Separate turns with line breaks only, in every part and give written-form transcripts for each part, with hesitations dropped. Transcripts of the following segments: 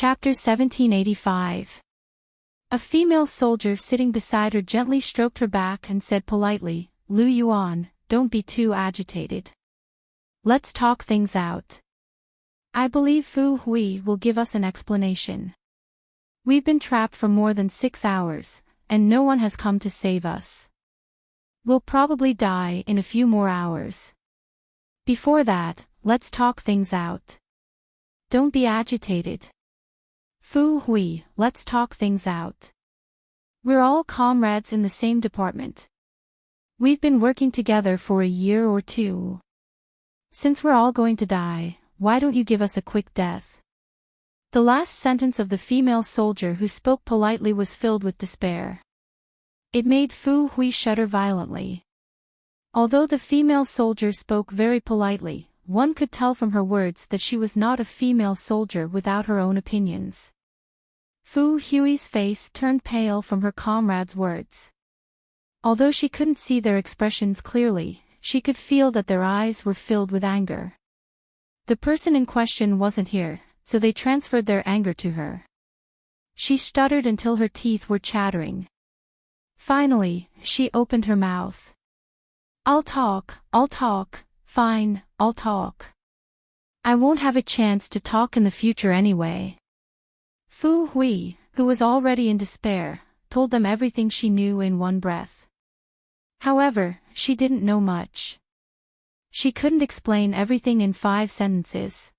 Chapter 1785. A female soldier sitting beside her gently stroked her back and said politely, "Lu Yuan, don't be too agitated. Let's talk things out. I believe Fu Hui will give us an explanation. We've been trapped for more than 6 hours, and no one has come to save us. We'll probably die in a few more hours. Before that, let's talk things out. Don't be agitated. Fu Hui, let's talk things out. We're all comrades in the same department. We've been working together for a year or two. Since we're all going to die, why don't you give us a quick death?" The last sentence of the female soldier who spoke politely was filled with despair. It made Fu Hui shudder violently. Although the female soldier spoke very politely, one could tell from her words that she was not a female soldier without her own opinions. Fu Hui's face turned pale from her comrade's words. Although she couldn't see their expressions clearly, she could feel that their eyes were filled with anger. The person in question wasn't here, so they transferred their anger to her. She stuttered until her teeth were chattering. Finally, she opened her mouth. I'll talk, fine, I'll talk. I won't have a chance to talk in the future anyway." Fu Hui, who was already in despair, told them everything she knew in one breath. However, she didn't know much. She couldn't explain everything in 5 sentences.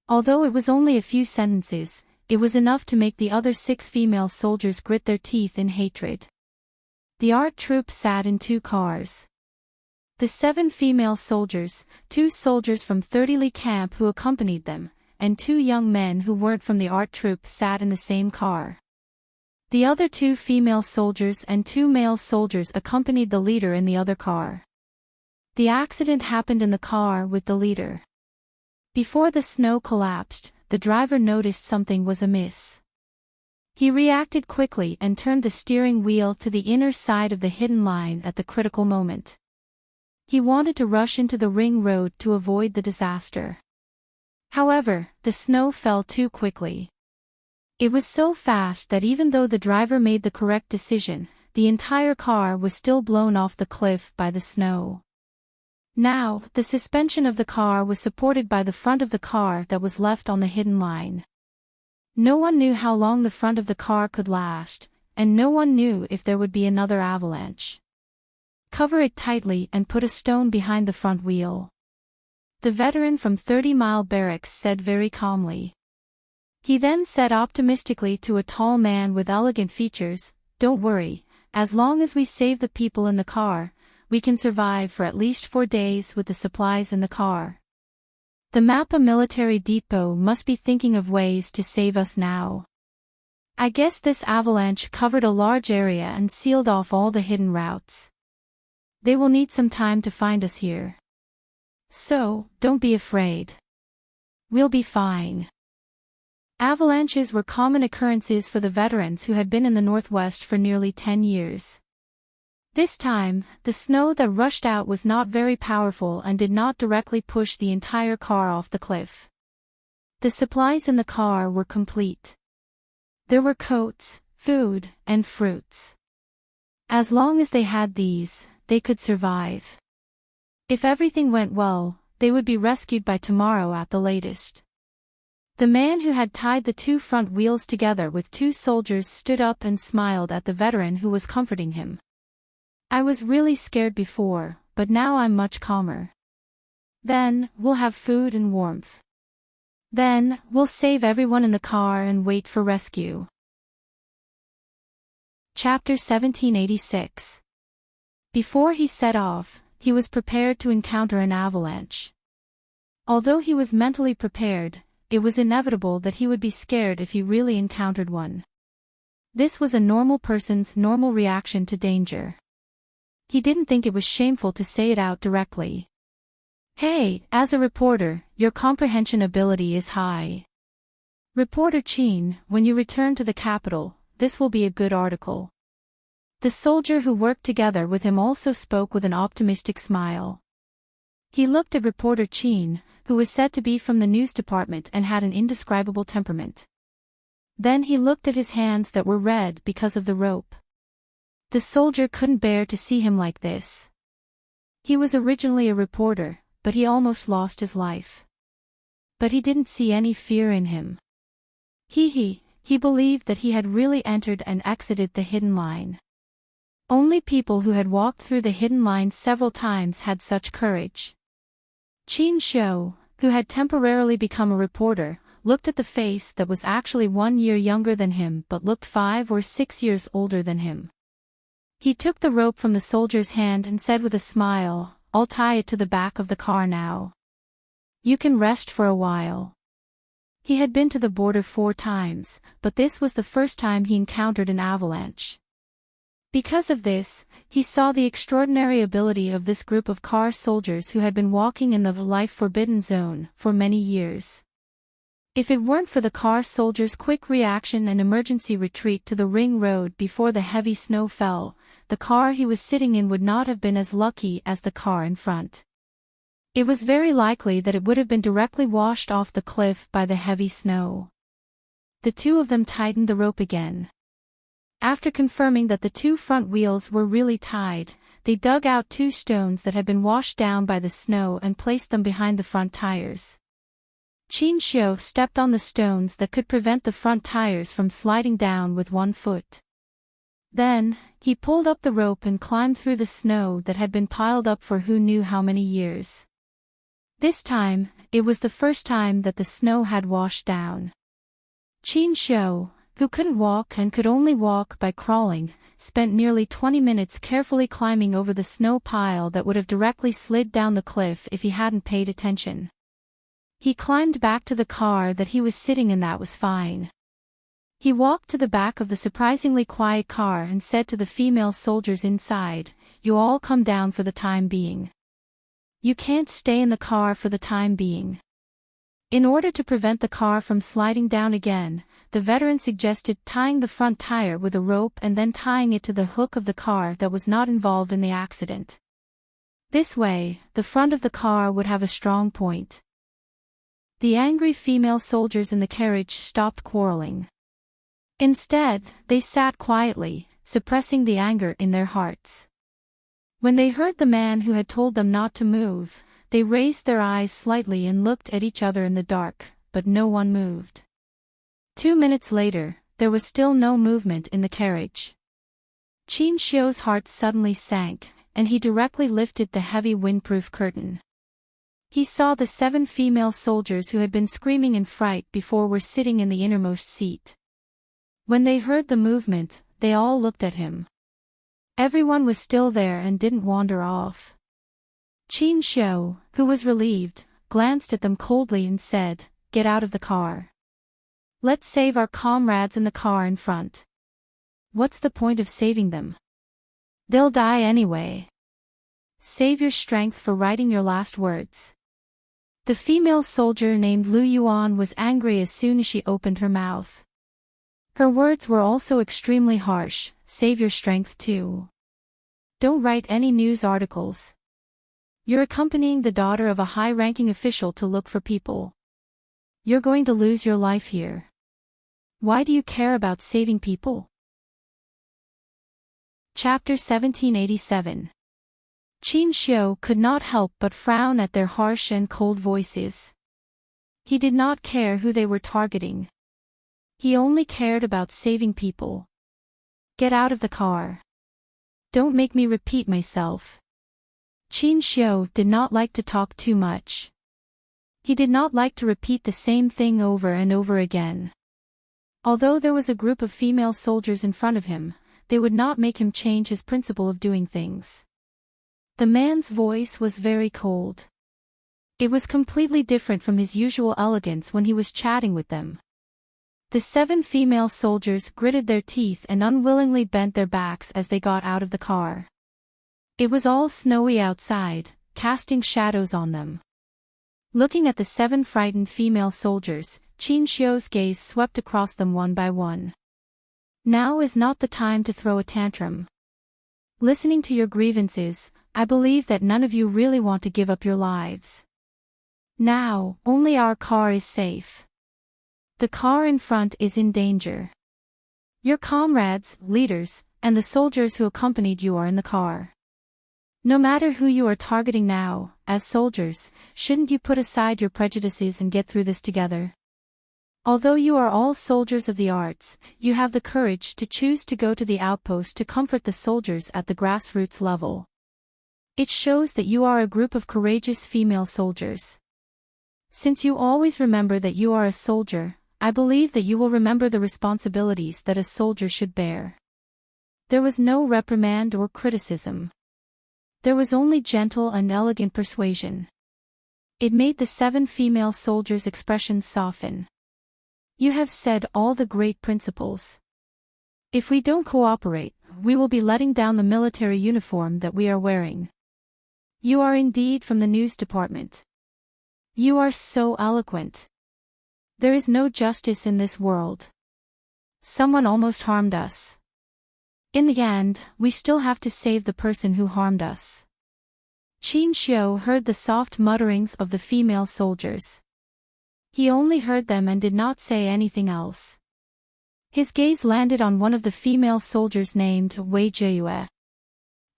Although it was only a few sentences, it was enough to make the other 6 female soldiers grit their teeth in hatred. The art troupe sat in 2 cars. The 7 female soldiers, 2 soldiers from 30 Li camp who accompanied them, and 2 young men who weren't from the art troupe sat in the same car. The other 2 female soldiers and 2 male soldiers accompanied the leader in the other car. The accident happened in the car with the leader. Before the snow collapsed, the driver noticed something was amiss. He reacted quickly and turned the steering wheel to the inner side of the hidden line at the critical moment. He wanted to rush into the ring road to avoid the disaster. However, the snow fell too quickly. It was so fast that even though the driver made the correct decision, the entire car was still blown off the cliff by the snow. Now, the suspension of the car was supported by the front of the car that was left on the hidden line. No one knew how long the front of the car could last, and no one knew if there would be another avalanche. "Cover it tightly and put a stone behind the front wheel," the veteran from 30 Mile Barracks said very calmly. He then said optimistically to a tall man with elegant features, "Don't worry, as long as we save the people in the car, we can survive for at least 4 days with the supplies in the car. The Mappa military depot must be thinking of ways to save us now. I guess this avalanche covered a large area and sealed off all the hidden routes. They will need some time to find us here. So, don't be afraid. We'll be fine." Avalanches were common occurrences for the veterans who had been in the Northwest for nearly 10 years. This time, the snow that rushed out was not very powerful and did not directly push the entire car off the cliff. The supplies in the car were complete. There were coats, food, and fruits. As long as they had these, they could survive. If everything went well, they would be rescued by tomorrow at the latest. The man who had tied the 2 front wheels together with 2 soldiers stood up and smiled at the veteran who was comforting him. "I was really scared before, but now I'm much calmer. Then, we'll have food and warmth. Then, we'll save everyone in the car and wait for rescue." Chapter 1786. Before he set off, he was prepared to encounter an avalanche. Although he was mentally prepared, it was inevitable that he would be scared if he really encountered one. This was a normal person's normal reaction to danger. He didn't think it was shameful to say it out directly. "Hey, as a reporter, your comprehension ability is high. Reporter Chin, when you return to the capital, this will be a good article." The soldier who worked together with him also spoke with an optimistic smile. He looked at reporter Chin, who was said to be from the news department and had an indescribable temperament. Then he looked at his hands that were red because of the rope. The soldier couldn't bear to see him like this. He was originally a reporter, but he almost lost his life. But he didn't see any fear in him. He believed that he had really entered and exited the hidden line. Only people who had walked through the hidden line several times had such courage. Qin Xiu, who had temporarily become a reporter, looked at the face that was actually 1 year younger than him but looked 5 or 6 years older than him. He took the rope from the soldier's hand and said with a smile, "I'll tie it to the back of the car now. You can rest for a while." He had been to the border 4 times, but this was the first time he encountered an avalanche. Because of this, he saw the extraordinary ability of this group of car soldiers who had been walking in the life-forbidden zone for many years. If it weren't for the car soldiers' quick reaction and emergency retreat to the ring road before the heavy snow fell, the car he was sitting in would not have been as lucky as the car in front. It was very likely that it would have been directly washed off the cliff by the heavy snow. The two of them tightened the rope again. After confirming that the 2 front wheels were really tied, they dug out 2 stones that had been washed down by the snow and placed them behind the front tires. Qin Xiu stepped on the stones that could prevent the front tires from sliding down with 1 foot. Then, he pulled up the rope and climbed through the snow that had been piled up for who knew how many years. This time, it was the first time that the snow had washed down. Qin Xiu, who couldn't walk and could only walk by crawling, spent nearly 20 minutes carefully climbing over the snow pile that would have directly slid down the cliff if he hadn't paid attention. He climbed back to the car that he was sitting in. That was fine. He walked to the back of the surprisingly quiet car and said to the female soldiers inside, "You all come down for the time being. You can't stay in the car for the time being." In order to prevent the car from sliding down again, the veteran suggested tying the front tire with a rope and then tying it to the hook of the car that was not involved in the accident. This way, the front of the car would have a strong point. The angry female soldiers in the carriage stopped quarreling. Instead, they sat quietly, suppressing the anger in their hearts. When they heard the man who had told them not to move, they raised their eyes slightly and looked at each other in the dark, but no one moved. 2 minutes later, there was still no movement in the carriage. Qin Xiu's heart suddenly sank, and he directly lifted the heavy windproof curtain. He saw the 7 female soldiers who had been screaming in fright before were sitting in the innermost seat. When they heard the movement, they all looked at him. Everyone was still there and didn't wander off. Qin Xiu, who was relieved, glanced at them coldly and said, "Get out of the car. Let's save our comrades in the car in front." "What's the point of saving them? They'll die anyway. Save your strength for writing your last words." The female soldier named Lu Yuan was angry as soon as she opened her mouth. Her words were also extremely harsh. "Save your strength too. Don't write any news articles. You're accompanying the daughter of a high-ranking official to look for people. You're going to lose your life here. Why do you care about saving people?" Chapter 1787. Qin Xiu could not help but frown at their harsh and cold voices. He did not care who they were targeting. He only cared about saving people. "Get out of the car. Don't make me repeat myself." Qin Xiu did not like to talk too much. He did not like to repeat the same thing over and over again. Although there was a group of female soldiers in front of him, they would not make him change his principle of doing things. The man's voice was very cold. It was completely different from his usual elegance when he was chatting with them. The 7 female soldiers gritted their teeth and unwillingly bent their backs as they got out of the car. It was all snowy outside, casting shadows on them. Looking at the 7 frightened female soldiers, Qin Xiu's gaze swept across them one by one. "Now is not the time to throw a tantrum. Listening to your grievances, I believe that none of you really want to give up your lives. Now, only our car is safe. The car in front is in danger. Your comrades, leaders, and the soldiers who accompanied you are in the car. No matter who you are targeting now, as soldiers, shouldn't you put aside your prejudices and get through this together? Although you are all soldiers of the arts, you have the courage to choose to go to the outpost to comfort the soldiers at the grassroots level. It shows that you are a group of courageous female soldiers. Since you always remember that you are a soldier, I believe that you will remember the responsibilities that a soldier should bear. There was no reprimand or criticism. There was only gentle and elegant persuasion. It made the 7 female soldiers' expressions soften. You have said all the great principles. If we don't cooperate, we will be letting down the military uniform that we are wearing. You are indeed from the news department. You are so eloquent. There is no justice in this world. Someone almost harmed us. In the end, we still have to save the person who harmed us. Qin Xiu heard the soft mutterings of the female soldiers. He only heard them and did not say anything else. His gaze landed on one of the female soldiers named Wei Jiyue.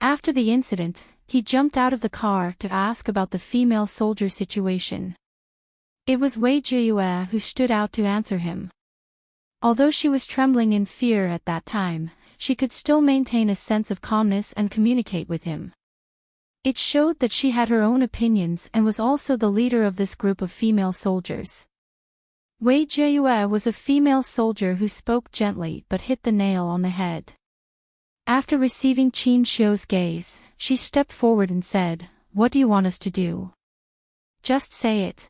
After the incident, he jumped out of the car to ask about the female soldier situation. It was Wei Jiyue who stood out to answer him. Although she was trembling in fear at that time, she could still maintain a sense of calmness and communicate with him. It showed that she had her own opinions and was also the leader of this group of female soldiers. Wei Jiyue was a female soldier who spoke gently but hit the nail on the head. After receiving Qin Xiu's gaze, she stepped forward and said, "What do you want us to do? Just say it.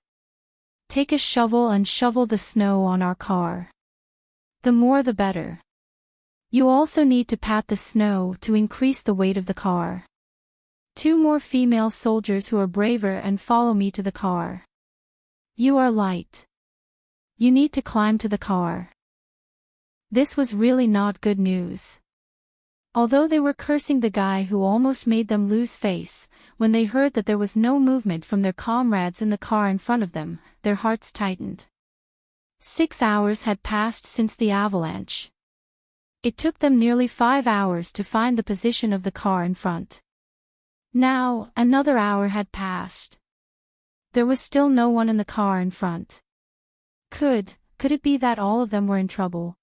Take a shovel and shovel the snow on our car. The more the better. You also need to pat the snow to increase the weight of the car. 2 more female soldiers who are braver and follow me to the car. You are light. You need to climb to the car." This was really not good news. Although they were cursing the guy who almost made them lose face, when they heard that there was no movement from their comrades in the car in front of them, their hearts tightened. 6 hours had passed since the avalanche. It took them nearly 5 hours to find the position of the car in front. Now, another hour had passed. There was still no one in the car in front. Could it be that all of them were in trouble?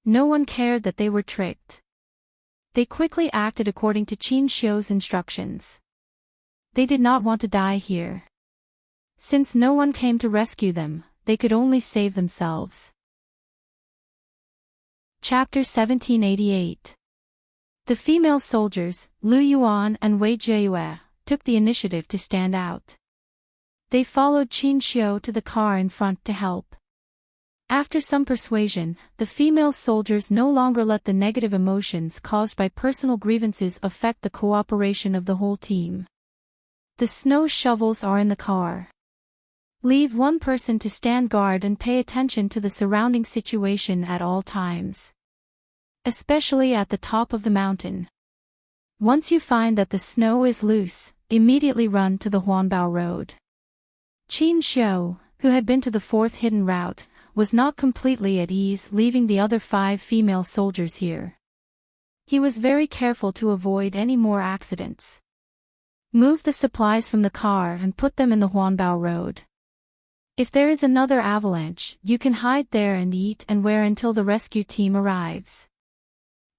No one cared that they were tricked. They quickly acted according to Qin Xiu's instructions. They did not want to die here. Since no one came to rescue them, they could only save themselves. Chapter 1788. The female soldiers, Lu Yuan and Wei Jiyue, took the initiative to stand out. They followed Qin Xiu to the car in front to help. After some persuasion, the female soldiers no longer let the negative emotions caused by personal grievances affect the cooperation of the whole team. The snow shovels are in the car. Leave one person to stand guard and pay attention to the surrounding situation at all times. Especially at the top of the mountain. Once you find that the snow is loose, immediately run to the Huanbao Road. Qin Xiu, who had been to the 4th hidden route, was not completely at ease leaving the other 5 female soldiers here. He was very careful to avoid any more accidents. Move the supplies from the car and put them in the Huanbao Road. If there is another avalanche, you can hide there and eat and wear until the rescue team arrives.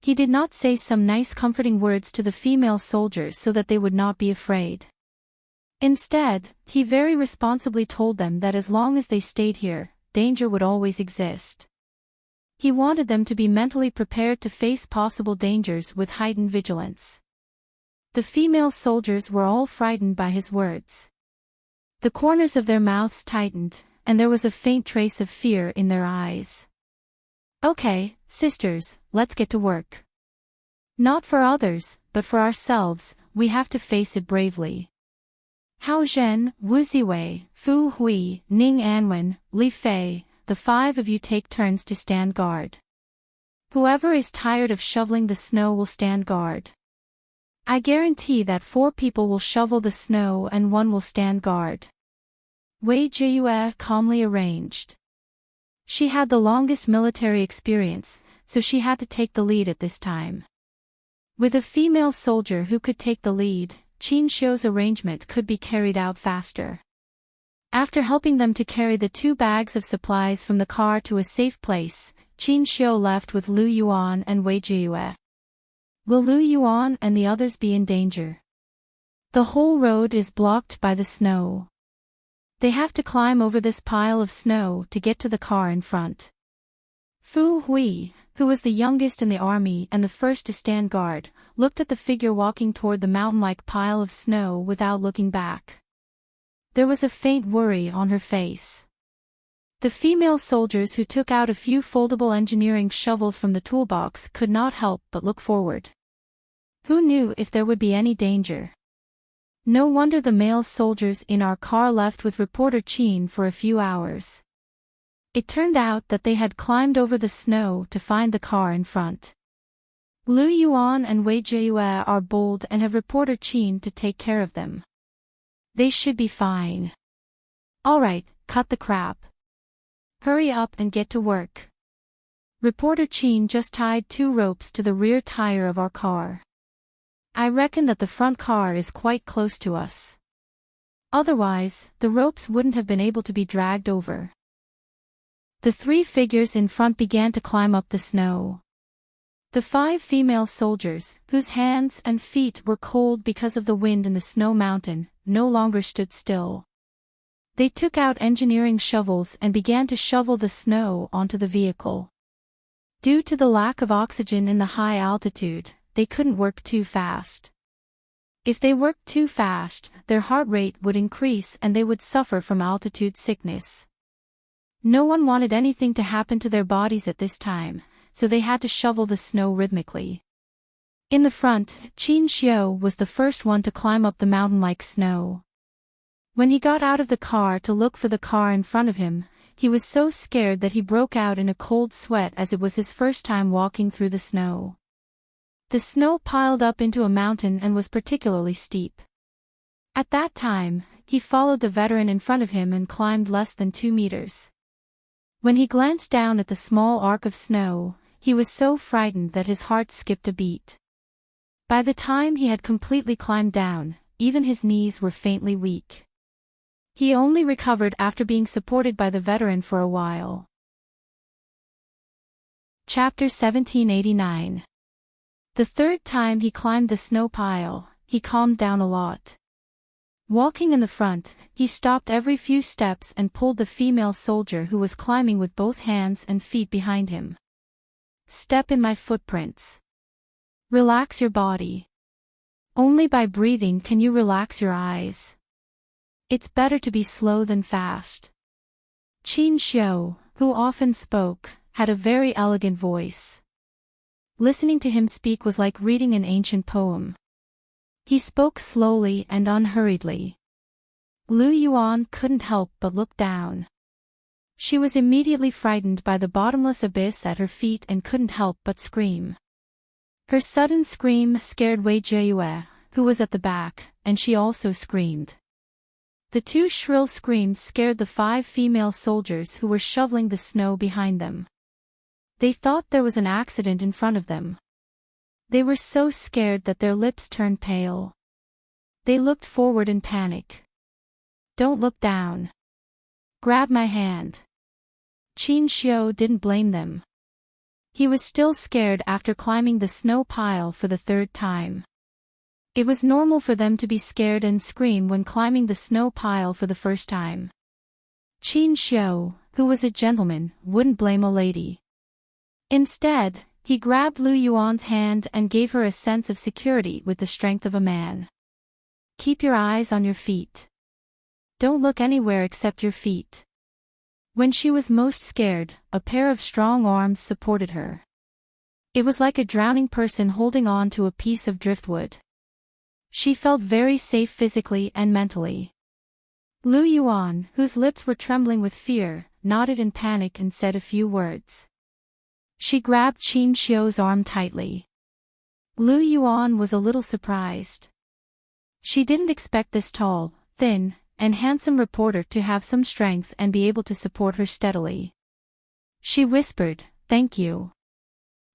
He did not say some nice comforting words to the female soldiers so that they would not be afraid. Instead, he very responsibly told them that as long as they stayed here, danger would always exist. He wanted them to be mentally prepared to face possible dangers with heightened vigilance. The female soldiers were all frightened by his words. The corners of their mouths tightened, and there was a faint trace of fear in their eyes. "Okay, sisters, let's get to work. Not for others, but for ourselves, we have to face it bravely. Hao Zhen, Wu Ziwei, Fu Hui, Ning Anwen, Li Fei, the 5 of you take turns to stand guard. Whoever is tired of shoveling the snow will stand guard. I guarantee that 4 people will shovel the snow and 1 will stand guard." Wei Jiyue calmly arranged. She had the longest military experience, so she had to take the lead at this time. With a female soldier who could take the lead, Qin Xiu's arrangement could be carried out faster. After helping them to carry the 2 bags of supplies from the car to a safe place, Qin Xiu left with Lu Yuan and Wei Jiyue. Will Lu Yuan and the others be in danger? The whole road is blocked by the snow. They have to climb over this pile of snow to get to the car in front. Fu Hui, who was the youngest in the army and the first to stand guard, looked at the figure walking toward the mountain-like pile of snow without looking back. There was a faint worry on her face. The female soldiers who took out a few foldable engineering shovels from the toolbox could not help but look forward. Who knew if there would be any danger? No wonder the male soldiers in our car left with reporter Qin for a few hours. It turned out that they had climbed over the snow to find the car in front. Lu Yuan and Wei Jiyue are bold and have reporter Qin to take care of them. They should be fine. Alright, cut the crap. Hurry up and get to work. Reporter Qin just tied 2 ropes to the rear tire of our car. I reckon that the front car is quite close to us. Otherwise, the ropes wouldn't have been able to be dragged over. The 3 figures in front began to climb up the snow. The 5 female soldiers, whose hands and feet were cold because of the wind in the snow mountain, no longer stood still. They took out engineering shovels and began to shovel the snow onto the vehicle. Due to the lack of oxygen in the high altitude, they couldn't work too fast. If they worked too fast, their heart rate would increase and they would suffer from altitude sickness. No one wanted anything to happen to their bodies at this time, so they had to shovel the snow rhythmically. In the front, Qin Xiu was the first one to climb up the mountain-like snow. When he got out of the car to look for the car in front of him, he was so scared that he broke out in a cold sweat as it was his first time walking through the snow. The snow piled up into a mountain and was particularly steep. At that time, he followed the veteran in front of him and climbed less than 2 meters. When he glanced down at the small arc of snow, he was so frightened that his heart skipped a beat. By the time he had completely climbed down, even his knees were faintly weak. He only recovered after being supported by the veteran for a while. Chapter 1789. The 3rd time he climbed the snow pile, he calmed down a lot. Walking in the front, he stopped every few steps and pulled the female soldier who was climbing with both hands and feet behind him. Step in my footprints. Relax your body. Only by breathing can you relax your eyes. It's better to be slow than fast. Qin Xiu, who often spoke, had a very elegant voice. Listening to him speak was like reading an ancient poem. He spoke slowly and unhurriedly. Lu Yuan couldn't help but look down. She was immediately frightened by the bottomless abyss at her feet and couldn't help but scream. Her sudden scream scared Wei Jiyue, who was at the back, and she also screamed. The 2 shrill screams scared the 5 female soldiers who were shoveling the snow behind them. They thought there was an accident in front of them. They were so scared that their lips turned pale. They looked forward in panic. Don't look down. Grab my hand. Qin Xiu didn't blame them. He was still scared after climbing the snow pile for the 3rd time. It was normal for them to be scared and scream when climbing the snow pile for the first time. Qin Xiu, who was a gentleman, wouldn't blame a lady. Instead, he grabbed Lu Yuan's hand and gave her a sense of security with the strength of a man. Keep your eyes on your feet. Don't look anywhere except your feet. When she was most scared, a pair of strong arms supported her. It was like a drowning person holding on to a piece of driftwood. She felt very safe physically and mentally. Lu Yuan, whose lips were trembling with fear, nodded in panic and said a few words. She grabbed Qin Xiu's arm tightly. Lu Yuan was a little surprised. She didn't expect this tall, thin, and handsome reporter to have some strength and be able to support her steadily. She whispered, "Thank you."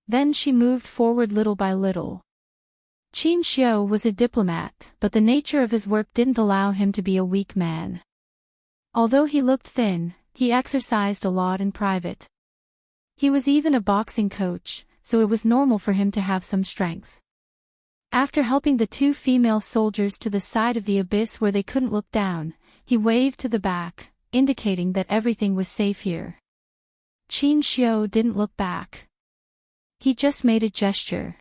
Then she moved forward little by little. Qin Xiu was a diplomat, but the nature of his work didn't allow him to be a weak man. Although he looked thin, he exercised a lot in private. He was even a boxing coach, so it was normal for him to have some strength. After helping the two female soldiers to the side of the abyss where they couldn't look down, he waved to the back, indicating that everything was safe here. Qin Xiu didn't look back. He just made a gesture.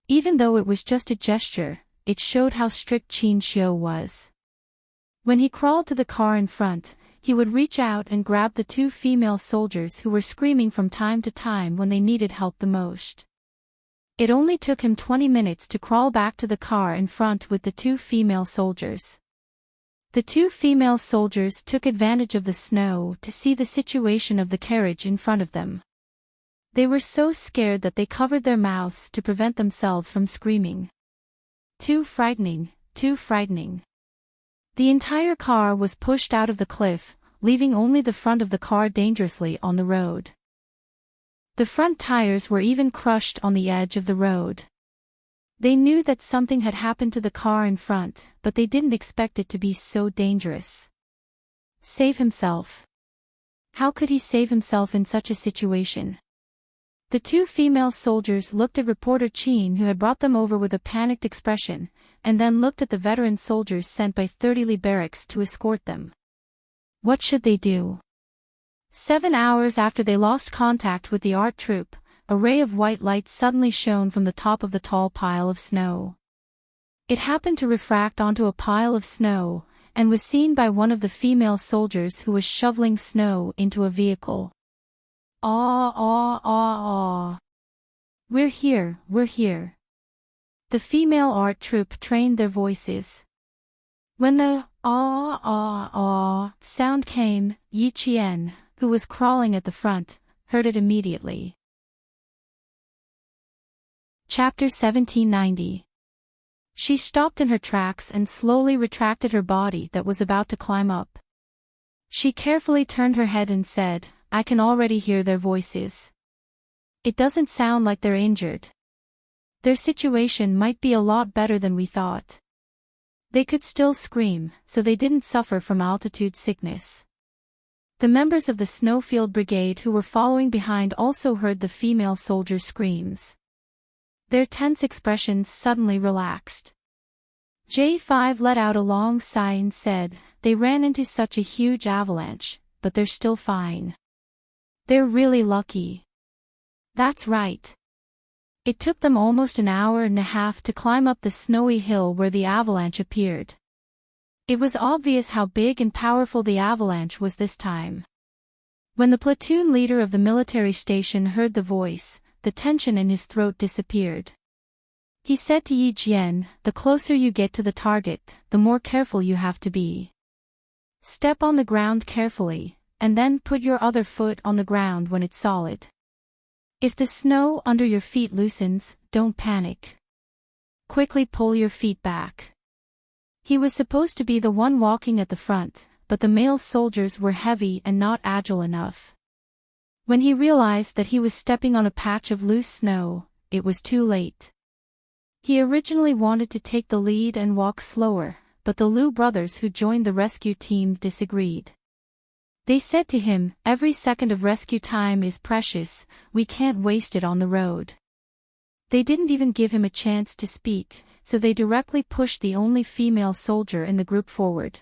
Even though it was just a gesture, it showed how strict Qin Xiu was. When he crawled to the car in front, he would reach out and grab the two female soldiers who were screaming from time to time when they needed help the most. It only took him 20 minutes to crawl back to the car in front with the two female soldiers. The two female soldiers took advantage of the snow to see the situation of the carriage in front of them. They were so scared that they covered their mouths to prevent themselves from screaming. Too frightening, too frightening. The entire car was pushed out of the cliff, leaving only the front of the car dangerously on the road. The front tires were even crushed on the edge of the road. They knew that something had happened to the car in front, but they didn't expect it to be so dangerous. Save himself. How could he save himself in such a situation? The two female soldiers looked at reporter Qin, who had brought them over with a panicked expression, and then looked at the veteran soldiers sent by 30 Li barracks to escort them. What should they do? 7 hours after they lost contact with the art troupe, a ray of white light suddenly shone from the top of the tall pile of snow. It happened to refract onto a pile of snow, and was seen by one of the female soldiers who was shoveling snow into a vehicle. "Aw, aw, aw, aw. We're here, we're here." The female art troupe trained their voices. When the "aw, aw, aw" sound came, Yi Qian, who was crawling at the front, heard it immediately. Chapter 1790. She stopped in her tracks and slowly retracted her body that was about to climb up. She carefully turned her head and said, "I can already hear their voices. It doesn't sound like they're injured. Their situation might be a lot better than we thought. They could still scream, so they didn't suffer from altitude sickness." The members of the Snowfield Brigade who were following behind also heard the female soldiers' screams. Their tense expressions suddenly relaxed. J5 let out a long sigh and said, "They ran into such a huge avalanche, but they're still fine. They're really lucky." That's right. It took them almost an hour and a half to climb up the snowy hill where the avalanche appeared. It was obvious how big and powerful the avalanche was this time. When the platoon leader of the military station heard the voice, the tension in his throat disappeared. He said to Yi Jian, "The closer you get to the target, the more careful you have to be. Step on the ground carefully, and then put your other foot on the ground when it's solid. If the snow under your feet loosens, don't panic. Quickly pull your feet back." He was supposed to be the one walking at the front, but the male soldiers were heavy and not agile enough. When he realized that he was stepping on a patch of loose snow, it was too late. He originally wanted to take the lead and walk slower, but the Liu brothers who joined the rescue team disagreed. They said to him, "Every second of rescue time is precious, we can't waste it on the road." They didn't even give him a chance to speak, so they directly pushed the only female soldier in the group forward.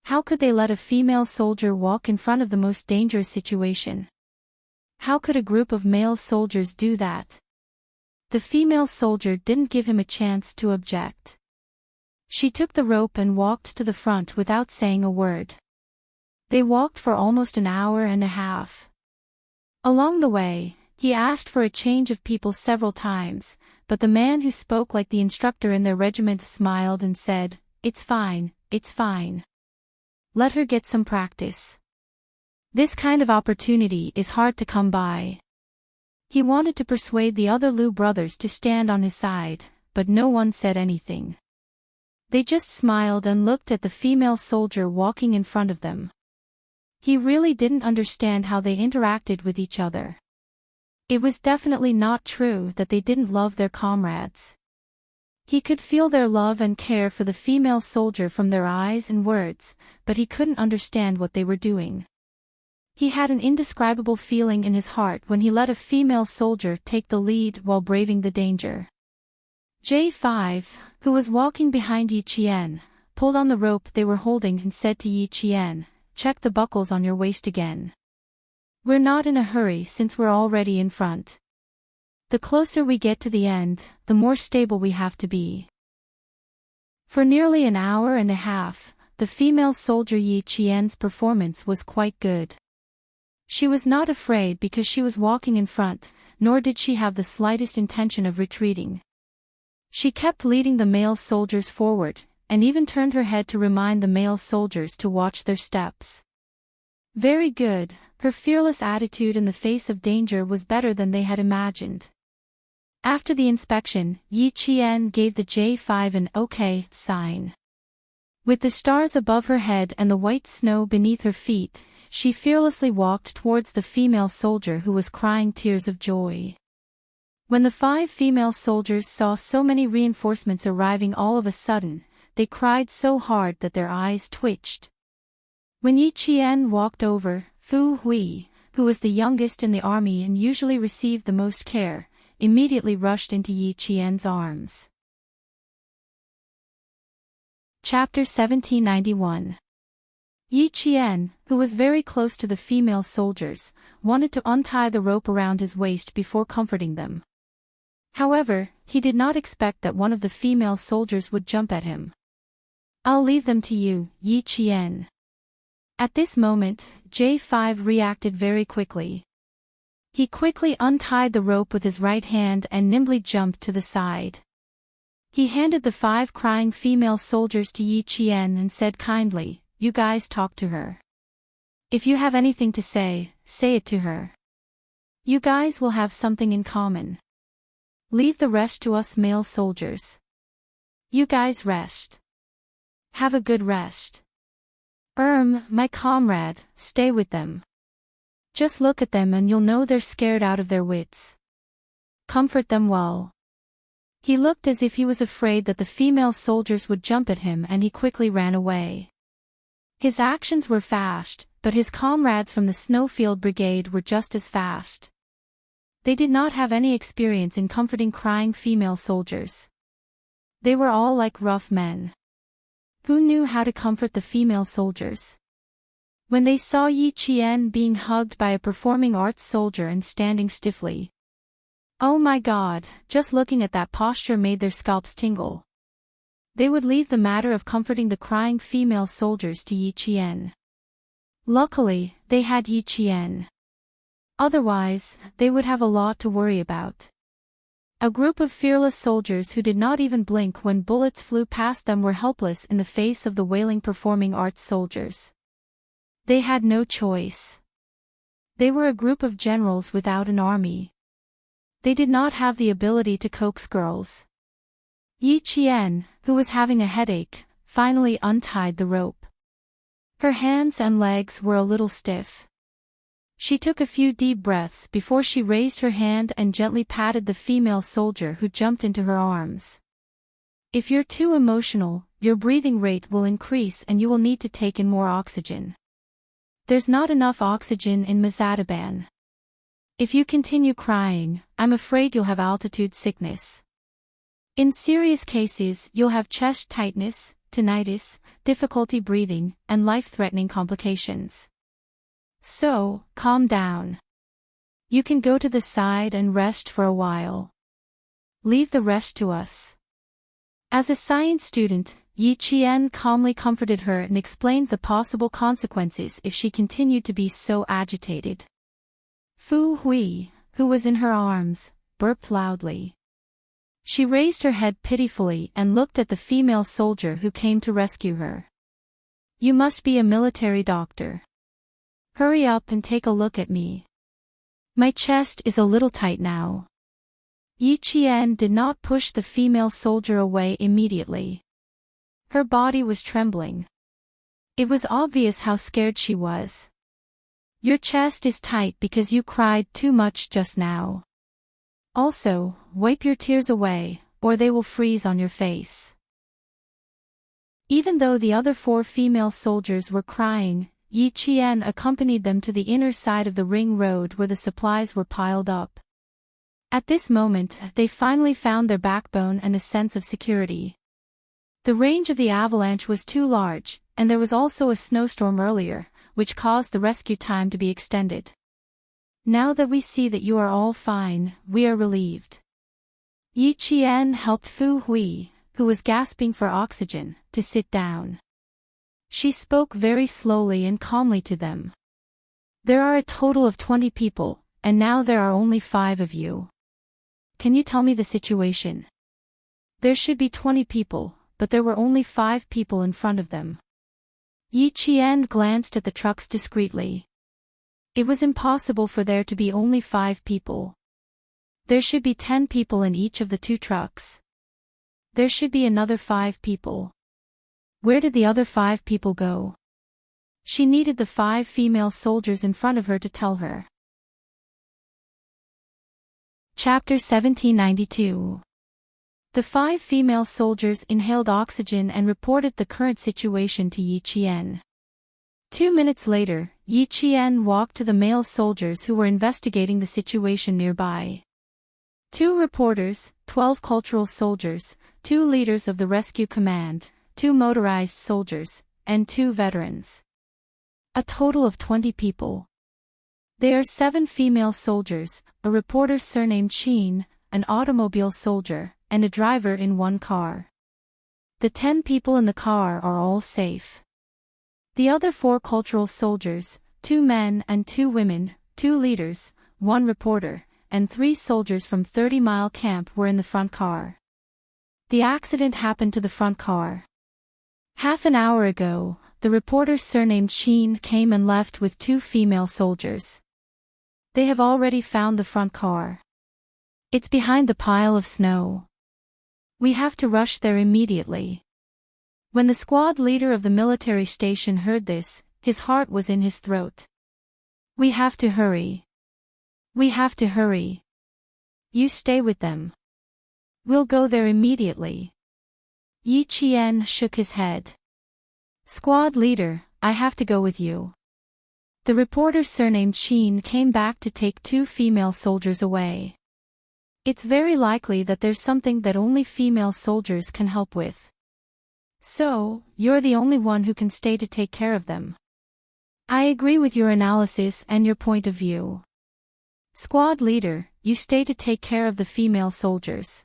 How could they let a female soldier walk in front of the most dangerous situation? How could a group of male soldiers do that? The female soldier didn't give him a chance to object. She took the rope and walked to the front without saying a word. They walked for almost an hour and a half. Along the way, he asked for a change of people several times, but the man who spoke like the instructor in their regiment smiled and said, it's fine. Let her get some practice. This kind of opportunity is hard to come by." He wanted to persuade the other Liu brothers to stand on his side, but no one said anything. They just smiled and looked at the female soldier walking in front of them. He really didn't understand how they interacted with each other. It was definitely not true that they didn't love their comrades. He could feel their love and care for the female soldier from their eyes and words, but he couldn't understand what they were doing. He had an indescribable feeling in his heart when he let a female soldier take the lead while braving the danger. J5, who was walking behind Yi Qian, pulled on the rope they were holding and said to Yi Qian, "Check the buckles on your waist again. We're not in a hurry since we're already in front. The closer we get to the end, the more stable we have to be." For nearly an hour and a half, the female soldier Yi Qian's performance was quite good. She was not afraid because she was walking in front, nor did she have the slightest intention of retreating. She kept leading the male soldiers forward, and even turned her head to remind the male soldiers to watch their steps. Very good, her fearless attitude in the face of danger was better than they had imagined. After the inspection, Yi Qian gave the J5 an OK sign. With the stars above her head and the white snow beneath her feet, she fearlessly walked towards the female soldier who was crying tears of joy. When the 5 female soldiers saw so many reinforcements arriving all of a sudden, they cried so hard that their eyes twitched. When Yi Qian walked over, Fu Hui, who was the youngest in the army and usually received the most care, immediately rushed into Yi Qian's arms. Chapter 1791. Yi Qian, who was very close to the female soldiers, wanted to untie the rope around his waist before comforting them. However, he did not expect that one of the female soldiers would jump at him. "I'll leave them to you, Yi Qian." At this moment, J5 reacted very quickly. He quickly untied the rope with his right hand and nimbly jumped to the side. He handed the 5 crying female soldiers to Yi Qian and said kindly, "You guys talk to her. If you have anything to say, say it to her. You guys will have something in common. Leave the rest to us male soldiers. You guys rest. Have a good rest. My comrade, stay with them. Just look at them and you'll know they're scared out of their wits. Comfort them well." He looked as if he was afraid that the female soldiers would jump at him and he quickly ran away. His actions were fast, but his comrades from the Snowfield Brigade were just as fast. They did not have any experience in comforting crying female soldiers. They were all like rough men. Who knew how to comfort the female soldiers? When they saw Yi Qian being hugged by a performing arts soldier and standing stiffly. Oh my God, just looking at that posture made their scalps tingle. They would leave the matter of comforting the crying female soldiers to Yi Qian. Luckily, they had Yi Qian. Otherwise, they would have a lot to worry about. A group of fearless soldiers who did not even blink when bullets flew past them were helpless in the face of the wailing performing arts soldiers. They had no choice. They were a group of generals without an army. They did not have the ability to coax girls. Yi Qian, who was having a headache, finally untied the rope. Her hands and legs were a little stiff. She took a few deep breaths before she raised her hand and gently patted the female soldier who jumped into her arms. If you're too emotional, your breathing rate will increase and you will need to take in more oxygen. There's not enough oxygen in Mazadaban. If you continue crying, I'm afraid you'll have altitude sickness. In serious cases, you'll have chest tightness, tinnitus, difficulty breathing, and life-threatening complications. So, calm down. You can go to the side and rest for a while. Leave the rest to us. As a science student, Yi Qian calmly comforted her and explained the possible consequences if she continued to be so agitated. Fu Hui, who was in her arms, burped loudly. She raised her head pitifully and looked at the female soldier who came to rescue her. "You must be a military doctor. Hurry up and take a look at me. My chest is a little tight now." Yi Qian did not push the female soldier away immediately. Her body was trembling. It was obvious how scared she was. Your chest is tight because you cried too much just now. Also, wipe your tears away, or they will freeze on your face. Even though the other 4 female soldiers were crying, Yi Qian accompanied them to the inner side of the ring road where the supplies were piled up. At this moment, they finally found their backbone and a sense of security. The range of the avalanche was too large, and there was also a snowstorm earlier, which caused the rescue time to be extended. Now that we see that you are all fine, we are relieved. Yi Qian helped Fu Hui, who was gasping for oxygen, to sit down. She spoke very slowly and calmly to them. There are a total of 20 people, and now there are only 5 of you. Can you tell me the situation? There should be 20 people, but there were only 5 people in front of them. Yi Qian glanced at the trucks discreetly. It was impossible for there to be only 5 people. There should be 10 people in each of the 2 trucks. There should be another 5 people. Where did the other 5 people go? She needed the 5 female soldiers in front of her to tell her. Chapter 1792. The 5 female soldiers inhaled oxygen and reported the current situation to Yi Qian. 2 minutes later, Yi Qian walked to the male soldiers who were investigating the situation nearby. 2 reporters, 12 cultural soldiers, 2 leaders of the rescue command, 2 motorized soldiers, and 2 veterans. A total of 20 people. There are 7 female soldiers, a reporter surnamed Sheen, an automobile soldier, and a driver in 1 car. The 10 people in the car are all safe. The other 4 cultural soldiers, 2 men and 2 women, 2 leaders, 1 reporter, and 3 soldiers from 30 Mile Camp were in the front car. The accident happened to the front car. Half an hour ago, the reporter surnamed Sheen came and left with 2 female soldiers. They have already found the front car. It's behind the pile of snow. We have to rush there immediately. When the squad leader of the military station heard this, his heart was in his throat. We have to hurry. We have to hurry. You stay with them. We'll go there immediately. Yi Qian shook his head. Squad leader, I have to go with you. The reporter surnamed Sheen came back to take 2 female soldiers away. It's very likely that there's something that only female soldiers can help with. So, you're the only one who can stay to take care of them. I agree with your analysis and your point of view. Squad leader, you stay to take care of the female soldiers.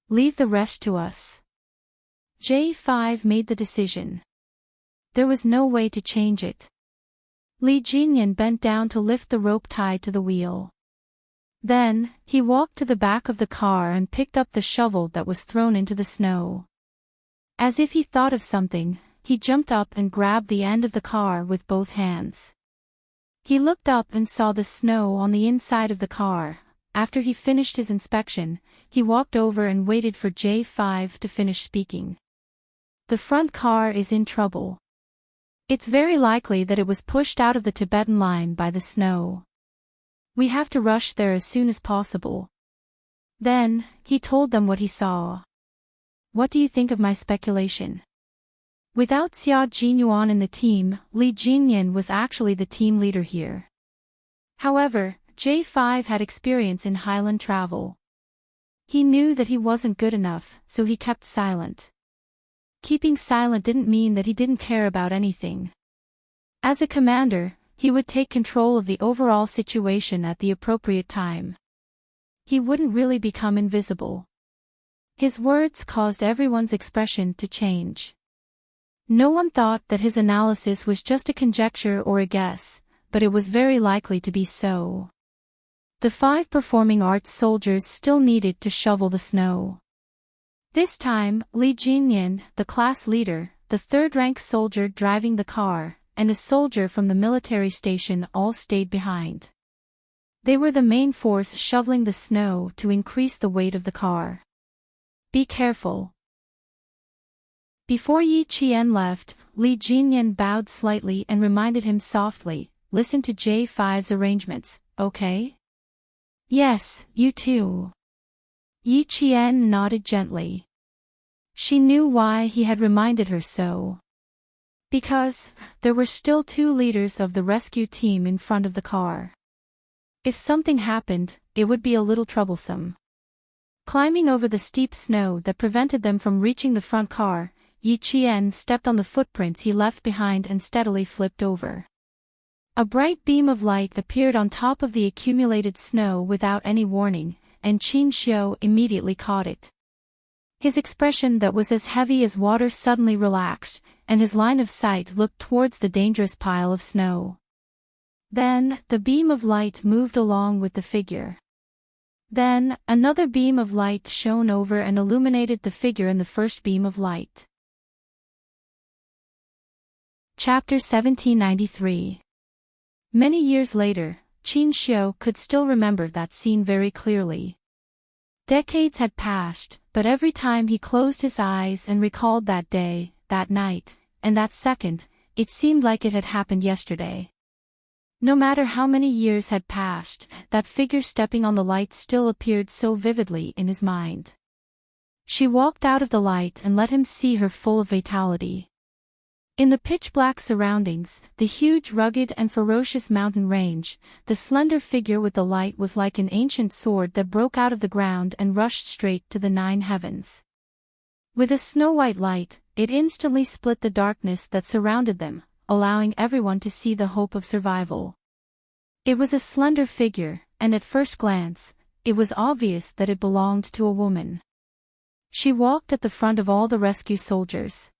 Leave the rest to us. J5 made the decision. There was no way to change it. Li Jinyan bent down to lift the rope tied to the wheel. Then, he walked to the back of the car and picked up the shovel that was thrown into the snow. As if he thought of something, he jumped up and grabbed the end of the car with both hands. He looked up and saw the snow on the inside of the car. After he finished his inspection, he walked over and waited for J5 to finish speaking. The front car is in trouble. It's very likely that it was pushed out of the Tibetan line by the snow. We have to rush there as soon as possible. Then, he told them what he saw. What do you think of my speculation? Without Xia Jinyuan in the team, Li Jinyan was actually the team leader here. However, J5 had experience in highland travel. He knew that he wasn't good enough, so he kept silent. Keeping silent didn't mean that he didn't care about anything. As a commander, he would take control of the overall situation at the appropriate time. He wouldn't really become invisible. His words caused everyone's expression to change. No one thought that his analysis was just a conjecture or a guess, but it was very likely to be so. The 5 performing arts soldiers still needed to shovel the snow. This time, Li Jinyan, the class leader, the 3rd-rank soldier driving the car, and a soldier from the military station all stayed behind. They were the main force shoveling the snow to increase the weight of the car. Be careful. Before Yi Qian left, Li Jinyan bowed slightly and reminded him softly, listen to J5's arrangements, okay? Yes, you too. Yi Qian nodded gently. She knew why he had reminded her so. Because there were still 2 leaders of the rescue team in front of the car. If something happened, it would be a little troublesome. Climbing over the steep snow that prevented them from reaching the front car, Yi Qian stepped on the footprints he left behind and steadily flipped over. A bright beam of light appeared on top of the accumulated snow without any warning, and Qin Xiu immediately caught it. His expression that was as heavy as water suddenly relaxed, and his line of sight looked towards the dangerous pile of snow. Then, the beam of light moved along with the figure. Then, another beam of light shone over and illuminated the figure in the first beam of light. Chapter 1793. Many years later, Qin Xiu could still remember that scene very clearly. Decades had passed, but every time he closed his eyes and recalled that day, that night, and that second, it seemed like it had happened yesterday. No matter how many years had passed, that figure stepping on the light still appeared so vividly in his mind. She walked out of the light and let him see her full of vitality. In the pitch-black surroundings, the huge rugged and ferocious mountain range, the slender figure with the light was like an ancient sword that broke out of the ground and rushed straight to the 9 heavens. With a snow-white light, it instantly split the darkness that surrounded them, allowing everyone to see the hope of survival. It was a slender figure, and at first glance, it was obvious that it belonged to a woman. She walked at the front of all the rescue soldiers.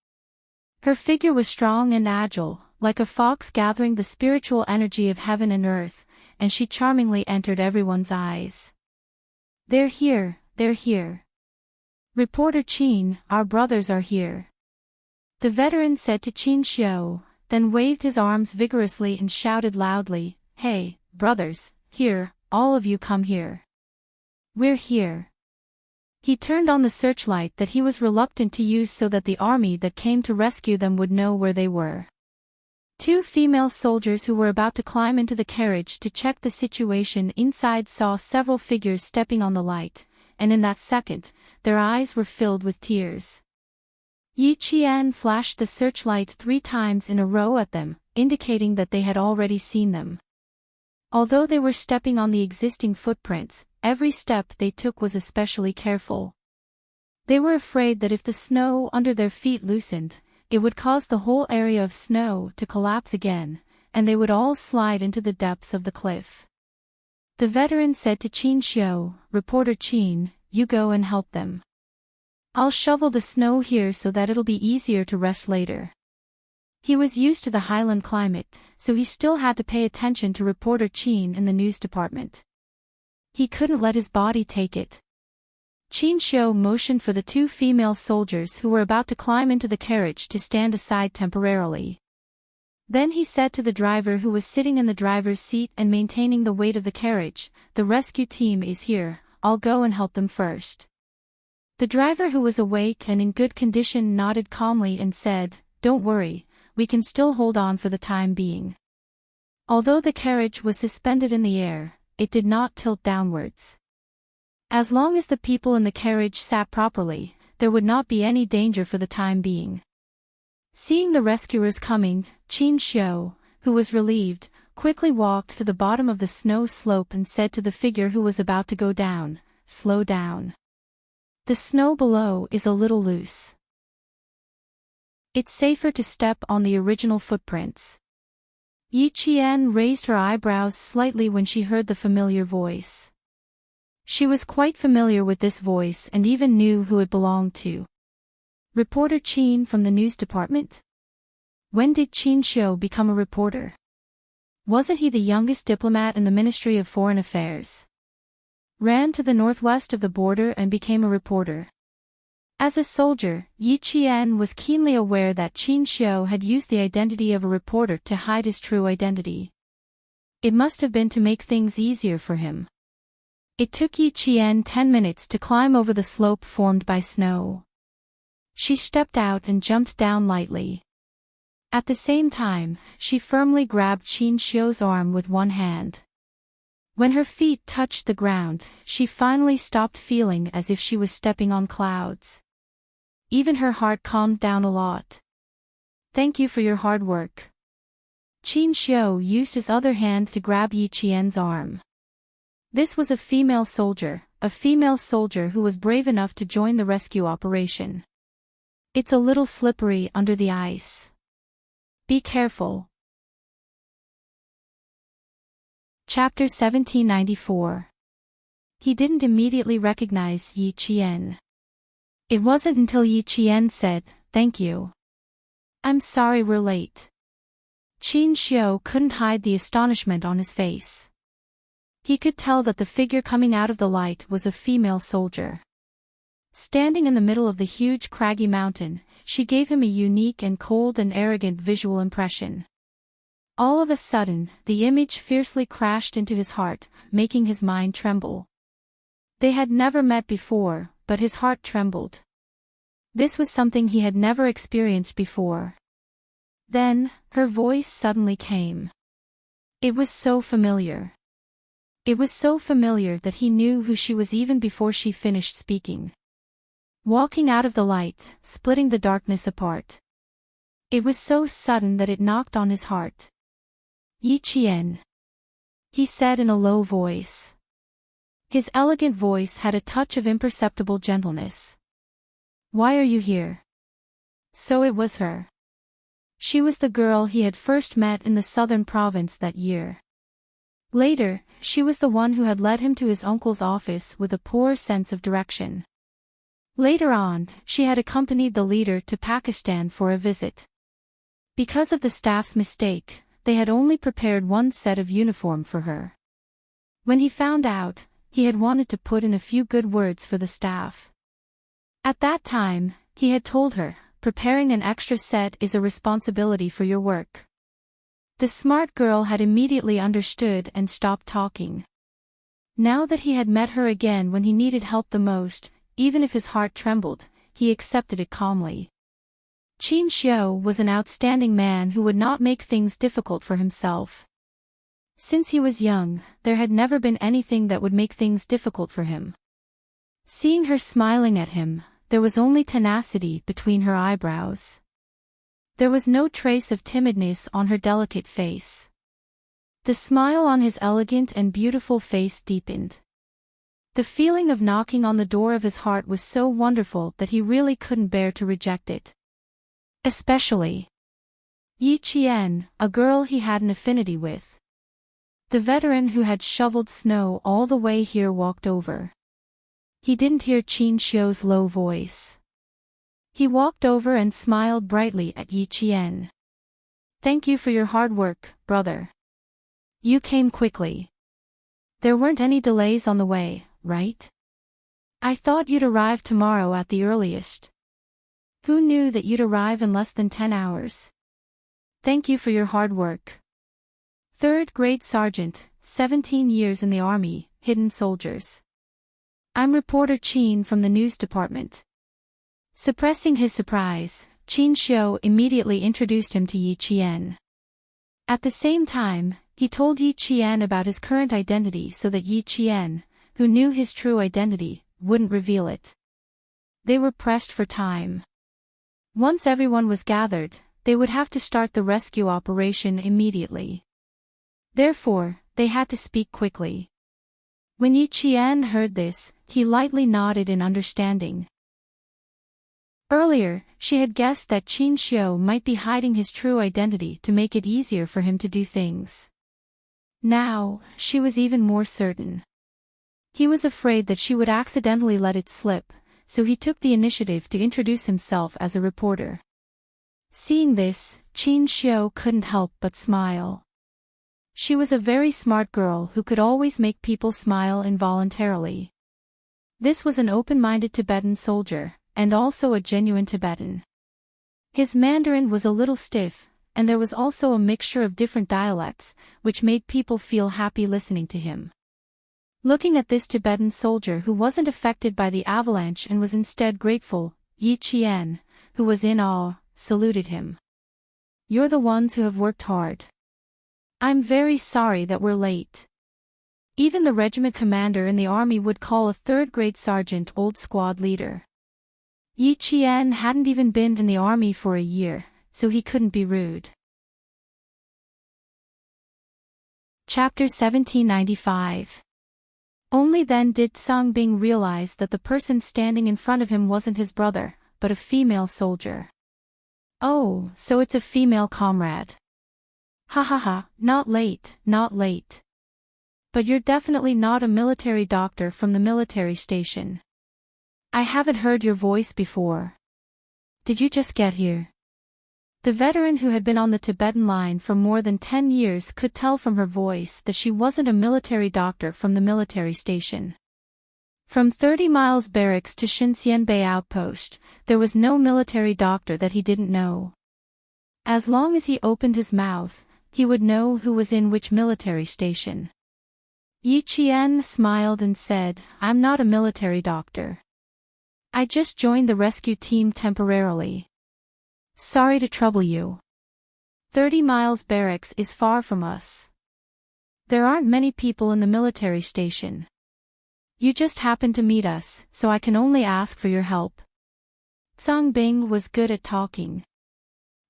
Her figure was strong and agile, like a fox gathering the spiritual energy of heaven and earth, and she charmingly entered everyone's eyes. "They're here, they're here. Reporter Qin, our brothers are here." The veteran said to Qin Xiu, then waved his arms vigorously and shouted loudly, "Hey, brothers, here, all of you come here. We're here." He turned on the searchlight that he was reluctant to use so that the army that came to rescue them would know where they were. 2 female soldiers who were about to climb into the carriage to check the situation inside saw several figures stepping on the light, and in that second, their eyes were filled with tears. Yi Qian flashed the searchlight 3 times in a row at them, indicating that they had already seen them. Although they were stepping on the existing footprints, every step they took was especially careful. They were afraid that if the snow under their feet loosened, it would cause the whole area of snow to collapse again, and they would all slide into the depths of the cliff. The veteran said to Qin Xiu, "Reporter Qin, you go and help them. I'll shovel the snow here so that it'll be easier to rest later." He was used to the highland climate, so he still had to pay attention to Reporter Qin in the news department. He couldn't let his body take it. Qin Xiu motioned for the 2 female soldiers who were about to climb into the carriage to stand aside temporarily. Then he said to the driver who was sitting in the driver's seat and maintaining the weight of the carriage, "The rescue team is here, I'll go and help them first." The driver who was awake and in good condition nodded calmly and said, "Don't worry, we can still hold on for the time being." Although the carriage was suspended in the air, it did not tilt downwards. As long as the people in the carriage sat properly, there would not be any danger for the time being. Seeing the rescuers coming, Qin Xiu, who was relieved, quickly walked to the bottom of the snow slope and said to the figure who was about to go down, "Slow down. The snow below is a little loose. It's safer to step on the original footprints." Yi Qian raised her eyebrows slightly when she heard the familiar voice. She was quite familiar with this voice and even knew who it belonged to. Reporter Qin from the news department? When did Qin Xiu become a reporter? Wasn't he the youngest diplomat in the Ministry of Foreign Affairs? Ran to the northwest of the border and became a reporter. As a soldier, Yi Qian was keenly aware that Qin Xiu had used the identity of a reporter to hide his true identity. It must have been to make things easier for him. It took Yi Qian 10 minutes to climb over the slope formed by snow. She stepped out and jumped down lightly. At the same time, she firmly grabbed Qin Xiu's arm with one hand. When her feet touched the ground, she finally stopped feeling as if she was stepping on clouds. Even her heart calmed down a lot. Thank you for your hard work. Qin Xiu used his other hand to grab Yi Qian's arm. This was a female soldier who was brave enough to join the rescue operation. It's a little slippery under the ice. Be careful. Chapter 1794. He didn't immediately recognize Yi Qian. It wasn't until Yi Qian said, "Thank you. I'm sorry we're late." Qin Xiu couldn't hide the astonishment on his face. He could tell that the figure coming out of the light was a female soldier. Standing in the middle of the huge craggy mountain, she gave him a unique and cold and arrogant visual impression. All of a sudden, the image fiercely crashed into his heart, making his mind tremble. They had never met before, but his heart trembled. This was something he had never experienced before. Then, her voice suddenly came. It was so familiar. It was so familiar that he knew who she was even before she finished speaking. Walking out of the light, splitting the darkness apart. It was so sudden that it knocked on his heart. "Yi Qian," he said in a low voice. His elegant voice had a touch of imperceptible gentleness. "Why are you here?" So it was her. She was the girl he had first met in the southern province that year. Later, she was the one who had led him to his uncle's office with a poor sense of direction. Later on, she had accompanied the leader to Pakistan for a visit. Because of the staff's mistake, they had only prepared one set of uniform for her. When he found out, he had wanted to put in a few good words for the staff. At that time, he had told her, "Preparing an extra set is a responsibility for your work." The smart girl had immediately understood and stopped talking. Now that he had met her again when he needed help the most, even if his heart trembled, he accepted it calmly. Qin Xiu was an outstanding man who would not make things difficult for himself. Since he was young, there had never been anything that would make things difficult for him. Seeing her smiling at him, there was only tenacity between her eyebrows. There was no trace of timidness on her delicate face. The smile on his elegant and beautiful face deepened. The feeling of knocking on the door of his heart was so wonderful that he really couldn't bear to reject it. Especially Yi Qian, a girl he had an affinity with. The veteran who had shoveled snow all the way here walked over. He didn't hear Qin Xiu's low voice. He walked over and smiled brightly at Yi Qian. "Thank you for your hard work, brother. You came quickly. There weren't any delays on the way, right? I thought you'd arrive tomorrow at the earliest. Who knew that you'd arrive in less than 10 hours? Thank you for your hard work." Third grade sergeant, 17 years in the army, hidden soldiers. "I'm reporter Qin from the news department." Suppressing his surprise, Qin Xiu immediately introduced him to Yi Qian. At the same time, he told Yi Qian about his current identity so that Yi Qian, who knew his true identity, wouldn't reveal it. They were pressed for time. Once everyone was gathered, they would have to start the rescue operation immediately. Therefore, they had to speak quickly. When Yi Qian heard this, he lightly nodded in understanding. Earlier, she had guessed that Qin Xiu might be hiding his true identity to make it easier for him to do things. Now, she was even more certain. He was afraid that she would accidentally let it slip, so he took the initiative to introduce himself as a reporter. Seeing this, Qin Xiu couldn't help but smile. She was a very smart girl who could always make people smile involuntarily. This was an open-minded Tibetan soldier, and also a genuine Tibetan. His Mandarin was a little stiff, and there was also a mixture of different dialects, which made people feel happy listening to him. Looking at this Tibetan soldier who wasn't affected by the avalanche and was instead grateful, Yi Qian, who was in awe, saluted him. you're the ones who have worked hard. I'm very sorry that we're late. Even the regiment commander in the army would call a third-grade sergeant old squad leader. Yi Qian hadn't even been in the army for a year, so he couldn't be rude. Chapter 1795. Only then did Song Bing realize that the person standing in front of him wasn't his brother, but a female soldier. Oh, so it's a female comrade. Ha ha ha, not late, not late. But you're definitely not a military doctor from the military station. I haven't heard your voice before. Did you just get here? The veteran who had been on the Tibetan line for more than 10 years could tell from her voice that she wasn't a military doctor from the military station. From 30 miles barracks to Xinxian Bay outpost, there was no military doctor that he didn't know. As long as he opened his mouth, he would know who was in which military station. Yi Qian smiled and said, I'm not a military doctor. I just joined the rescue team temporarily. Sorry to trouble you. 30 miles barracks is far from us. There aren't many people in the military station. You just happened to meet us, so I can only ask for your help. Song Bing was good at talking.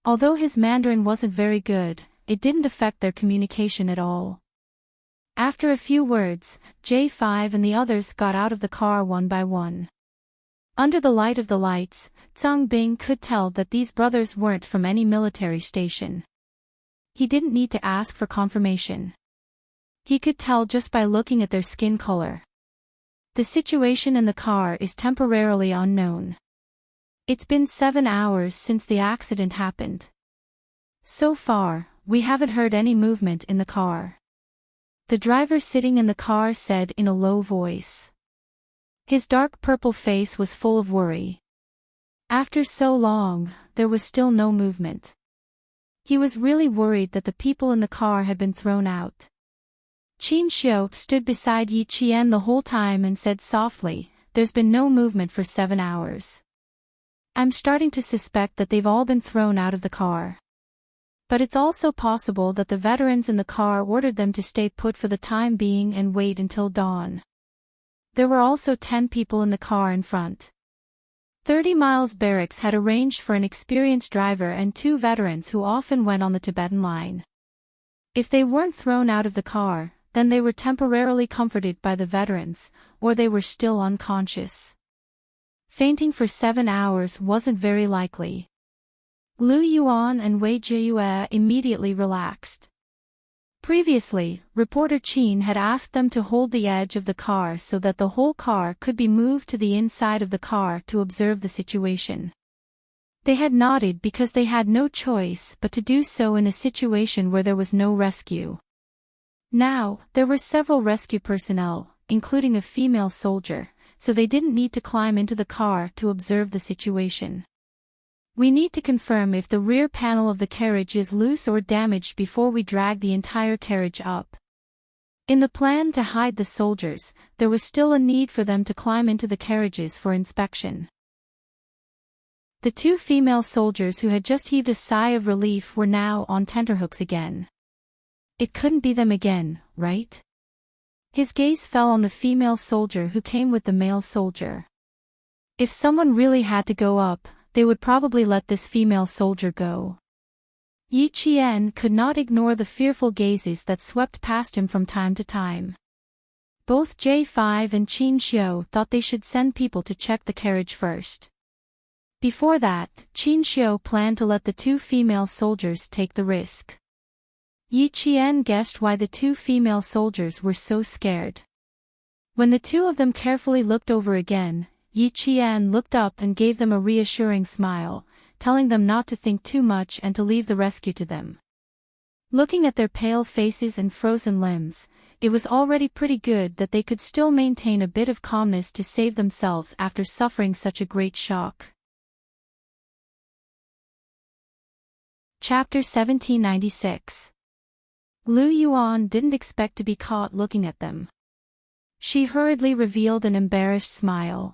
Although his Mandarin wasn't very good, it didn't affect their communication at all. After a few words, J5 and the others got out of the car one by one. Under the light of the lights, Song Bing could tell that these brothers weren't from any military station. He didn't need to ask for confirmation. He could tell just by looking at their skin color. The situation in the car is temporarily unknown. It's been 7 hours since the accident happened. So far, we haven't heard any movement in the car. The driver sitting in the car said in a low voice. His dark purple face was full of worry. After so long, there was still no movement. He was really worried that the people in the car had been thrown out. Qin Xiu stood beside Yi Qian the whole time and said softly, there's been no movement for 7 hours. I'm starting to suspect that they've all been thrown out of the car. But it's also possible that the veterans in the car ordered them to stay put for the time being and wait until dawn. There were also 10 people in the car in front. 30 Miles Barracks had arranged for an experienced driver and 2 veterans who often went on the Tibetan line. If they weren't thrown out of the car, then they were temporarily comforted by the veterans, or they were still unconscious. Fainting for 7 hours wasn't very likely. Lu Yuan and Wei Jiyue immediately relaxed. Previously, reporter Qin had asked them to hold the edge of the car so that the whole car could be moved to the inside of the car to observe the situation. They had nodded because they had no choice but to do so in a situation where there was no rescue. Now, there were several rescue personnel, including a female soldier, so they didn't need to climb into the car to observe the situation. We need to confirm if the rear panel of the carriage is loose or damaged before we drag the entire carriage up. In the plan to hide the soldiers, there was still a need for them to climb into the carriages for inspection. The 2 female soldiers who had just heaved a sigh of relief were now on tenterhooks again. It couldn't be them again, right? His gaze fell on the female soldier who came with the male soldier. If someone really had to go up, they would probably let this female soldier go. Yi Qian could not ignore the fearful gazes that swept past him from time to time. Both J5 and Qin Xiu thought they should send people to check the carriage first. Before that, Qin Xiu planned to let the 2 female soldiers take the risk. Yi Qian guessed why the 2 female soldiers were so scared. When the 2 of them carefully looked over again, Yi Qian looked up and gave them a reassuring smile, telling them not to think too much and to leave the rescue to them. Looking at their pale faces and frozen limbs, it was already pretty good that they could still maintain a bit of calmness to save themselves after suffering such a great shock. Chapter 1796. Lu Yuan didn't expect to be caught looking at them. She hurriedly revealed an embarrassed smile.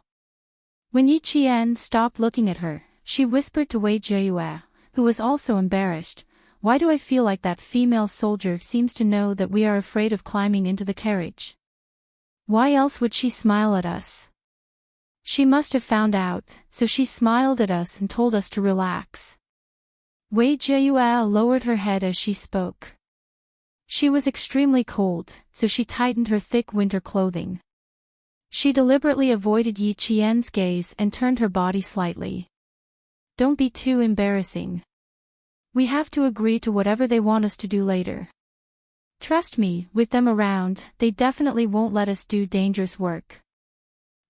When Yi Qian stopped looking at her, she whispered to Wei Jiyue, who was also embarrassed, Why do I feel like that female soldier seems to know that we are afraid of climbing into the carriage? Why else would she smile at us? She must have found out, so she smiled at us and told us to relax. Wei Jiayue lowered her head as she spoke. She was extremely cold, so she tightened her thick winter clothing. She deliberately avoided Yi Qian's gaze and turned her body slightly. Don't be too embarrassing. We have to agree to whatever they want us to do later. Trust me, with them around, they definitely won't let us do dangerous work.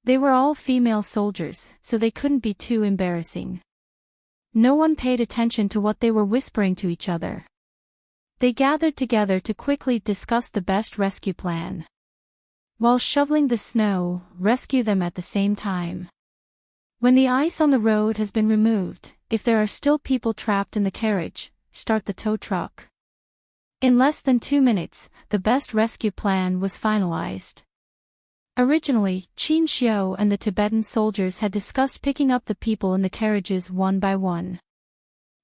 They were all female soldiers, so they couldn't be too embarrassing. No one paid attention to what they were whispering to each other. They gathered together to quickly discuss the best rescue plan. While shoveling the snow, rescue them at the same time. When the ice on the road has been removed, if there are still people trapped in the carriage, start the tow truck. In less than 2 minutes, the best rescue plan was finalized. Originally, Qin Xiu and the Tibetan soldiers had discussed picking up the people in the carriages one by one.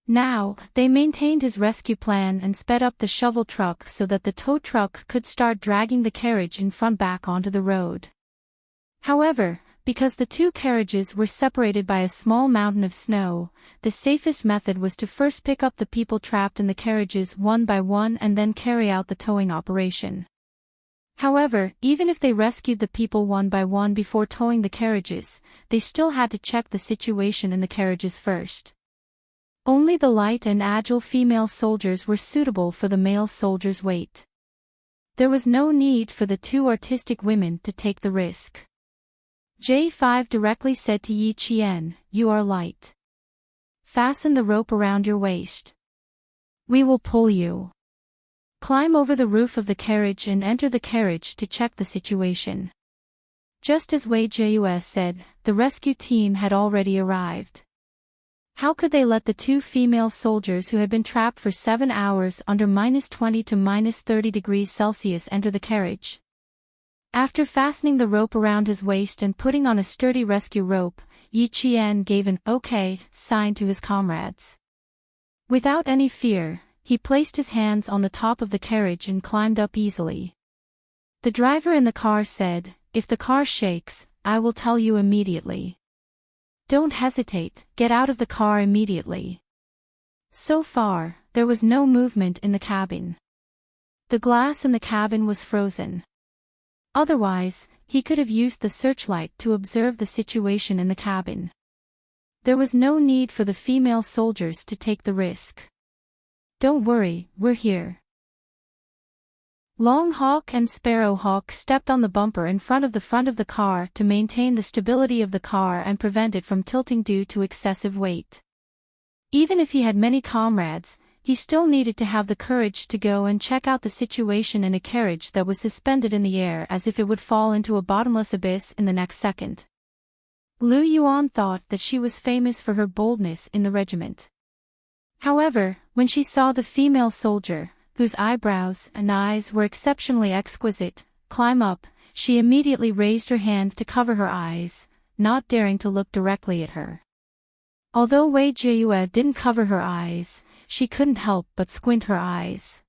Now, they maintained his rescue plan and sped up the shovel truck so that the tow truck could start dragging the carriage in front back onto the road. However, because the two carriages were separated by a small mountain of snow, the safest method was to first pick up the people trapped in the carriages one by one and then carry out the towing operation. However, even if they rescued the people one by one before towing the carriages, they still had to check the situation in the carriages first. Only the light and agile female soldiers were suitable for the male soldiers' weight. There was no need for the two artistic women to take the risk. J5 directly said to Yi Qian, "You are light. Fasten the rope around your waist. We will pull you. Climb over the roof of the carriage and enter the carriage to check the situation." Just as Wei Jiayue said, the rescue team had already arrived. How could they let the two female soldiers who had been trapped for 7 hours under -20 to -30 degrees Celsius enter the carriage? After fastening the rope around his waist and putting on a sturdy rescue rope, Yi Qian gave an "okay" sign to his comrades. Without any fear, he placed his hands on the top of the carriage and climbed up easily. The driver in the car said, "If the car shakes, I will tell you immediately. Don't hesitate, get out of the car immediately." So far, there was no movement in the cabin. The glass in the cabin was frozen. Otherwise, he could have used the searchlight to observe the situation in the cabin. There was no need for the female soldiers to take the risk. "Don't worry, we're here." Longhawk and Sparrowhawk stepped on the bumper in front of the car to maintain the stability of the car and prevent it from tilting due to excessive weight. Even if he had many comrades, he still needed to have the courage to go and check out the situation in a carriage that was suspended in the air as if it would fall into a bottomless abyss in the next second. Lu Yuan thought that she was famous for her boldness in the regiment. However, when she saw the female soldier, whose eyebrows and eyes were exceptionally exquisite, climb up, she immediately raised her hand to cover her eyes, not daring to look directly at her. Although Wei Jiayue didn't cover her eyes, she couldn't help but squint her eyes.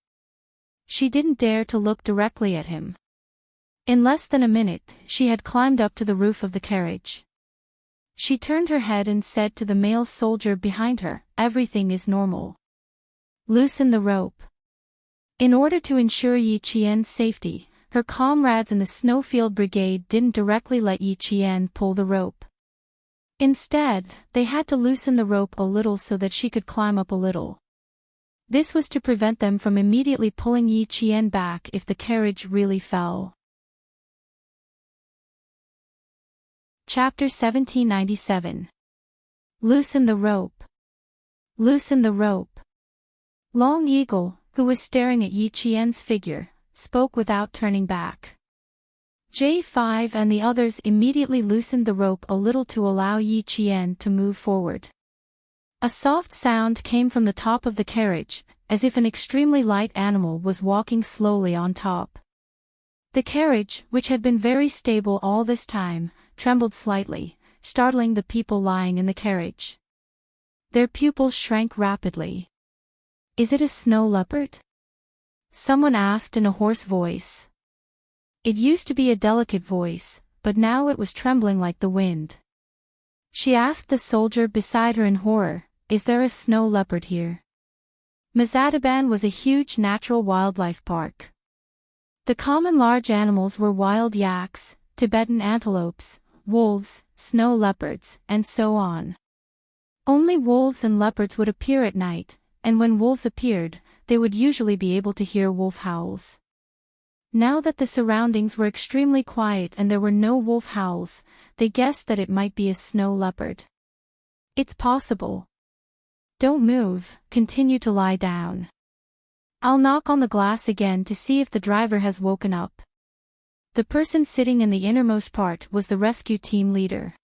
She didn't dare to look directly at him. In less than a minute, she had climbed up to the roof of the carriage. She turned her head and said to the male soldier behind her, "Everything is normal. Loosen the rope." In order to ensure Yi Qian's safety, her comrades in the Snowfield Brigade didn't directly let Yi Qian pull the rope. Instead, they had to loosen the rope a little so that she could climb up a little. This was to prevent them from immediately pulling Yi Qian back if the carriage really fell. Chapter 1797. Loosen the rope. Loosen the rope. Long Eagle, who was staring at Yi Qian's figure, spoke without turning back. J5 and the others immediately loosened the rope a little to allow Yi Qian to move forward. A soft sound came from the top of the carriage, as if an extremely light animal was walking slowly on top. The carriage, which had been very stable all this time, trembled slightly, startling the people lying in the carriage. Their pupils shrank rapidly. Is it a snow leopard? Someone asked in a hoarse voice. It used to be a delicate voice, but now it was trembling like the wind. She asked the soldier beside her in horror, "Is there a snow leopard here?" Mazadaban was a huge natural wildlife park. The common large animals were wild yaks, Tibetan antelopes, wolves, snow leopards, and so on. Only wolves and leopards would appear at night, and when wolves appeared, they would usually be able to hear wolf howls. Now that the surroundings were extremely quiet and there were no wolf howls, they guessed that it might be a snow leopard. It's possible. Don't move, continue to lie down. I'll knock on the glass again to see if the driver has woken up. The person sitting in the innermost part was the rescue team leader.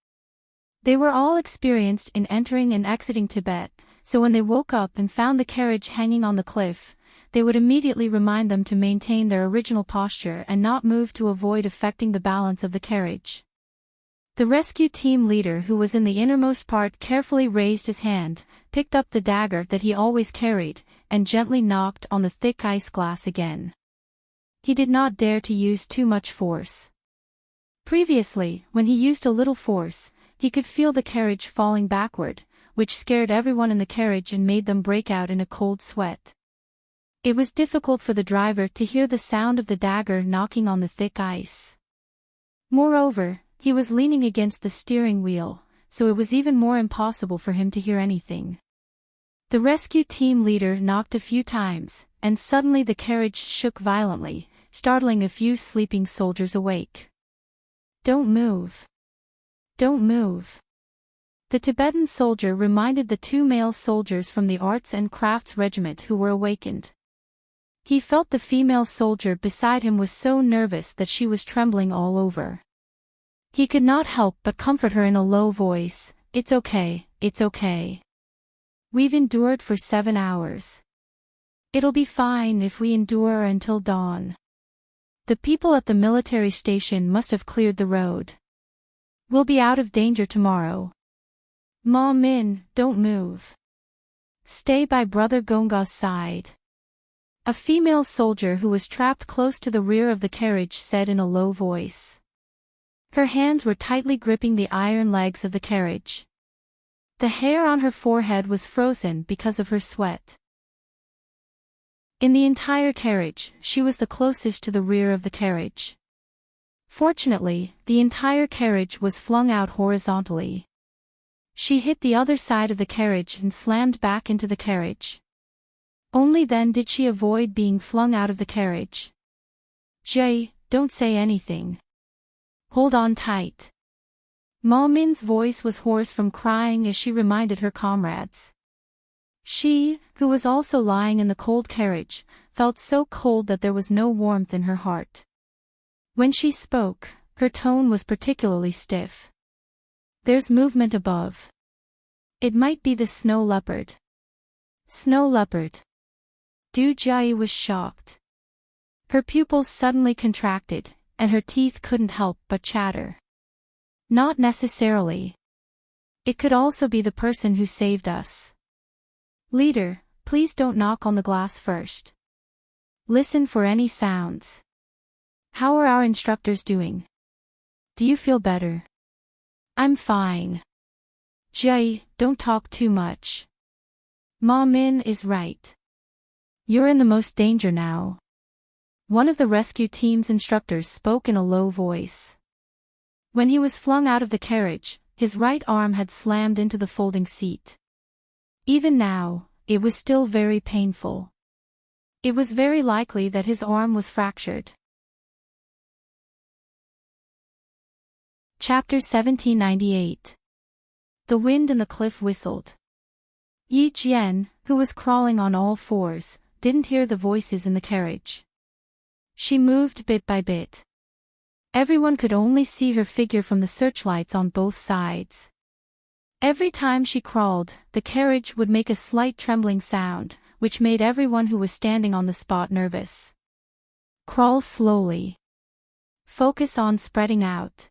They were all experienced in entering and exiting Tibet, so when they woke up and found the carriage hanging on the cliff, they would immediately remind them to maintain their original posture and not move to avoid affecting the balance of the carriage. The rescue team leader, who was in the innermost part, carefully raised his hand, picked up the dagger that he always carried, and gently knocked on the thick ice glass again. He did not dare to use too much force. Previously, when he used a little force, he could feel the carriage falling backward, which scared everyone in the carriage and made them break out in a cold sweat. It was difficult for the driver to hear the sound of the dagger knocking on the thick ice. Moreover, he was leaning against the steering wheel, so it was even more impossible for him to hear anything. The rescue team leader knocked a few times, and suddenly the carriage shook violently, startling a few sleeping soldiers awake. Don't move. Don't move. The Tibetan soldier reminded the two male soldiers from the Arts and Crafts Regiment who were awakened. He felt the female soldier beside him was so nervous that she was trembling all over. He could not help but comfort her in a low voice, "It's okay, it's okay. We've endured for 7 hours. It'll be fine if we endure until dawn. The people at the military station must have cleared the road. We'll be out of danger tomorrow. Ma Min, don't move. Stay by Brother Gonga's side." A female soldier who was trapped close to the rear of the carriage said in a low voice. Her hands were tightly gripping the iron legs of the carriage. The hair on her forehead was frozen because of her sweat. In the entire carriage, she was the closest to the rear of the carriage. Fortunately, the entire carriage was flung out horizontally. She hit the other side of the carriage and slammed back into the carriage. Only then did she avoid being flung out of the carriage. "Jay, don't say anything. Hold on tight." Ma Min's voice was hoarse from crying as she reminded her comrades. She, who was also lying in the cold carriage, felt so cold that there was no warmth in her heart. When she spoke, her tone was particularly stiff. "There's movement above. It might be the snow leopard." Snow leopard. Du Jai was shocked. Her pupils suddenly contracted, and her teeth couldn't help but chatter. Not necessarily. It could also be the person who saved us. Leader, please don't knock on the glass first. Listen for any sounds. How are our instructors doing? Do you feel better? I'm fine. Jai, don't talk too much. Ma Min is right. You're in the most danger now. One of the rescue team's instructors spoke in a low voice. When he was flung out of the carriage, his right arm had slammed into the folding seat. Even now, it was still very painful. It was very likely that his arm was fractured. Chapter 1798. The wind and the cliff whistled. Yi Jian, who was crawling on all fours, didn't hear the voices in the carriage. She moved bit by bit. Everyone could only see her figure from the searchlights on both sides. Every time she crawled, the carriage would make a slight trembling sound, which made everyone who was standing on the spot nervous. Crawl slowly. Focus on spreading out.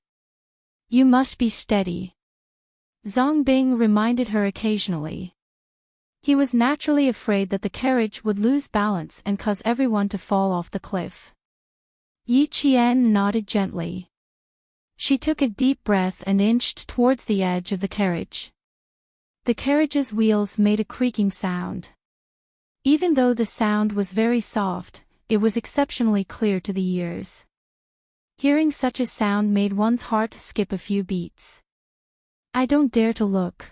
You must be steady. Zhang Bing reminded her occasionally. He was naturally afraid that the carriage would lose balance and cause everyone to fall off the cliff. Yi Qian nodded gently. She took a deep breath and inched towards the edge of the carriage. The carriage's wheels made a creaking sound. Even though the sound was very soft, it was exceptionally clear to the ears. Hearing such a sound made one's heart skip a few beats. I don't dare to look.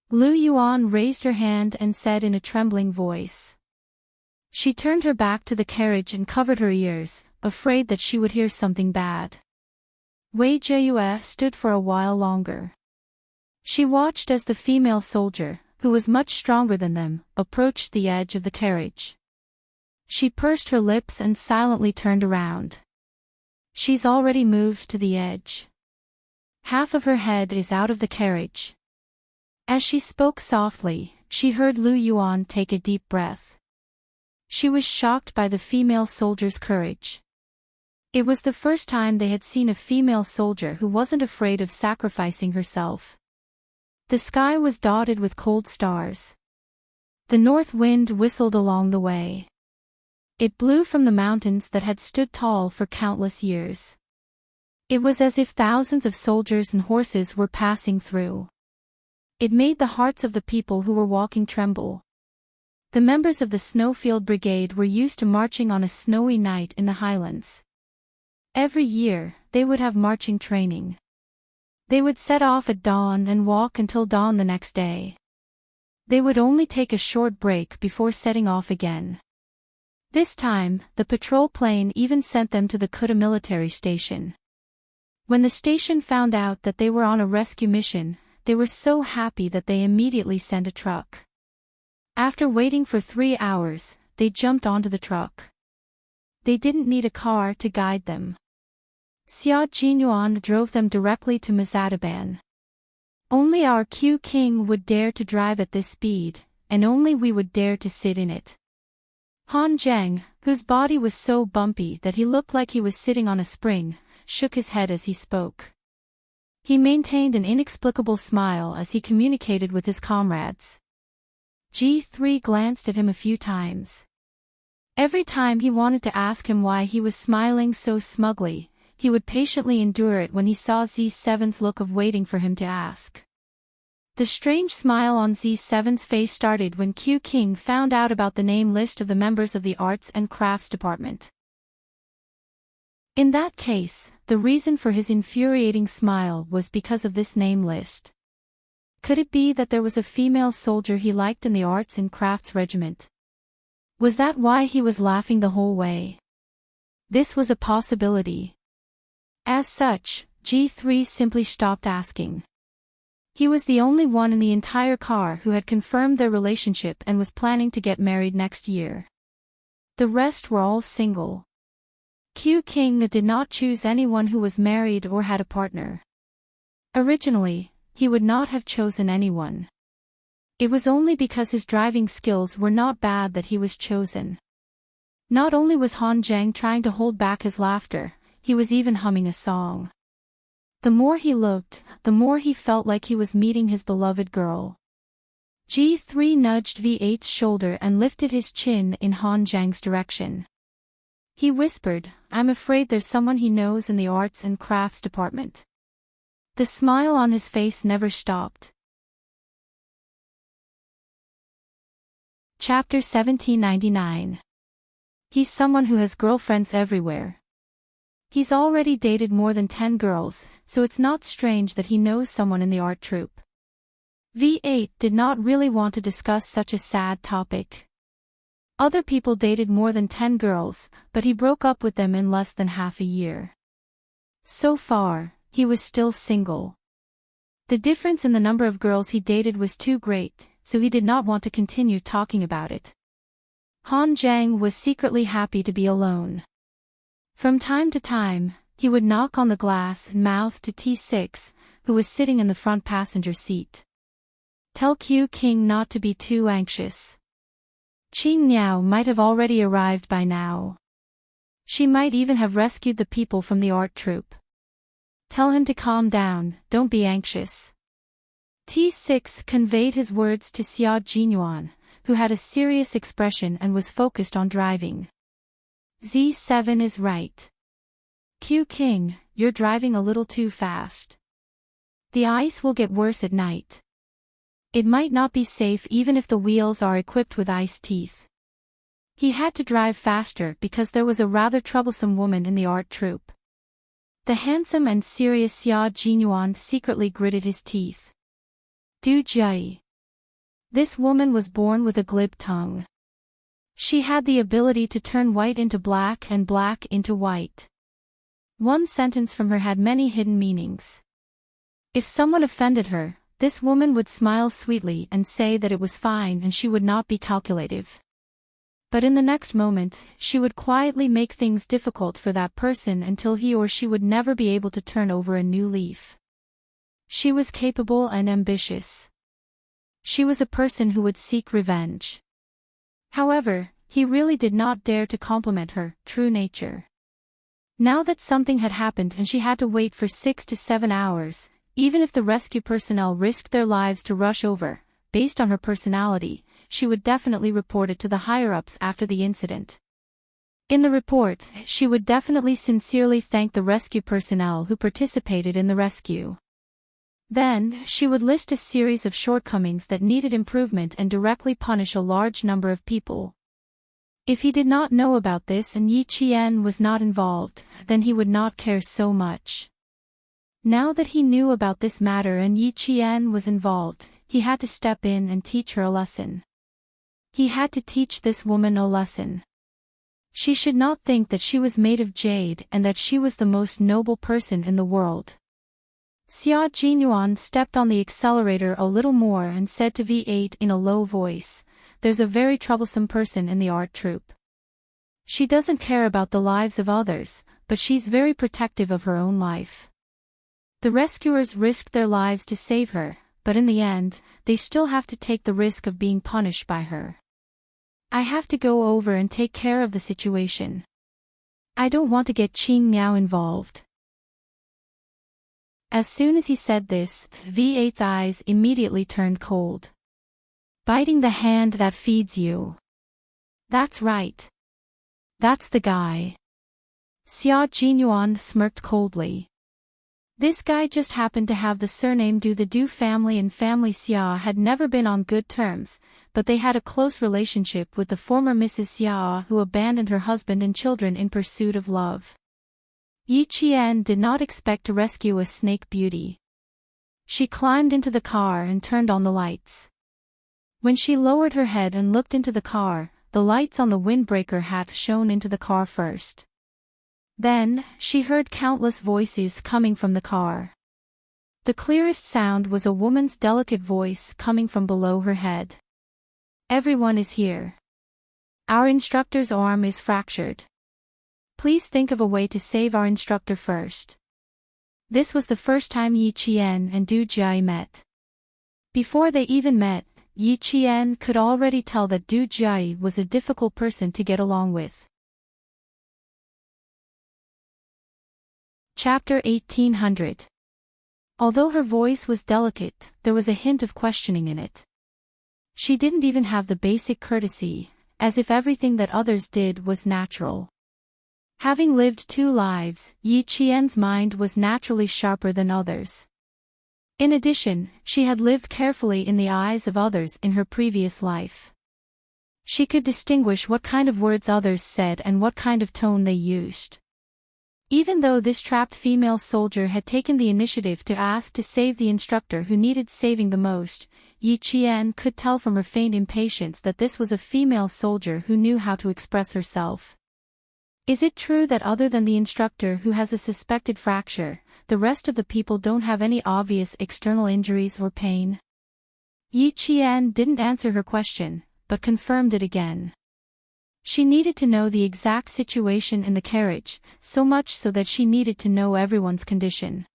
Lu Yuan raised her hand and said in a trembling voice. She turned her back to the carriage and covered her ears, afraid that she would hear something bad. Wei Jieyue stood for a while longer. She watched as the female soldier, who was much stronger than them, approached the edge of the carriage. She pursed her lips and silently turned around. She's already moved to the edge. Half of her head is out of the carriage. As she spoke softly, she heard Lu Yuan take a deep breath. She was shocked by the female soldier's courage. It was the first time they had seen a female soldier who wasn't afraid of sacrificing herself. The sky was dotted with cold stars. The north wind whistled along the way. It blew from the mountains that had stood tall for countless years. It was as if thousands of soldiers and horses were passing through. It made the hearts of the people who were walking tremble. The members of the Snowfield Brigade were used to marching on a snowy night in the highlands. Every year, they would have marching training. They would set off at dawn and walk until dawn the next day. They would only take a short break before setting off again. This time, the patrol plane even sent them to the Kuta military station. When the station found out that they were on a rescue mission, they were so happy that they immediately sent a truck. After waiting for 3 hours, they jumped onto the truck. They didn't need a car to guide them. Xia Jinyuan drove them directly to Mazadaban. Only our Q King would dare to drive at this speed, and only we would dare to sit in it. Han Zheng, whose body was so bumpy that he looked like he was sitting on a spring, shook his head as he spoke. He maintained an inexplicable smile as he communicated with his comrades. G3 glanced at him a few times. Every time he wanted to ask him why he was smiling so smugly, he would patiently endure it when he saw Z7's look of waiting for him to ask. The strange smile on Z7's face started when Q King found out about the name list of the members of the Arts and Crafts Department. In that case, the reason for his infuriating smile was because of this name list. Could it be that there was a female soldier he liked in the Arts and Crafts Regiment? Was that why he was laughing the whole way? This was a possibility. As such, G3 simply stopped asking. He was the only one in the entire car who had confirmed their relationship and was planning to get married next year. The rest were all single. Q King did not choose anyone who was married or had a partner. Originally, he would not have chosen anyone. It was only because his driving skills were not bad that he was chosen. Not only was Han Zheng trying to hold back his laughter, he was even humming a song. The more he looked, the more he felt like he was meeting his beloved girl. G3 nudged V8's shoulder and lifted his chin in Han Zheng's direction. He whispered, "I'm afraid there's someone he knows in the Arts and Crafts Department." The smile on his face never stopped. Chapter 1799. He's someone who has girlfriends everywhere. He's already dated more than 10 girls, so it's not strange that he knows someone in the art troupe. V8 did not really want to discuss such a sad topic. Other people dated more than 10 girls, but he broke up with them in less than half a year. So far, he was still single. The difference in the number of girls he dated was too great, so he did not want to continue talking about it. Han Zheng was secretly happy to be alone. From time to time, he would knock on the glass and mouth to T6, who was sitting in the front passenger seat. Tell Q King not to be too anxious. Qing Niao might have already arrived by now. She might even have rescued the people from the art troupe. Tell him to calm down, don't be anxious. T6 conveyed his words to Xia Jinyuan, who had a serious expression and was focused on driving. Z7 is right. Q King, you're driving a little too fast. The ice will get worse at night. It might not be safe even if the wheels are equipped with ice teeth. He had to drive faster because there was a rather troublesome woman in the art troupe. The handsome and serious Xia Jinyuan secretly gritted his teeth. Du Jie. This woman was born with a glib tongue. She had the ability to turn white into black and black into white. One sentence from her had many hidden meanings. If someone offended her, this woman would smile sweetly and say that it was fine and she would not be calculative. But in the next moment, she would quietly make things difficult for that person until he or she would never be able to turn over a new leaf. She was capable and ambitious. She was a person who would seek revenge. However, he really did not dare to compliment her true nature. Now that something had happened and she had to wait for 6 to 7 hours, even if the rescue personnel risked their lives to rush over, based on her personality, she would definitely report it to the higher-ups after the incident. In the report, she would definitely sincerely thank the rescue personnel who participated in the rescue. Then, she would list a series of shortcomings that needed improvement and directly punish a large number of people. If he did not know about this and Yi Qian was not involved, then he would not care so much. Now that he knew about this matter and Yi Qian was involved, he had to step in and teach her a lesson. He had to teach this woman a lesson. She should not think that she was made of jade and that she was the most noble person in the world. Xia Jinyuan stepped on the accelerator a little more and said to V8 in a low voice, "There's a very troublesome person in the art troupe. She doesn't care about the lives of others, but she's very protective of her own life. The rescuers risked their lives to save her, but in the end, they still have to take the risk of being punished by her. I have to go over and take care of the situation. I don't want to get Qing Miao involved." As soon as he said this, V8's eyes immediately turned cold. Biting the hand that feeds you. That's right. That's the guy. Xia Jinyuan smirked coldly. This guy just happened to have the surname Du. The Du family and family Xia had never been on good terms, but they had a close relationship with the former Mrs. Xia who abandoned her husband and children in pursuit of love. Yi Qian did not expect to rescue a snake beauty. She climbed into the car and turned on the lights. When she lowered her head and looked into the car, the lights on the windbreaker hat shone into the car first. Then, she heard countless voices coming from the car. The clearest sound was a woman's delicate voice coming from below her head. "Everyone is here. Our instructor's arm is fractured. Please think of a way to save our instructor first." This was the first time Yi Qian and Du Jie met. Before they even met, Yi Qian could already tell that Du Jie was a difficult person to get along with. Chapter 1800. Although her voice was delicate, there was a hint of questioning in it. She didn't even have the basic courtesy, as if everything that others did was natural. Having lived 2 lives, Yi Qian's mind was naturally sharper than others. In addition, she had lived carefully in the eyes of others in her previous life. She could distinguish what kind of words others said and what kind of tone they used. Even though this trapped female soldier had taken the initiative to ask to save the instructor who needed saving the most, Yi Qian could tell from her faint impatience that this was a female soldier who knew how to express herself. Is it true that other than the instructor who has a suspected fracture, the rest of the people don't have any obvious external injuries or pain? Yi Qian didn't answer her question, but confirmed it again. She needed to know the exact situation in the carriage, so much so that she needed to know everyone's condition.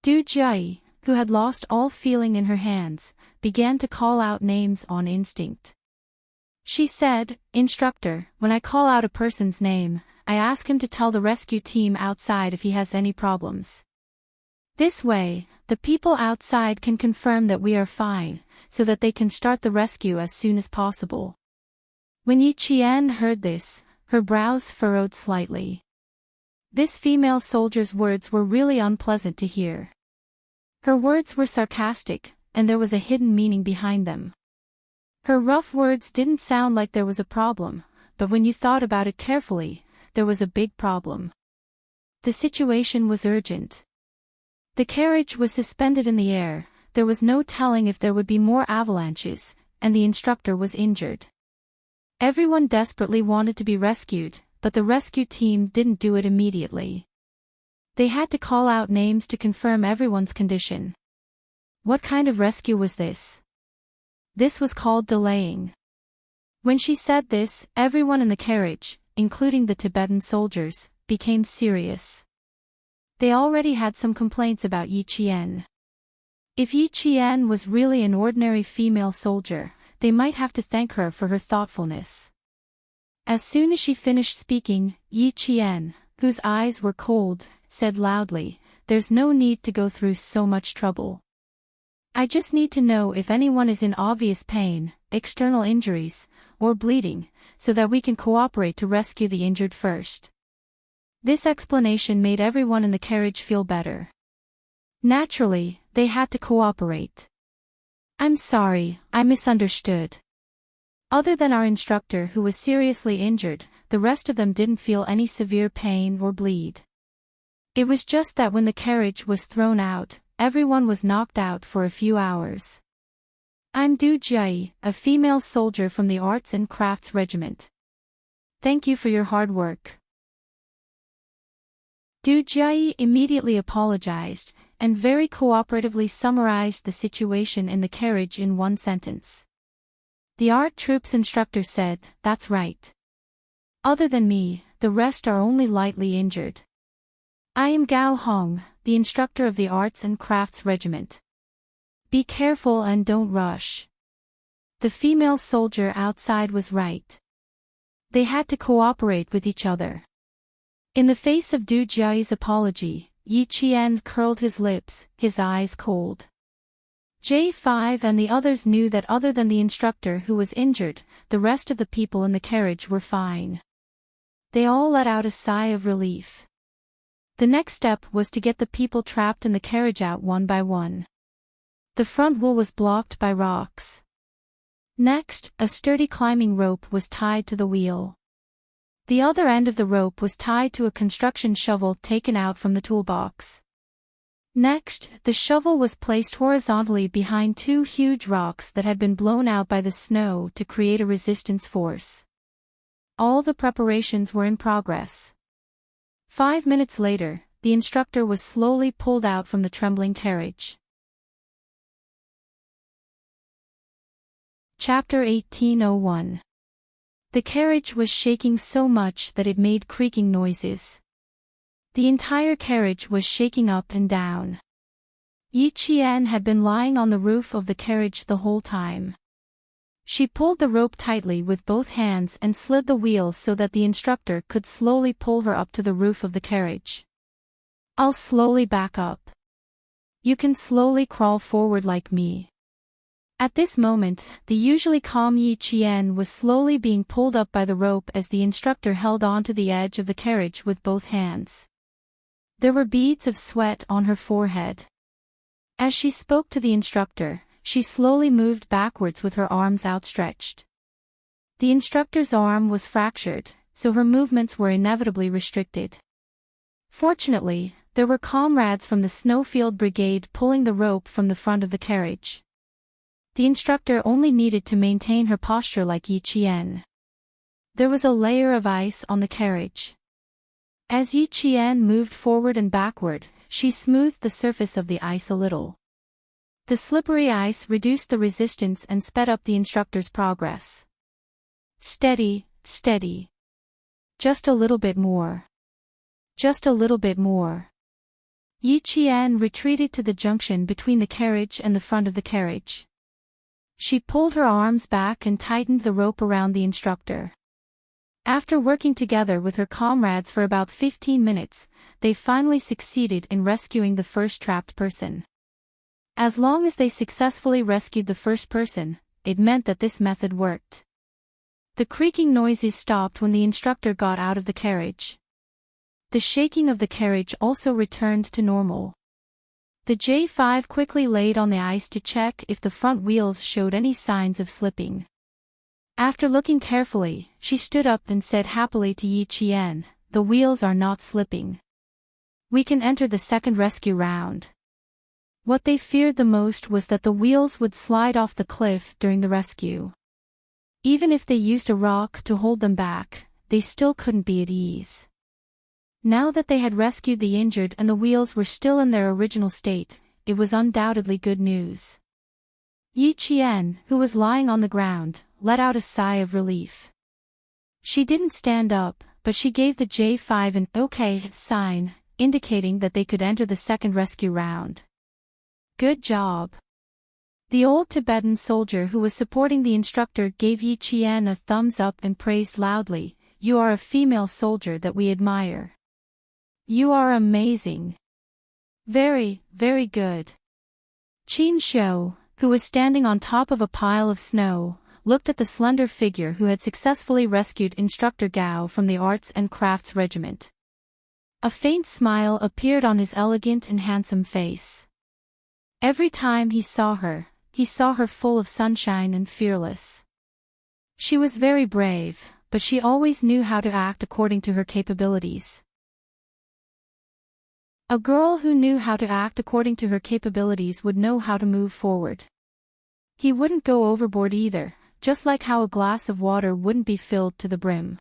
Du Jie, who had lost all feeling in her hands, began to call out names on instinct. She said, "Instructor, when I call out a person's name, I ask him to tell the rescue team outside if he has any problems. This way, The people outside can confirm that we are fine, so that they can start the rescue as soon as possible." When Yi Qian heard this, her brows furrowed slightly. This female soldier's words were really unpleasant to hear. Her words were sarcastic, and there was a hidden meaning behind them. Her rough words didn't sound like there was a problem, but when you thought about it carefully, there was a big problem. The situation was urgent. The carriage was suspended in the air, there was no telling if there would be more avalanches, and the instructor was injured. Everyone desperately wanted to be rescued, but the rescue team didn't do it immediately. They had to call out names to confirm everyone's condition. What kind of rescue was this? This was called delaying. When she said this, everyone in the carriage, including the Tibetan soldiers, became serious. They already had some complaints about Yi Qian. If Yi Qian was really an ordinary female soldier, they might have to thank her for her thoughtfulness. As soon as she finished speaking, Yi Qian, whose eyes were cold, said loudly, "There's no need to go through so much trouble. I just need to know if anyone is in obvious pain, external injuries, or bleeding, so that we can cooperate to rescue the injured first." This explanation made everyone in the carriage feel better. Naturally, they had to cooperate. "I'm sorry, I misunderstood." Other than our instructor who was seriously injured, the rest of them didn't feel any severe pain or bleed. It was just that when the carriage was thrown out, everyone was knocked out for a few hours. "I'm Du Jie, a female soldier from the Arts and Crafts Regiment. Thank you for your hard work." Du Jie immediately apologized, and very cooperatively summarized the situation in the carriage in one sentence. The art troop's instructor said, "That's right. Other than me, the rest are only lightly injured. I am Gao Hong, the instructor of the Arts and Crafts Regiment. Be careful and don't rush." The female soldier outside was right. They had to cooperate with each other. In the face of Du Jie's apology, Yi Qian curled his lips, his eyes cold. J5 and the others knew that other than the instructor who was injured, the rest of the people in the carriage were fine. They all let out a sigh of relief. The next step was to get the people trapped in the carriage out one by one. The front wheel was blocked by rocks. Next, a sturdy climbing rope was tied to the wheel. The other end of the rope was tied to a construction shovel taken out from the toolbox. Next, the shovel was placed horizontally behind two huge rocks that had been blown out by the snow to create a resistance force. All the preparations were in progress. 5 minutes later, the instructor was slowly pulled out from the trembling carriage. Chapter 1801. The carriage was shaking so much that it made creaking noises. The entire carriage was shaking up and down. Yi Qian had been lying on the roof of the carriage the whole time. She pulled the rope tightly with both hands and slid the wheel so that the instructor could slowly pull her up to the roof of the carriage. "I'll slowly back up. You can slowly crawl forward like me." At this moment, the usually calm Yi Qian was slowly being pulled up by the rope as the instructor held on to the edge of the carriage with both hands. There were beads of sweat on her forehead. As she spoke to the instructor, she slowly moved backwards with her arms outstretched. The instructor's arm was fractured, so her movements were inevitably restricted. Fortunately, there were comrades from the Snowfield Brigade pulling the rope from the front of the carriage. The instructor only needed to maintain her posture like Yi Qian. There was a layer of ice on the carriage. As Yi Qian moved forward and backward, she smoothed the surface of the ice a little. The slippery ice reduced the resistance and sped up the instructor's progress. "Steady, steady. Just a little bit more. Just a little bit more." Yi Qian retreated to the junction between the carriage and the front of the carriage. She pulled her arms back and tightened the rope around the instructor. After working together with her comrades for about 15 minutes, they finally succeeded in rescuing the first trapped person. As long as they successfully rescued the first person, it meant that this method worked. The creaking noises stopped when the instructor got out of the carriage. The shaking of the carriage also returned to normal. The J5 quickly laid on the ice to check if the front wheels showed any signs of slipping. After looking carefully, she stood up and said happily to Yi Qian, "The wheels are not slipping. We can enter the second rescue round." What they feared the most was that the wheels would slide off the cliff during the rescue. Even if they used a rock to hold them back, they still couldn't be at ease. Now that they had rescued the injured and the wheels were still in their original state, it was undoubtedly good news. Yi Qian, who was lying on the ground, let out a sigh of relief. She didn't stand up, but she gave the J5 an OK sign, indicating that they could enter the second rescue round. Good job. The old Tibetan soldier who was supporting the instructor gave Yi Qian a thumbs up and praised loudly, "You are a female soldier that we admire. You are amazing. Very, very good." Qin Shou, who was standing on top of a pile of snow, looked at the slender figure who had successfully rescued Instructor Gao from the Arts and Crafts Regiment. A faint smile appeared on his elegant and handsome face. Every time he saw her full of sunshine and fearless. She was very brave, but she always knew how to act according to her capabilities. A girl who knew how to act according to her capabilities would know how to move forward. He wouldn't go overboard either, just like how a glass of water wouldn't be filled to the brim.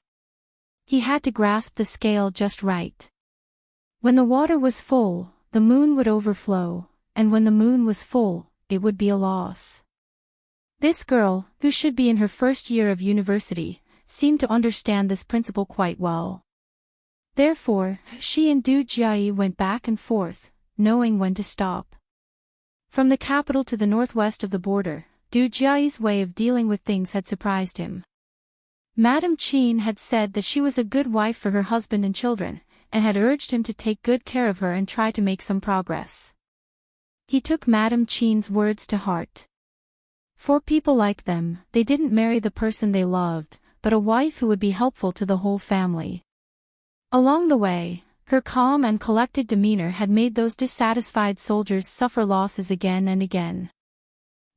He had to grasp the scale just right. When the water was full, the moon would overflow, and when the moon was full, it would be a loss. This girl, who should be in her first year of university, seemed to understand this principle quite well. Therefore, she and Du Jiayi went back and forth, knowing when to stop. From the capital to the northwest of the border, Du Jiayi's way of dealing with things had surprised him. Madame Qin had said that she was a good wife for her husband and children, and had urged him to take good care of her and try to make some progress. He took Madame Qin's words to heart. For people like them, they didn't marry the person they loved, but a wife who would be helpful to the whole family. Along the way, her calm and collected demeanor had made those dissatisfied soldiers suffer losses again and again.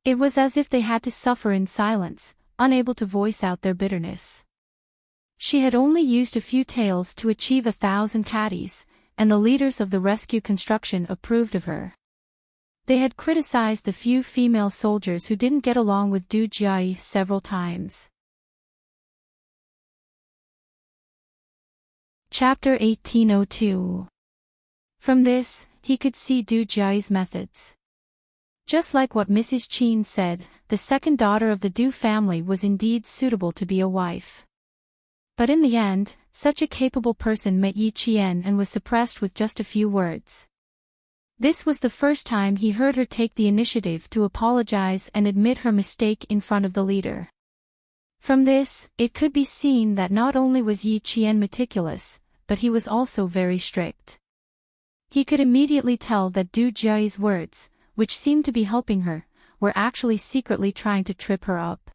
It was as if they had to suffer in silence, unable to voice out their bitterness. She had only used a few taels to achieve 1,000 caddies, and the leaders of the rescue construction approved of her. They had criticized the few female soldiers who didn't get along with Du Jiayi several times. Chapter 1802. From this, he could see Du Jiayi's methods. Just like what Mrs. Qin said, the second daughter of the Du family was indeed suitable to be a wife. But in the end, such a capable person met Yi Qian and was suppressed with just a few words. This was the first time he heard her take the initiative to apologize and admit her mistake in front of the leader. From this, it could be seen that not only was Yi Qian meticulous, but he was also very strict. He could immediately tell that Du Jiayi's words, which seemed to be helping her, were actually secretly trying to trip her up.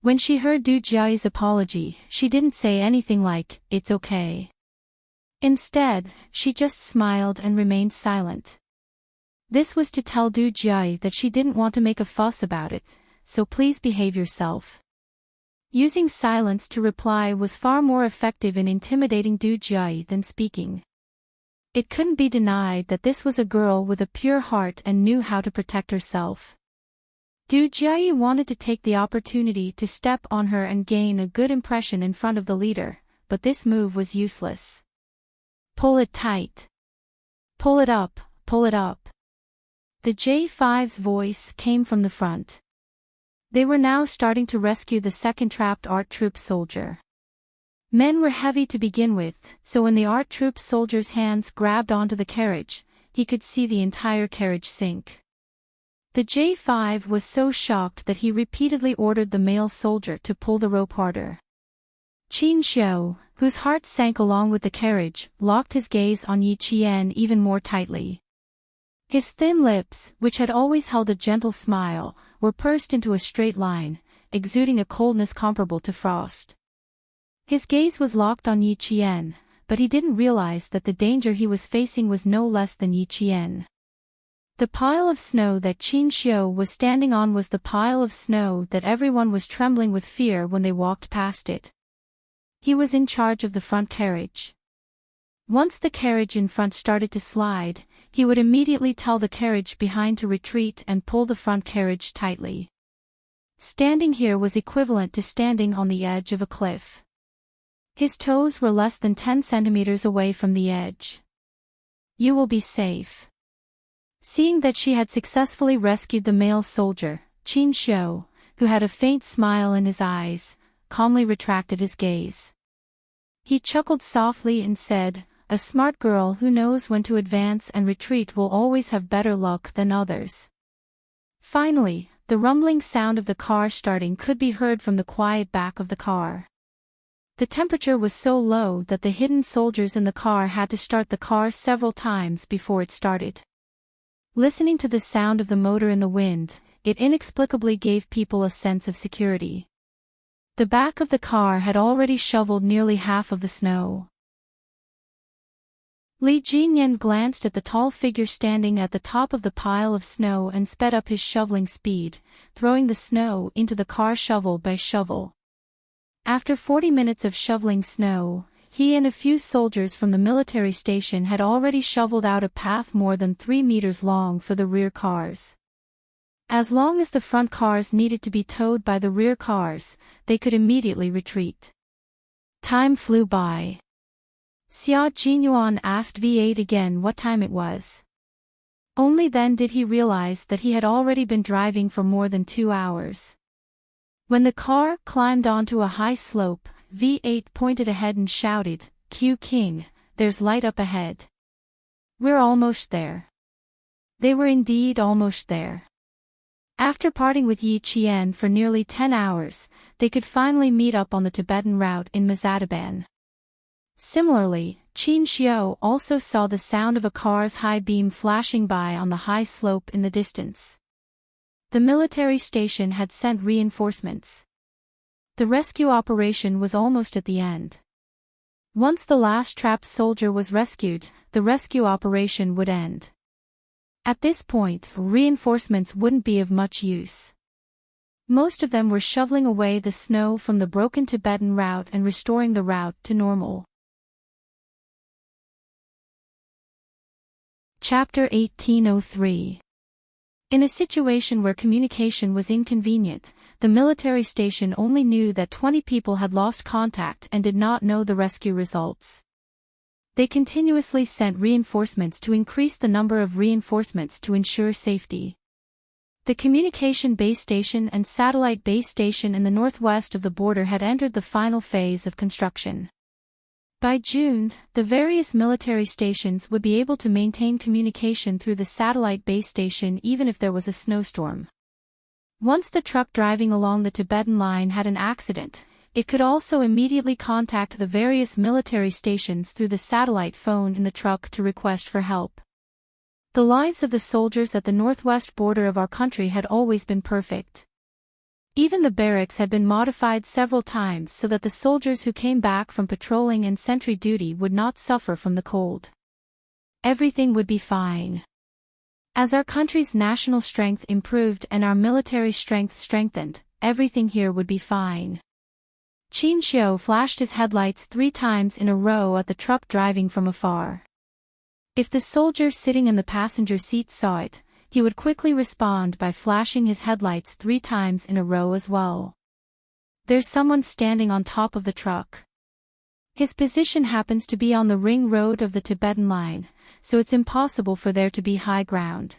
When she heard Du Jiayi's apology, she didn't say anything like, "It's okay." Instead, she just smiled and remained silent. This was to tell Du Jiayi that she didn't want to make a fuss about it, so please behave yourself. Using silence to reply was far more effective in intimidating Du Jiayi than speaking. It couldn't be denied that this was a girl with a pure heart and knew how to protect herself. Du Jiayi wanted to take the opportunity to step on her and gain a good impression in front of the leader, but this move was useless. Pull it tight. Pull it up, pull it up. The J5's voice came from the front. They were now starting to rescue the second trapped art troop soldier. Men were heavy to begin with, so when the art troop soldier's hands grabbed onto the carriage, he could see the entire carriage sink. The J5 was so shocked that he repeatedly ordered the male soldier to pull the rope harder. Qin Shou, whose heart sank along with the carriage, locked his gaze on Yi Qian even more tightly. His thin lips, which had always held a gentle smile, were pursed into a straight line, exuding a coldness comparable to frost. His gaze was locked on Yi Qian, but he didn't realize that the danger he was facing was no less than Yi Qian. The pile of snow that Qin Xiu was standing on was the pile of snow that everyone was trembling with fear when they walked past it. He was in charge of the front carriage. Once the carriage in front started to slide, he would immediately tell the carriage behind to retreat and pull the front carriage tightly. Standing here was equivalent to standing on the edge of a cliff. His toes were less than 10 centimeters away from the edge. You will be safe. Seeing that she had successfully rescued the male soldier, Qin Xiu, who had a faint smile in his eyes, calmly retracted his gaze. He chuckled softly and said, "A smart girl who knows when to advance and retreat will always have better luck than others." Finally, the rumbling sound of the car starting could be heard from the quiet back of the car. The temperature was so low that the hidden soldiers in the car had to start the car several times before it started. Listening to the sound of the motor in the wind, it inexplicably gave people a sense of security. The back of the car had already shoveled nearly half of the snow. Li Jinyan glanced at the tall figure standing at the top of the pile of snow and sped up his shoveling speed, throwing the snow into the car shovel by shovel. After 40 minutes of shoveling snow, he and a few soldiers from the military station had already shoveled out a path more than 3 meters long for the rear cars. As long as the front cars needed to be towed by the rear cars, they could immediately retreat. Time flew by. Xia Jinyuan asked V8 again what time it was. Only then did he realize that he had already been driving for more than 2 hours. When the car climbed onto a high slope, V8 pointed ahead and shouted, "Q King, there's light up ahead. We're almost there." They were indeed almost there. After parting with Yi Qian for nearly 10 hours, they could finally meet up on the Tibetan route in Mazadaban. Similarly, Qin Xiu also saw the sound of a car's high beam flashing by on the high slope in the distance. The military station had sent reinforcements. The rescue operation was almost at the end. Once the last trapped soldier was rescued, the rescue operation would end. At this point, reinforcements wouldn't be of much use. Most of them were shoveling away the snow from the broken Tibetan route and restoring the route to normal. Chapter 1803. In a situation where communication was inconvenient, the military station only knew that 20 people had lost contact and did not know the rescue results. They continuously sent reinforcements to increase the number of reinforcements to ensure safety. The communication base station and satellite base station in the northwest of the border had entered the final phase of construction. By June, the various military stations would be able to maintain communication through the satellite base station even if there was a snowstorm. Once the truck driving along the Tibetan line had an accident, it could also immediately contact the various military stations through the satellite phone in the truck to request for help. The lives of the soldiers at the northwest border of our country had always been perfect. Even the barracks had been modified several times so that the soldiers who came back from patrolling and sentry duty would not suffer from the cold. Everything would be fine. As our country's national strength improved and our military strength strengthened, everything here would be fine. Qin Xiu flashed his headlights 3 times in a row at the truck driving from afar. If the soldier sitting in the passenger seat saw it, he would quickly respond by flashing his headlights 3 times in a row as well. There's someone standing on top of the truck. His position happens to be on the ring road of the Tibetan line, so it's impossible for there to be high ground.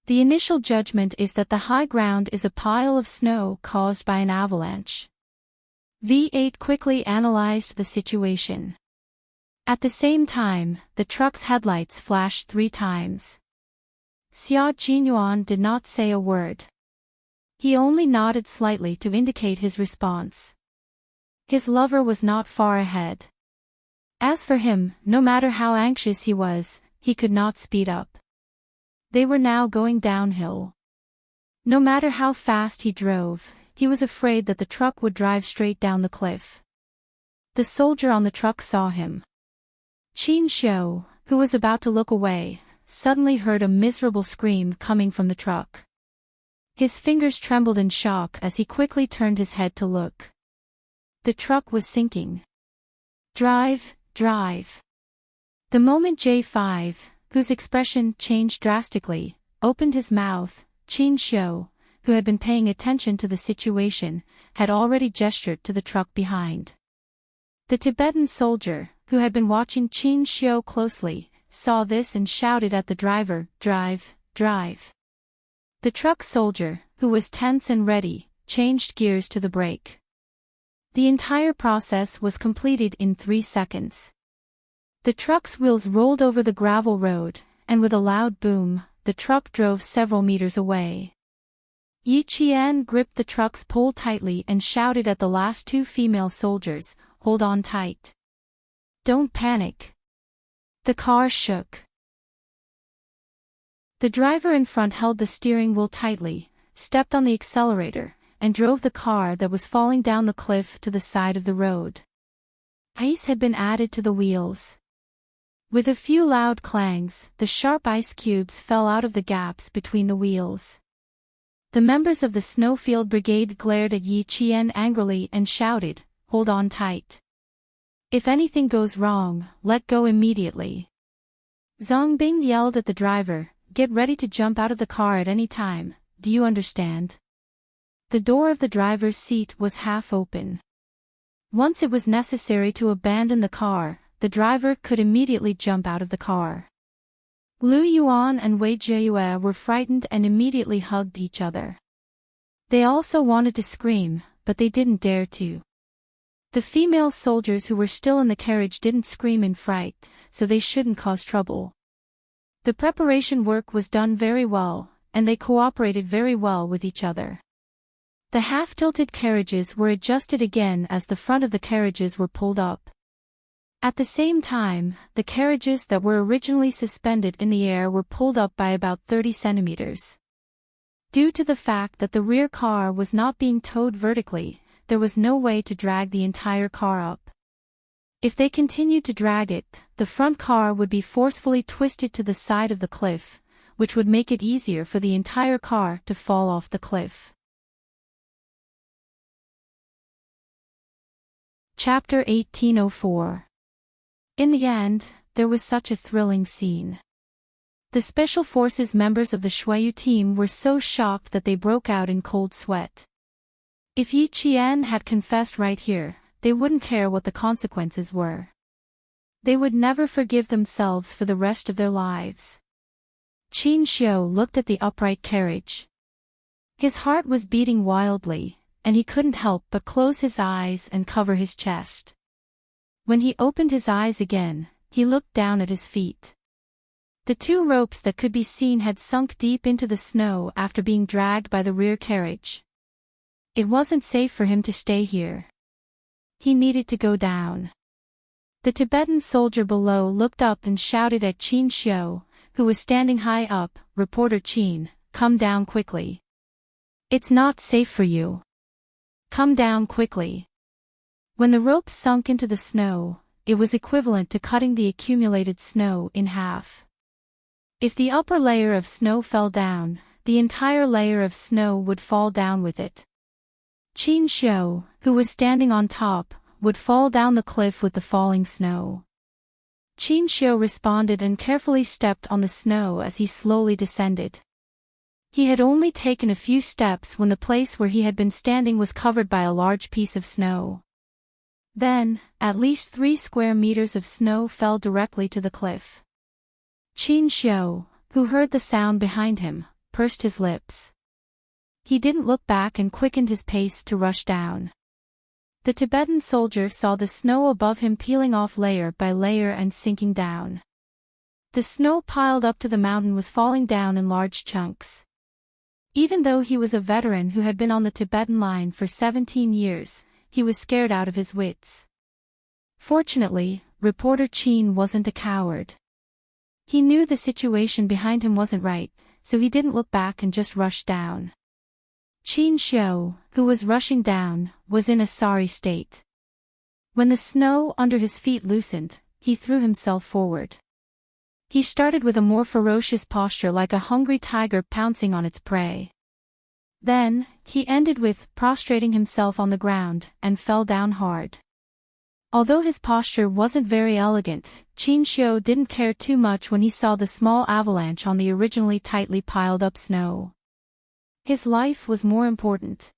The initial judgment is that the high ground is a pile of snow caused by an avalanche. V8 quickly analyzed the situation. At the same time, the truck's headlights flashed 3 times. Xia Jinyuan did not say a word. He only nodded slightly to indicate his response. His lover was not far ahead. As for him, no matter how anxious he was, he could not speed up. They were now going downhill. No matter how fast he drove, he was afraid that the truck would drive straight down the cliff. The soldier on the truck saw him. Qin Xiu, who was about to look away, suddenly heard a miserable scream coming from the truck. His fingers trembled in shock as he quickly turned his head to look. The truck was sinking. Drive, drive. The moment J5, whose expression changed drastically, opened his mouth, Qin Xiu, who had been paying attention to the situation, had already gestured to the truck behind. The Tibetan soldier, who had been watching Qin Xiu closely, saw this and shouted at the driver, "Drive, drive." The truck soldier, who was tense and ready, changed gears to the brake. The entire process was completed in 3 seconds. The truck's wheels rolled over the gravel road, and with a loud boom, the truck drove several meters away. Yi Qian gripped the truck's pole tightly and shouted at the last 2 female soldiers, "Hold on tight. Don't panic." The car shook. The driver in front held the steering wheel tightly, stepped on the accelerator, and drove the car that was falling down the cliff to the side of the road. Ice had been added to the wheels. With a few loud clangs, the sharp ice cubes fell out of the gaps between the wheels. The members of the Snowfield Brigade glared at Yi Qian angrily and shouted, "Hold on tight. If anything goes wrong, let go immediately." Zhang Bing yelled at the driver, "Get ready to jump out of the car at any time, do you understand?" The door of the driver's seat was half open. Once it was necessary to abandon the car, the driver could immediately jump out of the car. Lu Yuan and Wei Jieyue were frightened and immediately hugged each other. They also wanted to scream, but they didn't dare to. The female soldiers who were still in the carriage didn't scream in fright, so they shouldn't cause trouble. The preparation work was done very well, and they cooperated very well with each other. The half-tilted carriages were adjusted again as the front of the carriages were pulled up. At the same time, the carriages that were originally suspended in the air were pulled up by about 30 centimeters. Due to the fact that the rear car was not being towed vertically, there was no way to drag the entire car up. If they continued to drag it, the front car would be forcefully twisted to the side of the cliff, which would make it easier for the entire car to fall off the cliff. Chapter 1804. In the end, there was such a thrilling scene. The Special Forces members of the Shuayu team were so shocked that they broke out in cold sweat. If Yi Qian had confessed right here, they wouldn't care what the consequences were. They would never forgive themselves for the rest of their lives. Qin Xiu looked at the upright carriage. His heart was beating wildly, and he couldn't help but close his eyes and cover his chest. When he opened his eyes again, he looked down at his feet. The 2 ropes that could be seen had sunk deep into the snow after being dragged by the rear carriage. It wasn't safe for him to stay here. He needed to go down. The Tibetan soldier below looked up and shouted at Qin Xiu, who was standing high up, "Reporter Qin, come down quickly. It's not safe for you. Come down quickly." When the ropes sunk into the snow, it was equivalent to cutting the accumulated snow in half. If the upper layer of snow fell down, the entire layer of snow would fall down with it. Qin Xiu, who was standing on top, would fall down the cliff with the falling snow. Qin Xiu responded and carefully stepped on the snow as he slowly descended. He had only taken a few steps when the place where he had been standing was covered by a large piece of snow. Then, at least 3 square meters of snow fell directly to the cliff. Qin Xiu, who heard the sound behind him, pursed his lips. He didn't look back and quickened his pace to rush down. The Tibetan soldier saw the snow above him peeling off layer by layer and sinking down. The snow piled up to the mountain was falling down in large chunks. Even though he was a veteran who had been on the Tibetan line for 17 years, he was scared out of his wits. Fortunately, Reporter Qin wasn't a coward. He knew the situation behind him wasn't right, so he didn't look back and just rushed down. Qin Xiu, who was rushing down, was in a sorry state. When the snow under his feet loosened, he threw himself forward. He started with a more ferocious posture like a hungry tiger pouncing on its prey. Then, he ended with prostrating himself on the ground and fell down hard. Although his posture wasn't very elegant, Qin Xiu didn't care too much when he saw the small avalanche on the originally tightly piled up snow. His life was more important.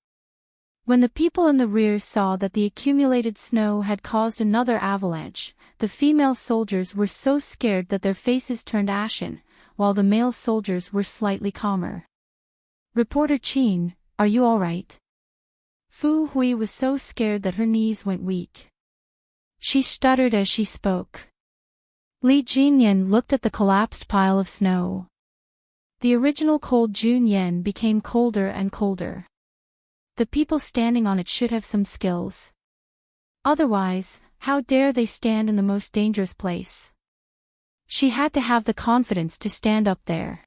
When the people in the rear saw that the accumulated snow had caused another avalanche, the female soldiers were so scared that their faces turned ashen, while the male soldiers were slightly calmer. "Reporter Qin, are you all right?" Fu Hui was so scared that her knees went weak. She stuttered as she spoke. Li Jinyan looked at the collapsed pile of snow. The original cold Junyan became colder and colder. The people standing on it should have some skills. Otherwise, how dare they stand in the most dangerous place? She had to have the confidence to stand up there.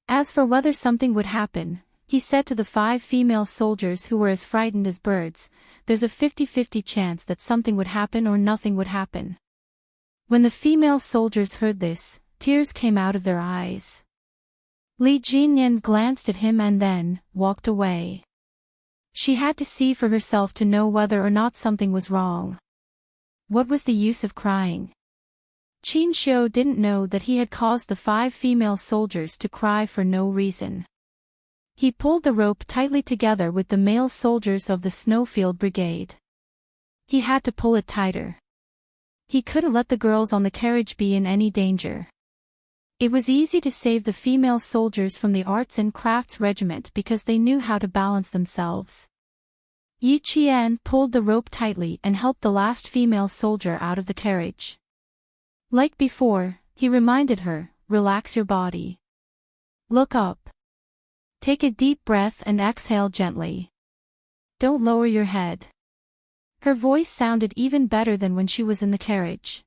As for whether something would happen, he said to the 5 female soldiers who were as frightened as birds, there's a 50-50 chance that something would happen or nothing would happen. When the female soldiers heard this, tears came out of their eyes. Li Jinyan glanced at him and then walked away. She had to see for herself to know whether or not something was wrong. What was the use of crying? Qin Xiu didn't know that he had caused the 5 female soldiers to cry for no reason. He pulled the rope tightly together with the male soldiers of the Snowfield Brigade. He had to pull it tighter. He couldn't let the girls on the carriage be in any danger. It was easy to save the female soldiers from the Arts and Crafts Regiment because they knew how to balance themselves. Yi Qian pulled the rope tightly and helped the last female soldier out of the carriage. Like before, he reminded her, relax your body. Look up. Take a deep breath and exhale gently. Don't lower your head. Her voice sounded even better than when she was in the carriage.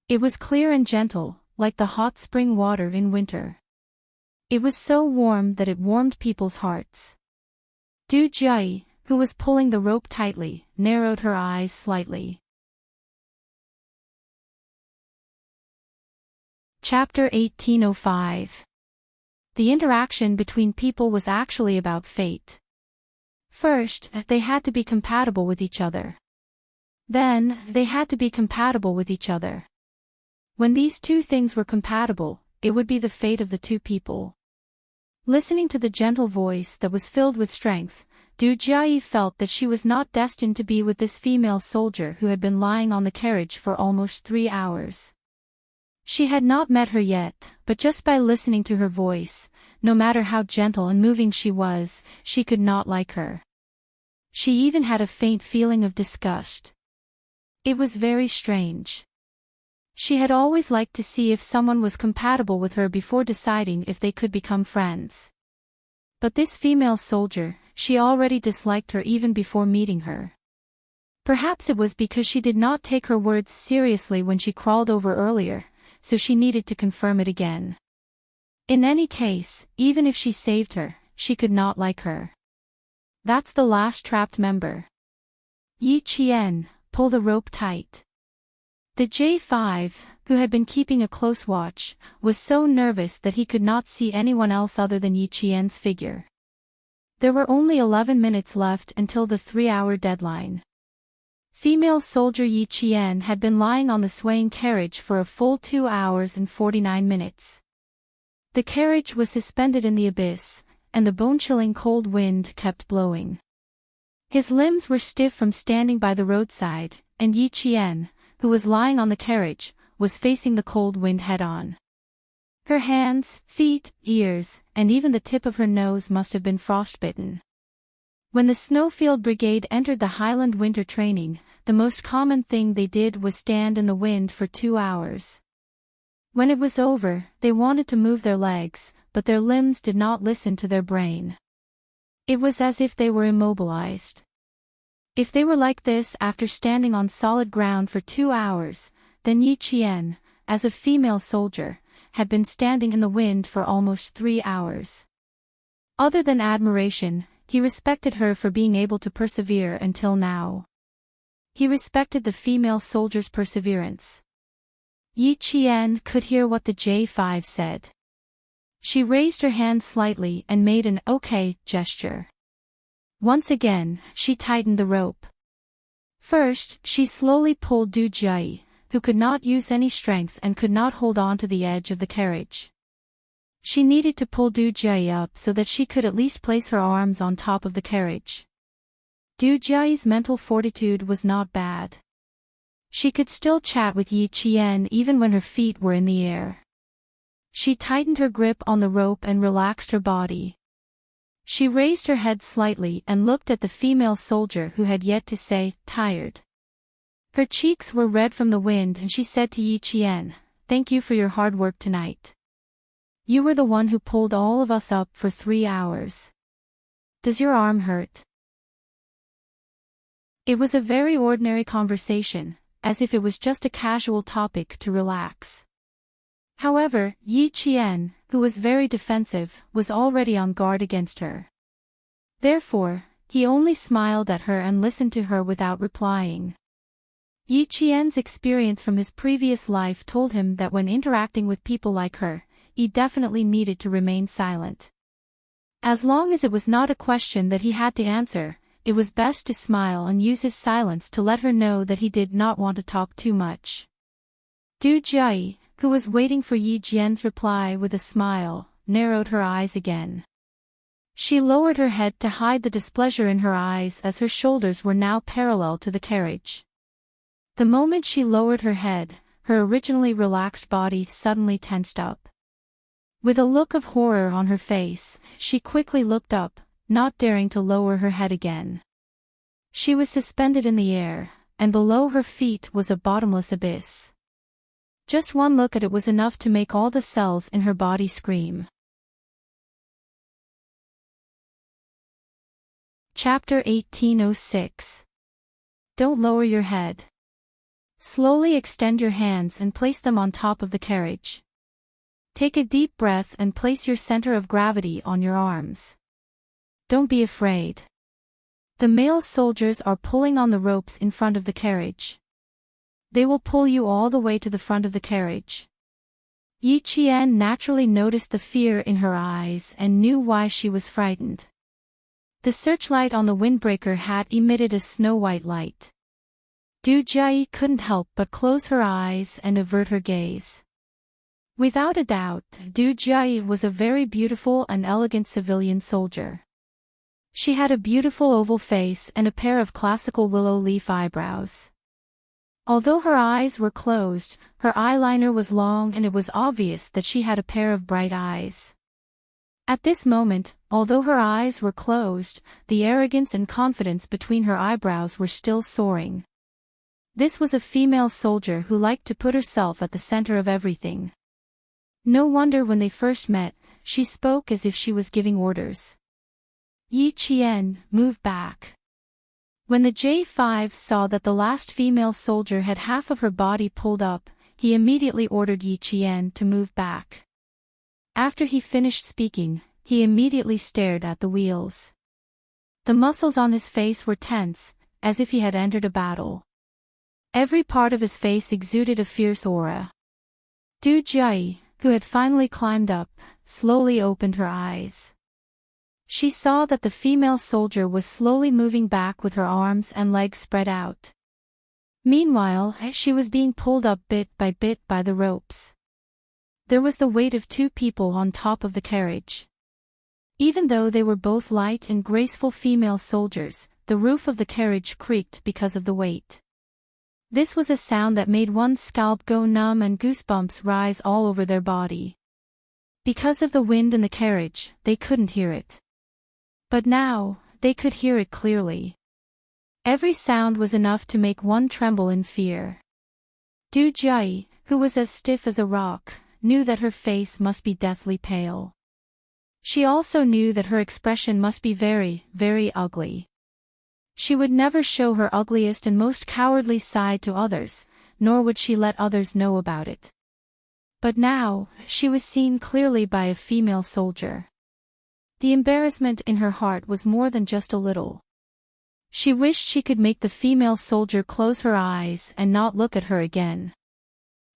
It was clear and gentle, like the hot spring water in winter. It was so warm that it warmed people's hearts. Du Jie, who was pulling the rope tightly, narrowed her eyes slightly. Chapter 1805. The interaction between people was actually about fate. First, they had to be compatible with each other. Then, they had to be compatible with each other. When these two things were compatible, it would be the fate of the two people. Listening to the gentle voice that was filled with strength, Du Jie felt that she was not destined to be with this female soldier who had been lying on the carriage for almost 3 hours. She had not met her yet, but just by listening to her voice, no matter how gentle and moving she was, she could not like her. She even had a faint feeling of disgust. It was very strange. She had always liked to see if someone was compatible with her before deciding if they could become friends. But this female soldier, she already disliked her even before meeting her. Perhaps it was because she did not take her words seriously when she crawled over earlier, so she needed to confirm it again. In any case, even if she saved her, she could not like her. That's the last trapped member. Yi Qian, pull the rope tight. The J5, who had been keeping a close watch, was so nervous that he could not see anyone else other than Yi Qian's figure. There were only 11 minutes left until the 3-hour deadline. Female soldier Yi Qian had been lying on the swaying carriage for a full 2 hours and 49 minutes. The carriage was suspended in the abyss, and the bone-chilling cold wind kept blowing. His limbs were stiff from standing by the roadside, and Yi Qian, who was lying on the carriage, was facing the cold wind head-on. Her hands, feet, ears, and even the tip of her nose must have been frostbitten. When the Snowfield Brigade entered the Highland winter training, the most common thing they did was stand in the wind for 2 hours. When it was over, they wanted to move their legs, but their limbs did not listen to their brain. It was as if they were immobilized. If they were like this after standing on solid ground for 2 hours, then Yi Qian, as a female soldier, had been standing in the wind for almost 3 hours. Other than admiration, he respected her for being able to persevere until now. He respected the female soldier's perseverance. Yi Qian could hear what the J5 said. She raised her hand slightly and made an "okay" gesture. Once again, she tightened the rope. First, she slowly pulled Du Jie, who could not use any strength and could not hold on to the edge of the carriage. She needed to pull Du Jie up so that she could at least place her arms on top of the carriage. Du Jie's mental fortitude was not bad. She could still chat with Yi Qian even when her feet were in the air. She tightened her grip on the rope and relaxed her body. She raised her head slightly and looked at the female soldier who had yet to say, "tired." Her cheeks were red from the wind and she said to Yi Qian, "Thank you for your hard work tonight. You were the one who pulled all of us up for 3 hours. Does your arm hurt?" It was a very ordinary conversation, as if it was just a casual topic to relax. However, Yi Qian, who was very defensive, was already on guard against her. Therefore, he only smiled at her and listened to her without replying. Yi Qian's experience from his previous life told him that when interacting with people like her, he definitely needed to remain silent. As long as it was not a question that he had to answer, it was best to smile and use his silence to let her know that he did not want to talk too much. Du Jie, who was waiting for Yi Qian's reply with a smile, narrowed her eyes again. She lowered her head to hide the displeasure in her eyes as her shoulders were now parallel to the carriage. The moment she lowered her head, her originally relaxed body suddenly tensed up. With a look of horror on her face, she quickly looked up, not daring to lower her head again. She was suspended in the air, and below her feet was a bottomless abyss. Just one look at it was enough to make all the cells in her body scream. Chapter 1806. Don't lower your head. Slowly extend your hands and place them on top of the carriage. Take a deep breath and place your center of gravity on your arms. Don't be afraid. The male soldiers are pulling on the ropes in front of the carriage. They will pull you all the way to the front of the carriage. Yi Qian naturally noticed the fear in her eyes and knew why she was frightened. The searchlight on the windbreaker hat emitted a snow-white light. Du Jie couldn't help but close her eyes and avert her gaze. Without a doubt, Du Jie was a very beautiful and elegant civilian soldier. She had a beautiful oval face and a pair of classical willow leaf eyebrows. Although her eyes were closed, her eyeliner was long and it was obvious that she had a pair of bright eyes. At this moment, although her eyes were closed, the arrogance and confidence between her eyebrows were still soaring. This was a female soldier who liked to put herself at the center of everything. No wonder when they first met, she spoke as if she was giving orders. Yi Qian, move back. When the J5 saw that the last female soldier had half of her body pulled up, he immediately ordered Yi Qian to move back. After he finished speaking, he immediately stared at the wheels. The muscles on his face were tense, as if he had entered a battle. Every part of his face exuded a fierce aura. Du Jie, who had finally climbed up, slowly opened her eyes. She saw that the female soldier was slowly moving back with her arms and legs spread out. Meanwhile, she was being pulled up bit by the ropes. There was the weight of 2 people on top of the carriage. Even though they were both light and graceful female soldiers, the roof of the carriage creaked because of the weight. This was a sound that made one's scalp go numb and goosebumps rise all over their body. Because of the wind in the carriage, they couldn't hear it. But now, they could hear it clearly. Every sound was enough to make one tremble in fear. Du Jie, who was as stiff as a rock, knew that her face must be deathly pale. She also knew that her expression must be very, very ugly. She would never show her ugliest and most cowardly side to others, nor would she let others know about it. But now, she was seen clearly by a female soldier. The embarrassment in her heart was more than just a little. She wished she could make the female soldier close her eyes and not look at her again.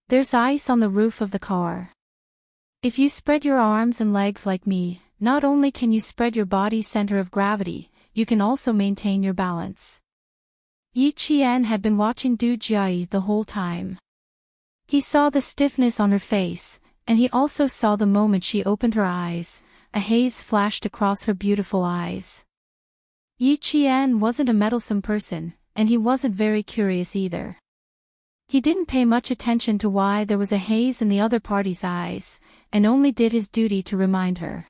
"There's ice on the roof of the car. If you spread your arms and legs like me, not only can you spread your body's center of gravity, you can also maintain your balance." Yi Qian had been watching Du Jiayi the whole time. He saw the stiffness on her face, and he also saw the moment she opened her eyes, a haze flashed across her beautiful eyes. Yi Qian wasn't a meddlesome person, and he wasn't very curious either. He didn't pay much attention to why there was a haze in the other party's eyes, and only did his duty to remind her.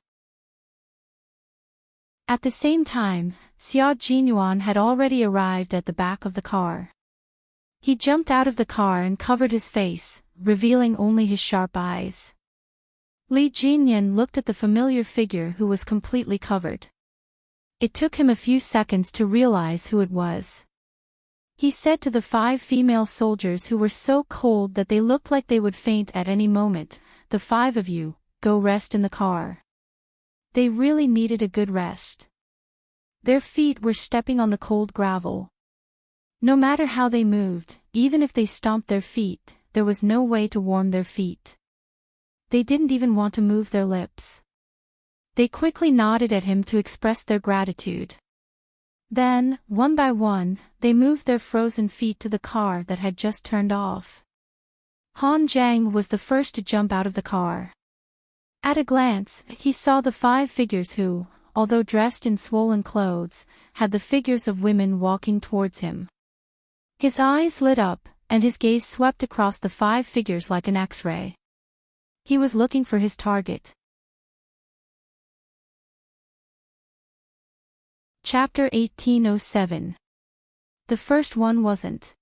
At the same time, Xia Jinyuan had already arrived at the back of the car. He jumped out of the car and covered his face, revealing only his sharp eyes. Li Jinyan looked at the familiar figure who was completely covered. It took him a few seconds to realize who it was. He said to the 5 female soldiers who were so cold that they looked like they would faint at any moment, "The 5 of you, go rest in the car." They really needed a good rest. Their feet were stepping on the cold gravel. No matter how they moved, even if they stomped their feet, there was no way to warm their feet. They didn't even want to move their lips. They quickly nodded at him to express their gratitude. Then, one by one, they moved their frozen feet to the car that had just turned off. Han Zhang was the first to jump out of the car. At a glance, he saw the 5 figures who, although dressed in swollen clothes, had the figures of women walking towards him. His eyes lit up, and his gaze swept across the 5 figures like an X-ray. He was looking for his target. Chapter 1807. The first one wasn't.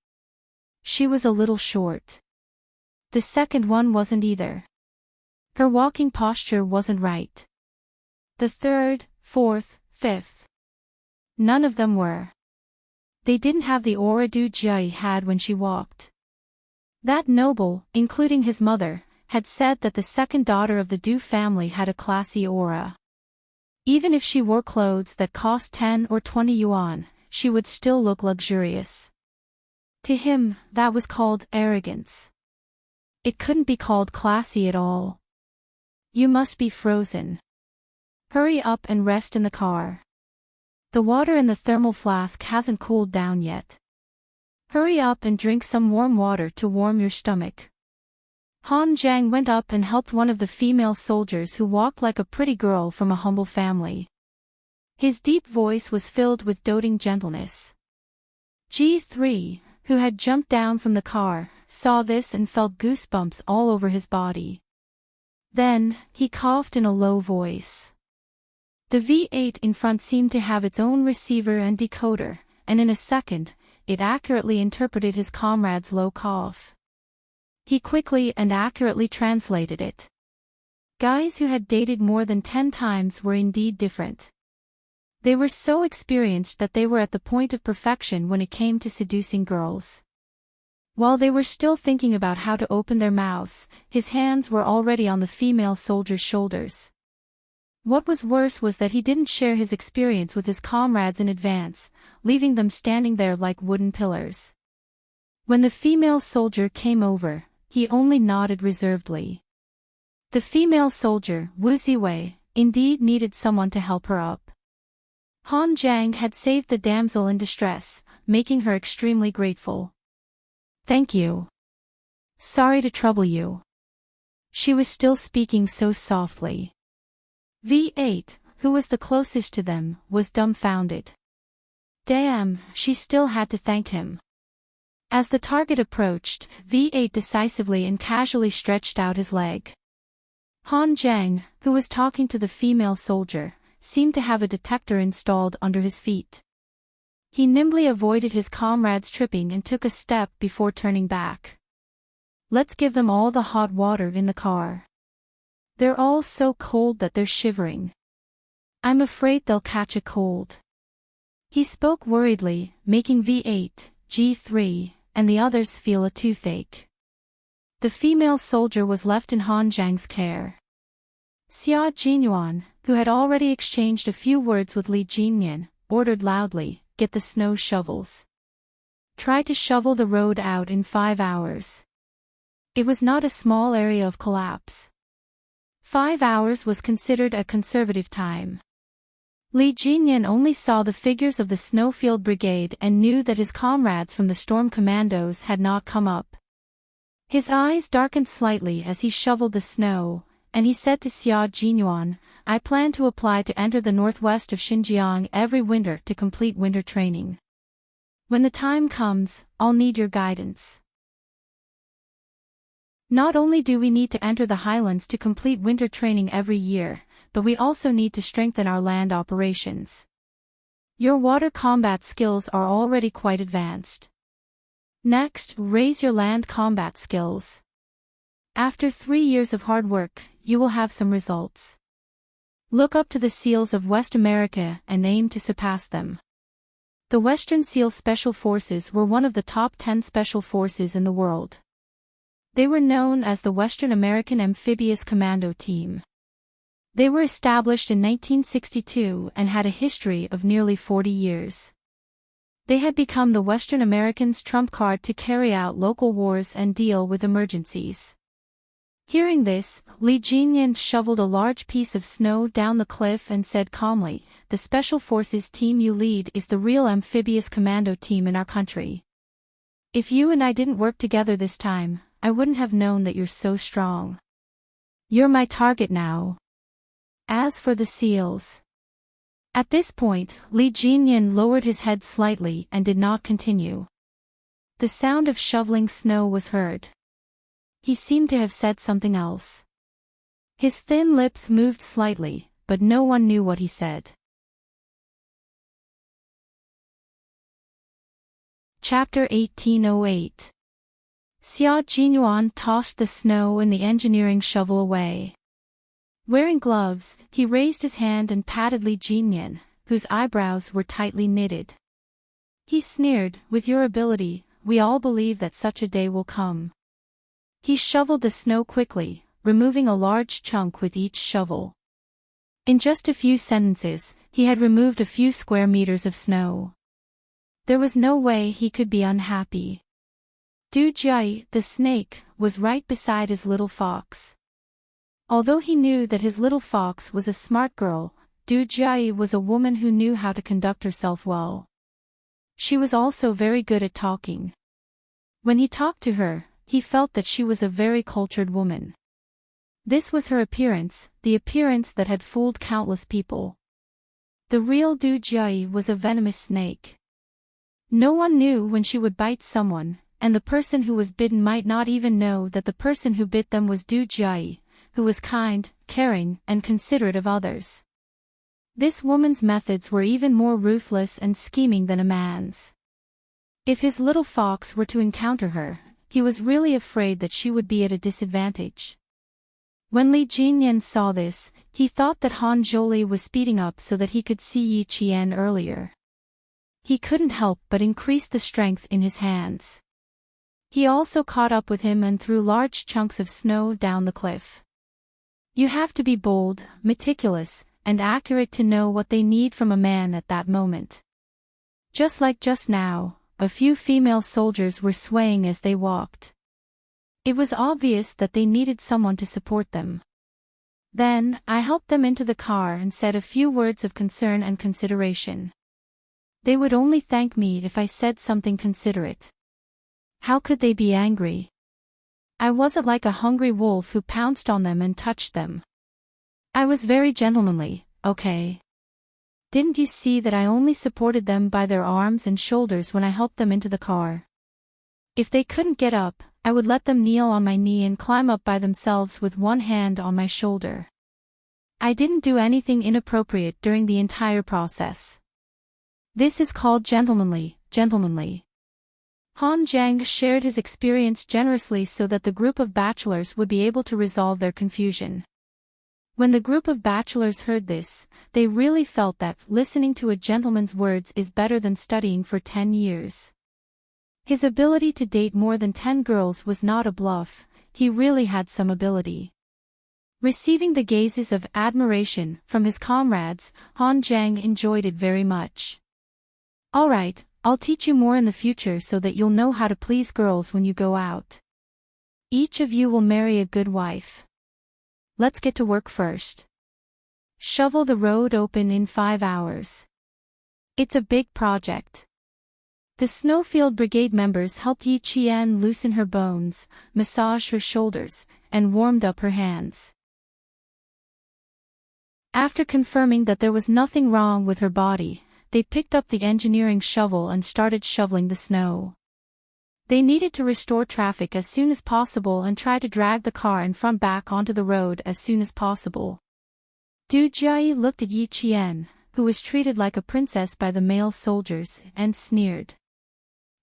She was a little short. The second one wasn't either. Her walking posture wasn't right. The third, fourth, fifth. None of them were. They didn't have the aura Du Jiayi had when she walked. That noble, including his mother, had said that the second daughter of the Du family had a classy aura. Even if she wore clothes that cost 10 or 20 yuan, she would still look luxurious. To him, that was called arrogance. It couldn't be called classy at all. "You must be frozen. Hurry up and rest in the car. The water in the thermal flask hasn't cooled down yet. Hurry up and drink some warm water to warm your stomach." Han Zhang went up and helped one of the female soldiers who walked like a pretty girl from a humble family. His deep voice was filled with doting gentleness. G3, who had jumped down from the car, saw this and felt goosebumps all over his body. Then, he coughed in a low voice. The V8 in front seemed to have its own receiver and decoder, and in a second, it accurately interpreted his comrade's low cough. He quickly and accurately translated it. Guys who had dated more than 10 times were indeed different. They were so experienced that they were at the point of perfection when it came to seducing girls. While they were still thinking about how to open their mouths, his hands were already on the female soldier's shoulders. What was worse was that he didn't share his experience with his comrades in advance, leaving them standing there like wooden pillars. When the female soldier came over, he only nodded reservedly. The female soldier, Wu Ziwei, indeed needed someone to help her up. Han Zhang had saved the damsel in distress, making her extremely grateful. "Thank you. Sorry to trouble you." She was still speaking so softly. V8, who was the closest to them, was dumbfounded. Damn, she still had to thank him. As the target approached, V8 decisively and casually stretched out his leg. Han Zhang, who was talking to the female soldier, seemed to have a detector installed under his feet. He nimbly avoided his comrades tripping and took a step before turning back. "Let's give them all the hot water in the car. They're all so cold that they're shivering. I'm afraid they'll catch a cold." He spoke worriedly, making V8, G3, and the others feel a toothache. The female soldier was left in Han Zhang's care. Xia Jinyuan, who had already exchanged a few words with Li Jinyan, ordered loudly, "Get the snow shovels. Try to shovel the road out in 5 hours." It was not a small area of collapse. 5 hours was considered a conservative time. Li Jinyan only saw the figures of the Snowfield Brigade and knew that his comrades from the Storm Commandos had not come up. His eyes darkened slightly as he shoveled the snow, and he said to Xia Jinyuan, "I plan to apply to enter the northwest of Xinjiang every winter to complete winter training. When the time comes, I'll need your guidance." Not only do we need to enter the highlands to complete winter training every year, but we also need to strengthen our land operations. Your water combat skills are already quite advanced. Next, raise your land combat skills. After 3 years of hard work, you will have some results. Look up to the SEALs of West America and aim to surpass them. The Western SEAL Special Forces were one of the top 10 special forces in the world. They were known as the Western American Amphibious Commando Team. They were established in 1962 and had a history of nearly 40 years. They had become the Western Americans' trump card to carry out local wars and deal with emergencies. Hearing this, Li Jinyan shoveled a large piece of snow down the cliff and said calmly, "The Special Forces team you lead is the real amphibious commando team in our country. If you and I didn't work together this time, I wouldn't have known that you're so strong. You're my target now." As for the SEALs. At this point, Li Jinyan lowered his head slightly and did not continue. The sound of shoveling snow was heard. He seemed to have said something else. His thin lips moved slightly, but no one knew what he said. Chapter 1808. Xia Jinyuan tossed the snow and the engineering shovel away. Wearing gloves, he raised his hand and patted Li Jinyan, whose eyebrows were tightly knitted. He sneered, "With your ability, we all believe that such a day will come." He shoveled the snow quickly, removing a large chunk with each shovel. In just a few sentences, he had removed a few square meters of snow. There was no way he could be unhappy. Du Jie, the snake, was right beside his little fox. Although he knew that his little fox was a smart girl, Du Jie was a woman who knew how to conduct herself well. She was also very good at talking. When he talked to her, he felt that she was a very cultured woman. This was her appearance, the appearance that had fooled countless people. The real Du Jie was a venomous snake. No one knew when she would bite someone, and the person who was bitten might not even know that the person who bit them was Du Jie, who was kind, caring, and considerate of others. This woman's methods were even more ruthless and scheming than a man's. If his little fox were to encounter her, he was really afraid that she would be at a disadvantage. When Li Jinyan saw this, he thought that Han Zholi was speeding up so that he could see Yi Qian earlier. He couldn't help but increase the strength in his hands. He also caught up with him and threw large chunks of snow down the cliff. You have to be bold, meticulous, and accurate to know what they need from a man at that moment. Just like just now, a few female soldiers were swaying as they walked. It was obvious that they needed someone to support them. Then, I helped them into the car and said a few words of concern and consideration. They would only thank me if I said something considerate. How could they be angry? I wasn't like a hungry wolf who pounced on them and touched them. I was very gentlemanly, okay? Didn't you see that I only supported them by their arms and shoulders when I helped them into the car? If they couldn't get up, I would let them kneel on my knee and climb up by themselves with one hand on my shoulder. I didn't do anything inappropriate during the entire process. This is called gentlemanly. Han Zhang shared his experience generously so that the group of bachelors would be able to resolve their confusion. When the group of bachelors heard this, they really felt that listening to a gentleman's words is better than studying for 10 years. His ability to date more than 10 girls was not a bluff, he really had some ability. Receiving the gazes of admiration from his comrades, Han Zheng enjoyed it very much. Alright, I'll teach you more in the future so that you'll know how to please girls when you go out. Each of you will marry a good wife. Let's get to work first. Shovel the road open in 5 hours. It's a big project. The Snowfield Brigade members helped Yi Qian loosen her bones, massage her shoulders, and warmed up her hands. After confirming that there was nothing wrong with her body, they picked up the engineering shovel and started shoveling the snow. They needed to restore traffic as soon as possible and try to drag the car in front back onto the road as soon as possible. Du Jiayi looked at Yi Qian, who was treated like a princess by the male soldiers, and sneered.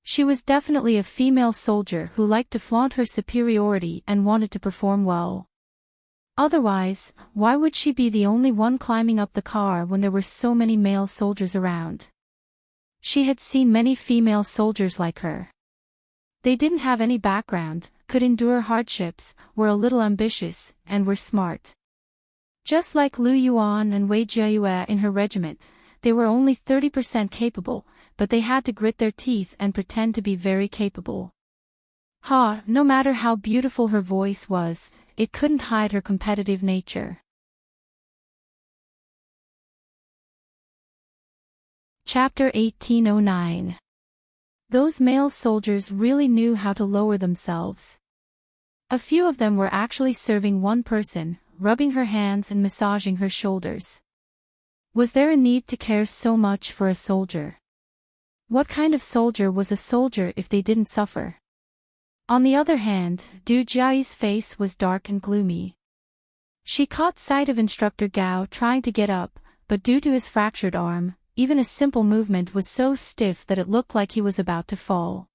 She was definitely a female soldier who liked to flaunt her superiority and wanted to perform well. Otherwise, why would she be the only one climbing up the car when there were so many male soldiers around? She had seen many female soldiers like her. They didn't have any background, could endure hardships, were a little ambitious, and were smart. Just like Lu Yuan and Wei Jiayue in her regiment, they were only 30% capable, but they had to grit their teeth and pretend to be very capable. No matter how beautiful her voice was, it couldn't hide her competitive nature. Chapter 1809. Those male soldiers really knew how to lower themselves. A few of them were actually serving one person, rubbing her hands and massaging her shoulders. Was there a need to care so much for a soldier? What kind of soldier was a soldier if they didn't suffer? On the other hand, Du Jiayi's face was dark and gloomy. She caught sight of Instructor Gao trying to get up, but due to his fractured arm, even a simple movement was so stiff that it looked like he was about to fall.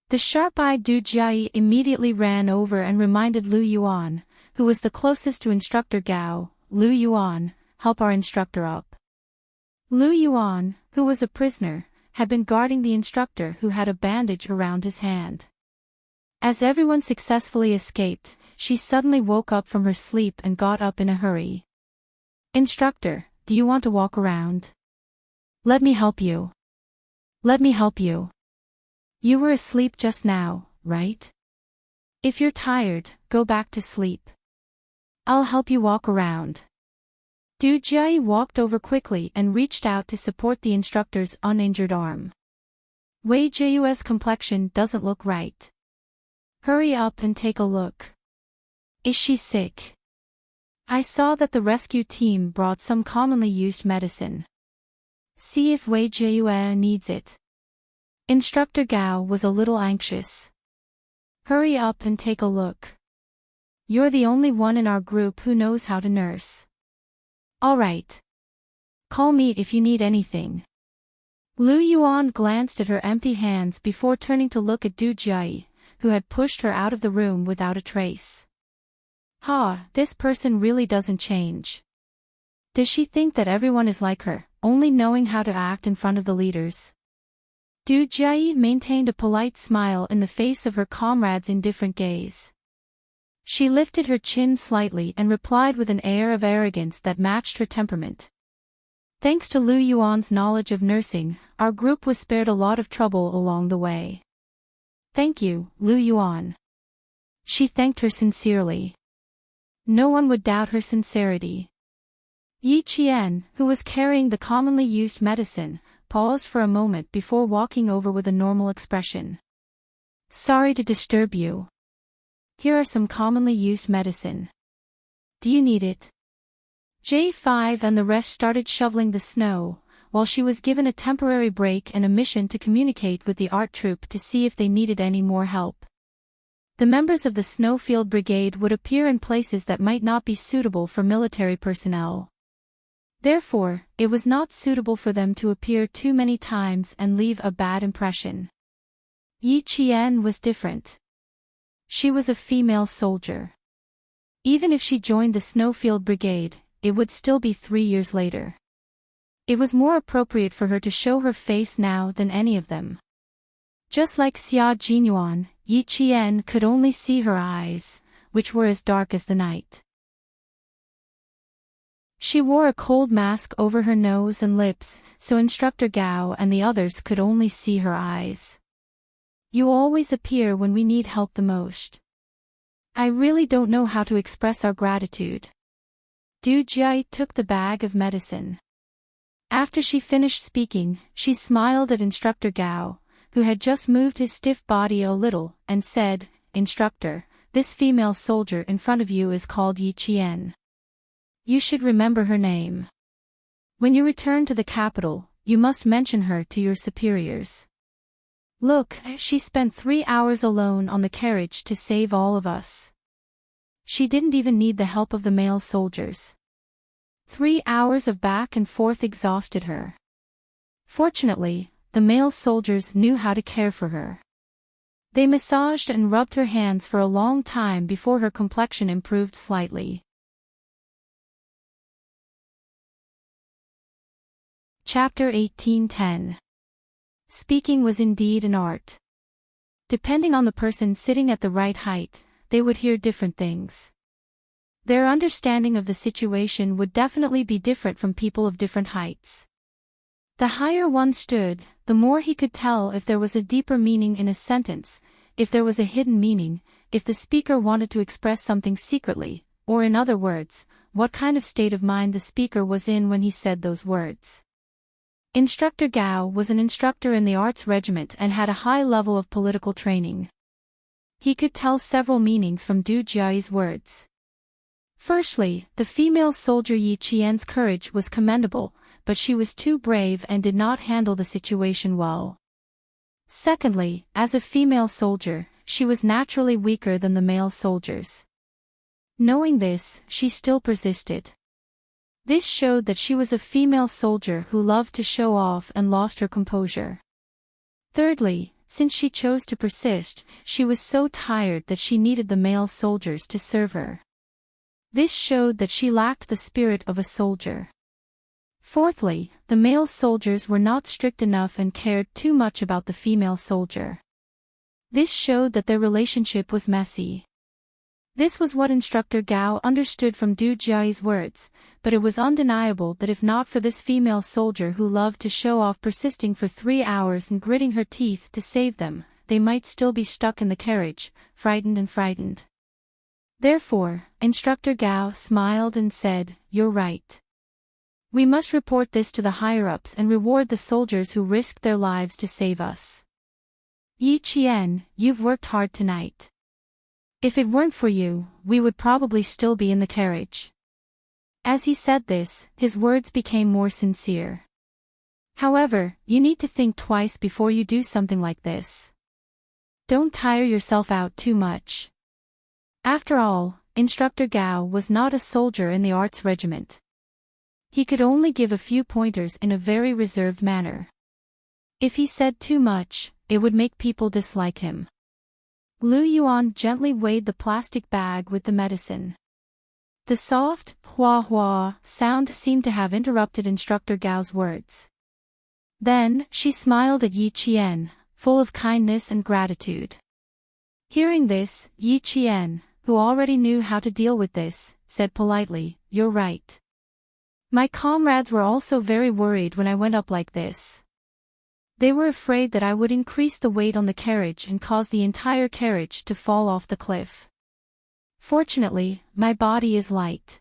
The sharp-eyed Du Jiayi immediately ran over and reminded Lu Yuan, who was the closest to Instructor Gao, Lu Yuan, help our instructor up. Lu Yuan, who was a prisoner, had been guarding the instructor who had a bandage around his hand. As everyone successfully escaped, she suddenly woke up from her sleep and got up in a hurry. Instructor, do you want to walk around? Let me help you. Let me help you. You were asleep just now, right? If you're tired, go back to sleep. I'll help you walk around. Du Jiayi walked over quickly and reached out to support the instructor's uninjured arm. Wei Jiayue's complexion doesn't look right. Hurry up and take a look. Is she sick? I saw that the rescue team brought some commonly used medicine. See if Wei Jiayue needs it. Instructor Gao was a little anxious. Hurry up and take a look. You're the only one in our group who knows how to nurse. All right. Call me if you need anything. Lu Yuan glanced at her empty hands before turning to look at Du Jiayi, who had pushed her out of the room without a trace. This person really doesn't change. Does she think that everyone is like her, only knowing how to act in front of the leaders? Du Jiayi maintained a polite smile in the face of her comrade's indifferent gaze. She lifted her chin slightly and replied with an air of arrogance that matched her temperament. Thanks to Lu Yuan's knowledge of nursing, our group was spared a lot of trouble along the way. Thank you, Lu Yuan. She thanked her sincerely. No one would doubt her sincerity. Yi Qian, who was carrying the commonly used medicine, paused for a moment before walking over with a normal expression. Sorry to disturb you. Here are some commonly used medicine. Do you need it? J5 and the rest started shoveling the snow, while she was given a temporary break and a mission to communicate with the art troupe to see if they needed any more help. The members of the Snowfield Brigade would appear in places that might not be suitable for military personnel. Therefore, it was not suitable for them to appear too many times and leave a bad impression. Yi Qian was different. She was a female soldier. Even if she joined the Snowfield Brigade, it would still be 3 years later. It was more appropriate for her to show her face now than any of them. Just like Xia Jinyuan, Yi Qian could only see her eyes, which were as dark as the night. She wore a cold mask over her nose and lips, so Instructor Gao and the others could only see her eyes. You always appear when we need help the most. I really don't know how to express our gratitude. Du Jia took the bag of medicine. After she finished speaking, she smiled at Instructor Gao, who had just moved his stiff body a little, and said, "Instructor, this female soldier in front of you is called Yi Qian. You should remember her name. When you return to the capital, you must mention her to your superiors. Look, she spent 3 hours alone on the carriage to save all of us. She didn't even need the help of the male soldiers. 3 hours of back and forth exhausted her. Fortunately, the male soldiers knew how to care for her. They massaged and rubbed her hands for a long time before her complexion improved slightly." Chapter 18:10. Speaking was indeed an art. Depending on the person sitting at the right height, they would hear different things. Their understanding of the situation would definitely be different from people of different heights. The higher one stood, the more he could tell if there was a deeper meaning in a sentence, if there was a hidden meaning, if the speaker wanted to express something secretly, or in other words, what kind of state of mind the speaker was in when he said those words. Instructor Gao was an instructor in the arts regiment and had a high level of political training. He could tell several meanings from Du Jia's words. Firstly, the female soldier Yi Qian's courage was commendable, but she was too brave and did not handle the situation well. Secondly, as a female soldier, she was naturally weaker than the male soldiers. Knowing this, she still persisted. This showed that she was a female soldier who loved to show off and lost her composure. Thirdly, since she chose to persist, she was so tired that she needed the male soldiers to serve her. This showed that she lacked the spirit of a soldier. Fourthly, the male soldiers were not strict enough and cared too much about the female soldier. This showed that their relationship was messy. This was what Instructor Gao understood from Du Jia's words, but it was undeniable that if not for this female soldier who loved to show off persisting for 3 hours and gritting her teeth to save them, they might still be stuck in the carriage, frightened. Therefore, Instructor Gao smiled and said, "You're right. We must report this to the higher-ups and reward the soldiers who risked their lives to save us. Yi Qian, you've worked hard tonight. If it weren't for you, we would probably still be in the carriage." As he said this, his words became more sincere. However, you need to think twice before you do something like this. Don't tire yourself out too much. After all, Instructor Gao was not a soldier in the arts regiment. He could only give a few pointers in a very reserved manner. If he said too much, it would make people dislike him. Lu Yuan gently weighed the plastic bag with the medicine. The soft, hua-hua sound seemed to have interrupted Instructor Gao's words. Then, she smiled at Yi Qian, full of kindness and gratitude. Hearing this, Yi Qian, who already knew how to deal with this, said politely, "You're right. My comrades were also very worried when I went up like this. They were afraid that I would increase the weight on the carriage and cause the entire carriage to fall off the cliff. Fortunately, my body is light.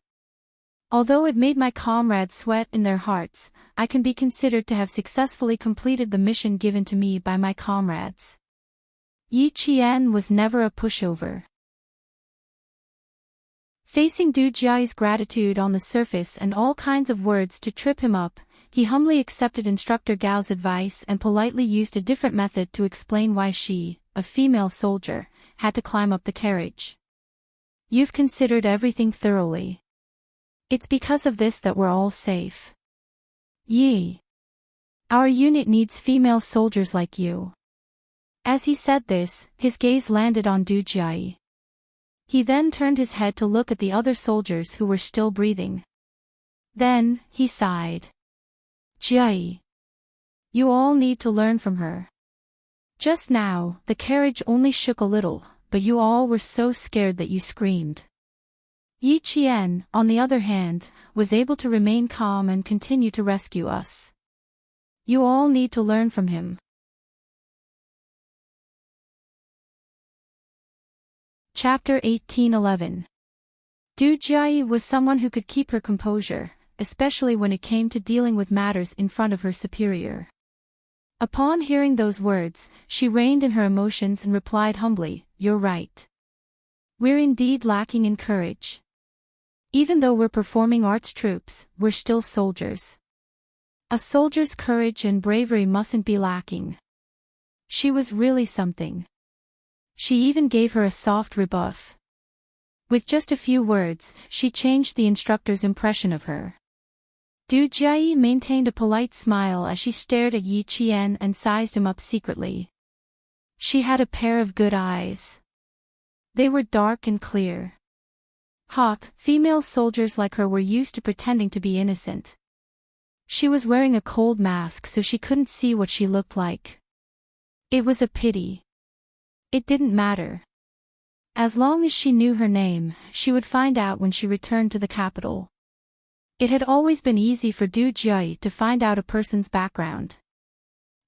Although it made my comrades sweat in their hearts, I can be considered to have successfully completed the mission given to me by my comrades." Yi Qian was never a pushover. Facing Du Jia's gratitude on the surface and all kinds of words to trip him up, he humbly accepted Instructor Gao's advice and politely used a different method to explain why she, a female soldier, had to climb up the carriage. "You've considered everything thoroughly. It's because of this that we're all safe. Yi. Our unit needs female soldiers like you." As he said this, his gaze landed on Du Jia. He then turned his head to look at the other soldiers who were still breathing. Then, he sighed. "Jia. You all need to learn from her. Just now, the carriage only shook a little, but you all were so scared that you screamed. Yi Qian, on the other hand, was able to remain calm and continue to rescue us. You all need to learn from him. Chapter 18:11. Du Jiayi was someone who could keep her composure, especially when it came to dealing with matters in front of her superior. Upon hearing those words, she reined in her emotions and replied humbly, "You're right. We're indeed lacking in courage. Even though we're performing arts troupes, we're still soldiers. A soldier's courage and bravery mustn't be lacking." She was really something. She even gave her a soft rebuff. With just a few words, she changed the instructor's impression of her. Du Jiayi maintained a polite smile as she stared at Yi Qian and sized him up secretly. She had a pair of good eyes. They were dark and clear. Hot, female soldiers like her were used to pretending to be innocent. She was wearing a cold mask so she couldn't see what she looked like. It was a pity. It didn't matter. As long as she knew her name, she would find out when she returned to the capital. It had always been easy for Du Jiayi to find out a person's background.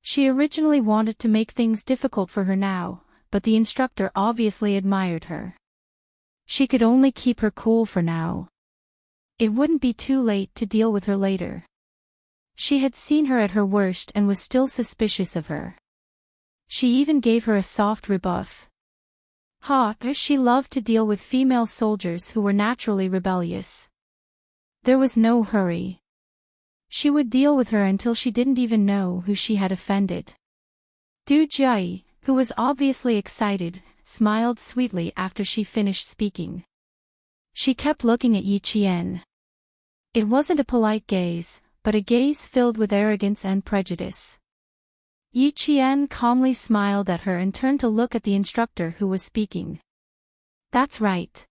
She originally wanted to make things difficult for her now, but the instructor obviously admired her. She could only keep her cool for now. It wouldn't be too late to deal with her later. She had seen her at her worst and was still suspicious of her. She even gave her a soft rebuff. She loved to deal with female soldiers who were naturally rebellious. There was no hurry. She would deal with her until she didn't even know who she had offended. Du Jiayi, who was obviously excited, smiled sweetly after she finished speaking. She kept looking at Yi Qian. It wasn't a polite gaze, but a gaze filled with arrogance and prejudice. Yi Qian calmly smiled at her and turned to look at the instructor who was speaking. "That's right.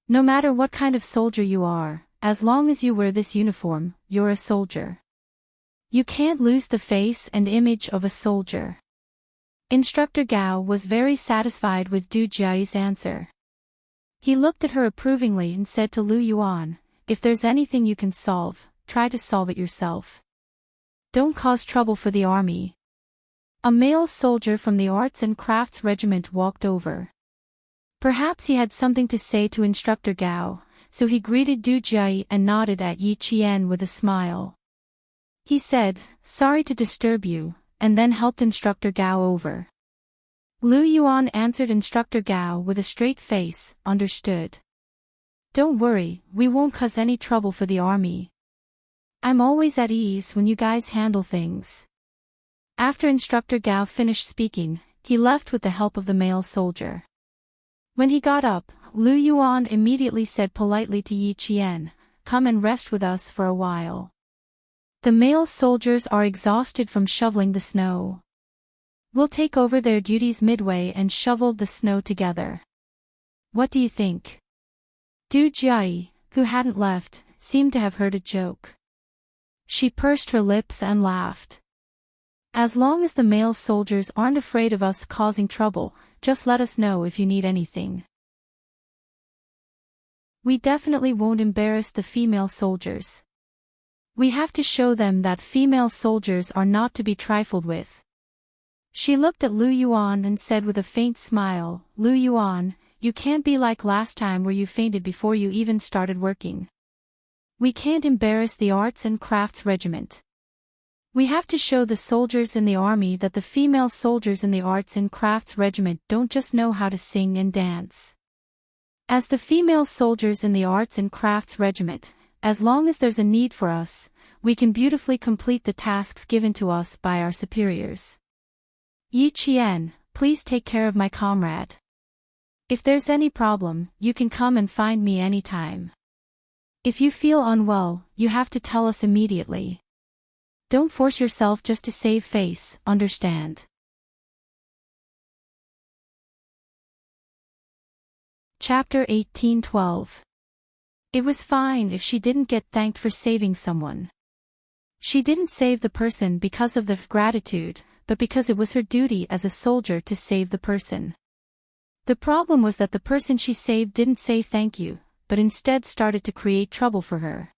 No matter what kind of soldier you are, as long as you wear this uniform, you're a soldier. You can't lose the face and image of a soldier." Instructor Gao was very satisfied with Du Jiayi's answer. He looked at her approvingly and said to Lu Yuan, "If there's anything you can solve, try to solve it yourself. Don't cause trouble for the army." A male soldier from the Arts and Crafts Regiment walked over. Perhaps he had something to say to Instructor Gao, so he greeted Du Jiayi and nodded at Yi Qian with a smile. He said, "Sorry to disturb you," and then helped Instructor Gao over. Lu Yuan answered Instructor Gao with a straight face, "Understood. Don't worry, we won't cause any trouble for the army. I'm always at ease when you guys handle things." After Instructor Gao finished speaking, he left with the help of the male soldier. When he got up, Lu Yuan immediately said politely to Yi Qian, "Come and rest with us for a while. The male soldiers are exhausted from shoveling the snow. We'll take over their duties midway and shovel the snow together. What do you think?" Du Jiayi, who hadn't left, seemed to have heard a joke. She pursed her lips and laughed. "As long as the male soldiers aren't afraid of us causing trouble, just let us know if you need anything. We definitely won't embarrass the female soldiers. We have to show them that female soldiers are not to be trifled with." She looked at Lu Yuan and said with a faint smile, "Lu Yuan, you can't be like last time where you fainted before you even started working. We can't embarrass the Arts and Crafts Regiment. We have to show the soldiers in the army that the female soldiers in the Arts and Crafts Regiment don't just know how to sing and dance. As the female soldiers in the Arts and Crafts Regiment, as long as there's a need for us, we can beautifully complete the tasks given to us by our superiors. Yi Qian, please take care of my comrade. If there's any problem, you can come and find me anytime. If you feel unwell, you have to tell us immediately. Don't force yourself just to save face, understand?" Chapter 18:12. It was fine if she didn't get thanked for saving someone. She didn't save the person because of the gratitude, but because it was her duty as a soldier to save the person. The problem was that the person she saved didn't say thank you, but instead started to create trouble for her.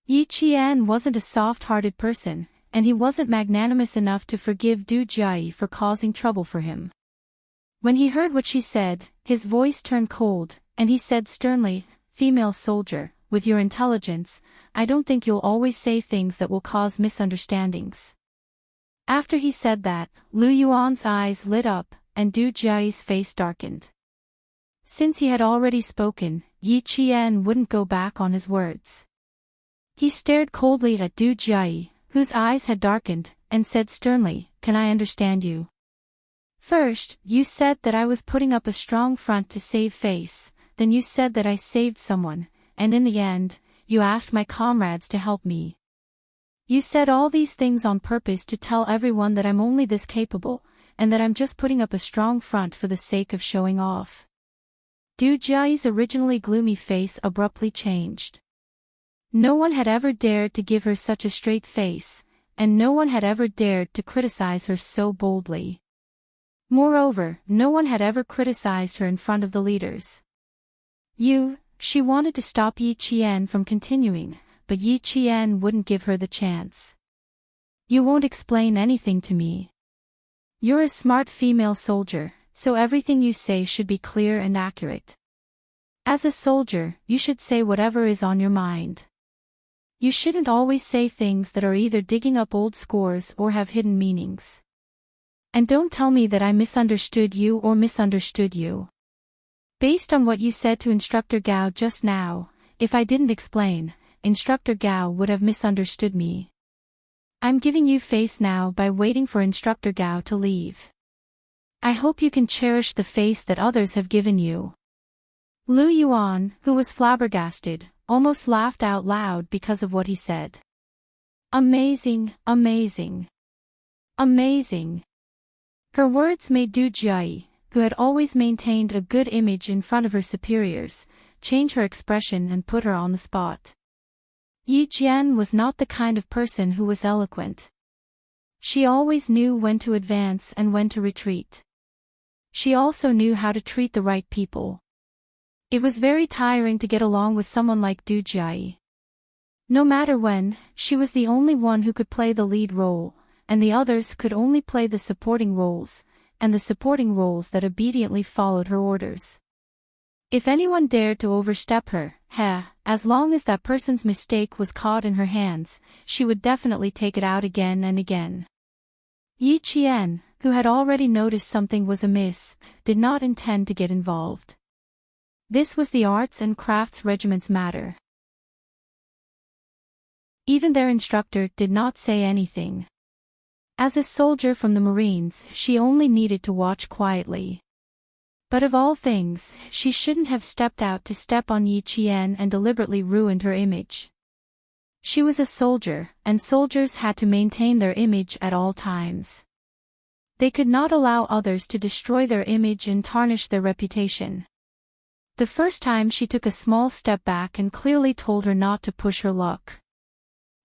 Yi Qian wasn't a soft-hearted person, and he wasn't magnanimous enough to forgive Du Jiayi for causing trouble for him. When he heard what she said, his voice turned cold, and he said sternly, "Female soldier, with your intelligence, I don't think you'll always say things that will cause misunderstandings." After he said that, Lu Yuan's eyes lit up, and Du Jiayi's face darkened. Since he had already spoken, Yi Qian wouldn't go back on his words. He stared coldly at Du Jiayi, whose eyes had darkened, and said sternly, "Can I understand you? First, you said that I was putting up a strong front to save face, then you said that I saved someone, and in the end, you asked my comrades to help me. You said all these things on purpose to tell everyone that I'm only this capable, and that I'm just putting up a strong front for the sake of showing off." Du Jiayi's originally gloomy face abruptly changed. No one had ever dared to give her such a straight face, and no one had ever dared to criticize her so boldly. Moreover, no one had ever criticized her in front of the leaders. She wanted to stop Yi Qian from continuing, but Yi Qian wouldn't give her the chance. "You won't explain anything to me. You're a smart female soldier, so everything you say should be clear and accurate. As a soldier, you should say whatever is on your mind. You shouldn't always say things that are either digging up old scores or have hidden meanings. And don't tell me that I misunderstood you or misunderstood you. Based on what you said to Instructor Gao just now, if I didn't explain, Instructor Gao would have misunderstood me. I'm giving you face now by waiting for Instructor Gao to leave. I hope you can cherish the face that others have given you." Lu Yuan, who was flabbergasted, almost laughed out loud because of what he said. Amazing, amazing. Amazing. Her words made Du Jiayi, who had always maintained a good image in front of her superiors, change her expression and put her on the spot. Yi Qian was not the kind of person who was eloquent. She always knew when to advance and when to retreat. She also knew how to treat the right people. It was very tiring to get along with someone like Du Jiayi. No matter when, she was the only one who could play the lead role, and the others could only play the supporting roles, and the supporting roles that obediently followed her orders. If anyone dared to overstep her, as long as that person's mistake was caught in her hands, she would definitely take it out again and again. Yi Qian, who had already noticed something was amiss, did not intend to get involved. This was the Arts and Crafts Regiment's matter. Even their instructor did not say anything. As a soldier from the Marines, she only needed to watch quietly. But of all things, she shouldn't have stepped out to step on Yi Qian and deliberately ruined her image. She was a soldier, and soldiers had to maintain their image at all times. They could not allow others to destroy their image and tarnish their reputation. The first time she took a small step back and clearly told her not to push her luck.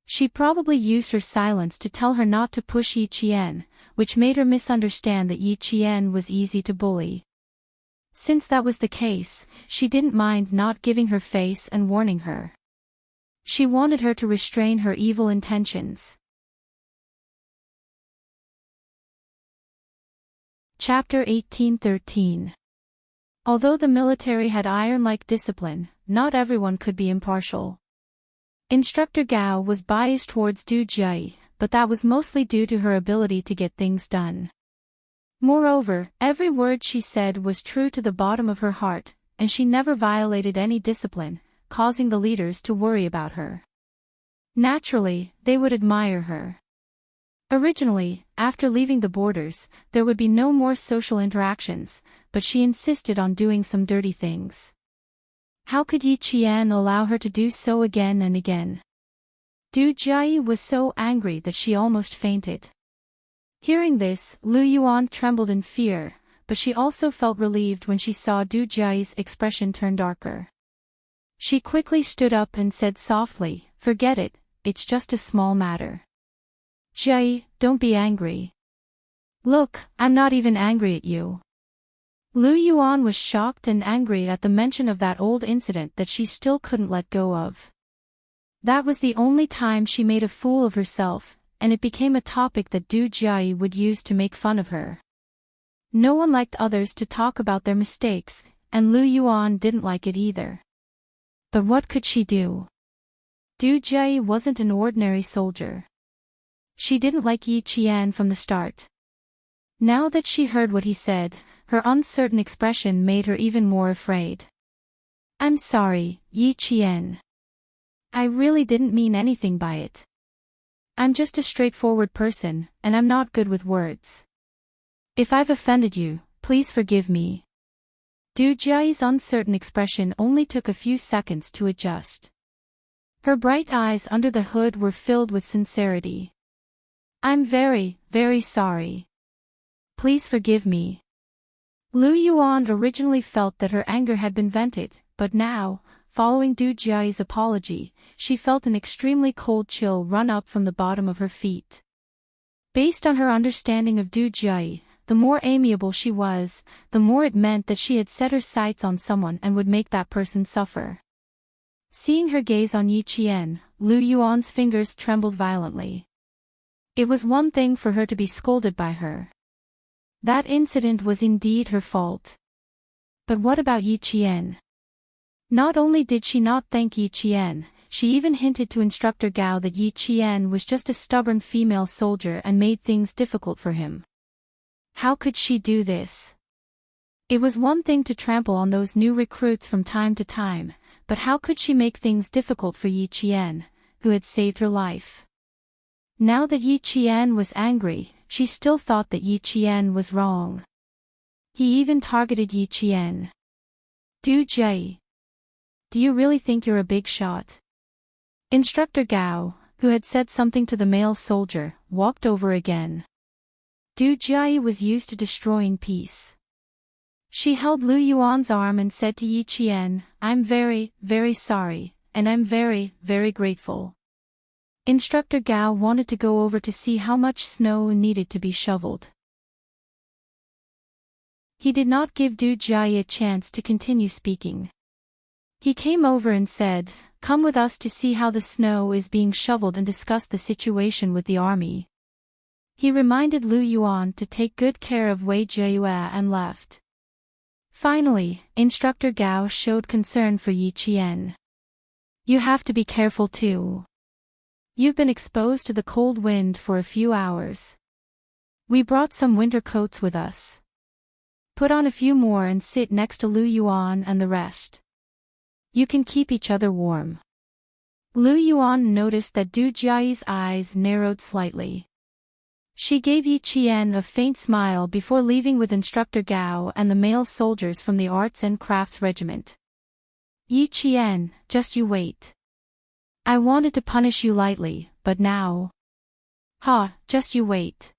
She probably used her silence to tell her not to push Yi Qian, which made her misunderstand that Yi Qian was easy to bully. Since that was the case, she didn't mind not giving her face and warning her. She wanted her to restrain her evil intentions. Chapter 1813. Although the military had iron-like discipline, not everyone could be impartial. Instructor Gao was biased towards Du Jiayi, but that was mostly due to her ability to get things done. Moreover, every word she said was true to the bottom of her heart, and she never violated any discipline, causing the leaders to worry about her. Naturally, they would admire her. Originally, after leaving the borders, there would be no more social interactions, but she insisted on doing some dirty things. How could Yi Qian allow her to do so again and again? Du Jiayi was so angry that she almost fainted. Hearing this, Lu Yuan trembled in fear, but she also felt relieved when she saw Du Jiayi's expression turn darker. She quickly stood up and said softly, "Forget it, it's just a small matter. Jiayi, don't be angry. Look, I'm not even angry at you. Lu Yuan was shocked and angry at the mention of that old incident that she still couldn't let go of. That was the only time she made a fool of herself, and it became a topic that Du Jiayi would use to make fun of her. No one liked others to talk about their mistakes, and Lu Yuan didn't like it either. But what could she do? Du Jiayi wasn't an ordinary soldier. She didn't like Yi Qian from the start. Now that she heard what he said, her uncertain expression made her even more afraid. I'm sorry, Yi Qian. I really didn't mean anything by it. I'm just a straightforward person, and I'm not good with words. If I've offended you, please forgive me. Du Jiayi's uncertain expression only took a few seconds to adjust. Her bright eyes under the hood were filled with sincerity. I'm very, very sorry. Please forgive me. Lu Yuan originally felt that her anger had been vented, but now, following Du Jiayi's apology, she felt an extremely cold chill run up from the bottom of her feet. Based on her understanding of Du Jiayi, the more amiable she was, the more it meant that she had set her sights on someone and would make that person suffer. Seeing her gaze on Yi Qian, Lu Yuan's fingers trembled violently. It was one thing for her to be scolded by her. That incident was indeed her fault. But what about Yi Qian? Not only did she not thank Yi Qian, she even hinted to Instructor Gao that Yi Qian was just a stubborn female soldier and made things difficult for him. How could she do this? It was one thing to trample on those new recruits from time to time, but how could she make things difficult for Yi Qian, who had saved her life? Now that Yi Qian was angry, she still thought that Yi Qian was wrong. He even targeted Yi Qian. Du Jiayi. Do you really think you're a big shot? Instructor Gao, who had said something to the male soldier, walked over again. Du Jiayi was used to destroying peace. She held Lu Yuan's arm and said to Yi Qian, I'm very, very sorry, and I'm very, very grateful. Instructor Gao wanted to go over to see how much snow needed to be shoveled. He did not give Du Jiayi a chance to continue speaking. He came over and said, Come with us to see how the snow is being shoveled and discuss the situation with the army. He reminded Lu Yuan to take good care of Wei Jieyue and left. Finally, Instructor Gao showed concern for Yi Qian. You have to be careful too. You've been exposed to the cold wind for a few hours. We brought some winter coats with us. Put on a few more and sit next to Lu Yuan and the rest. You can keep each other warm. Lu Yuan noticed that Du Jiayi's eyes narrowed slightly. She gave Yi Qian a faint smile before leaving with Instructor Gao and the male soldiers from the Arts and Crafts Regiment. Yi Qian, just you wait. I wanted to punish you lightly, but now. Just you wait.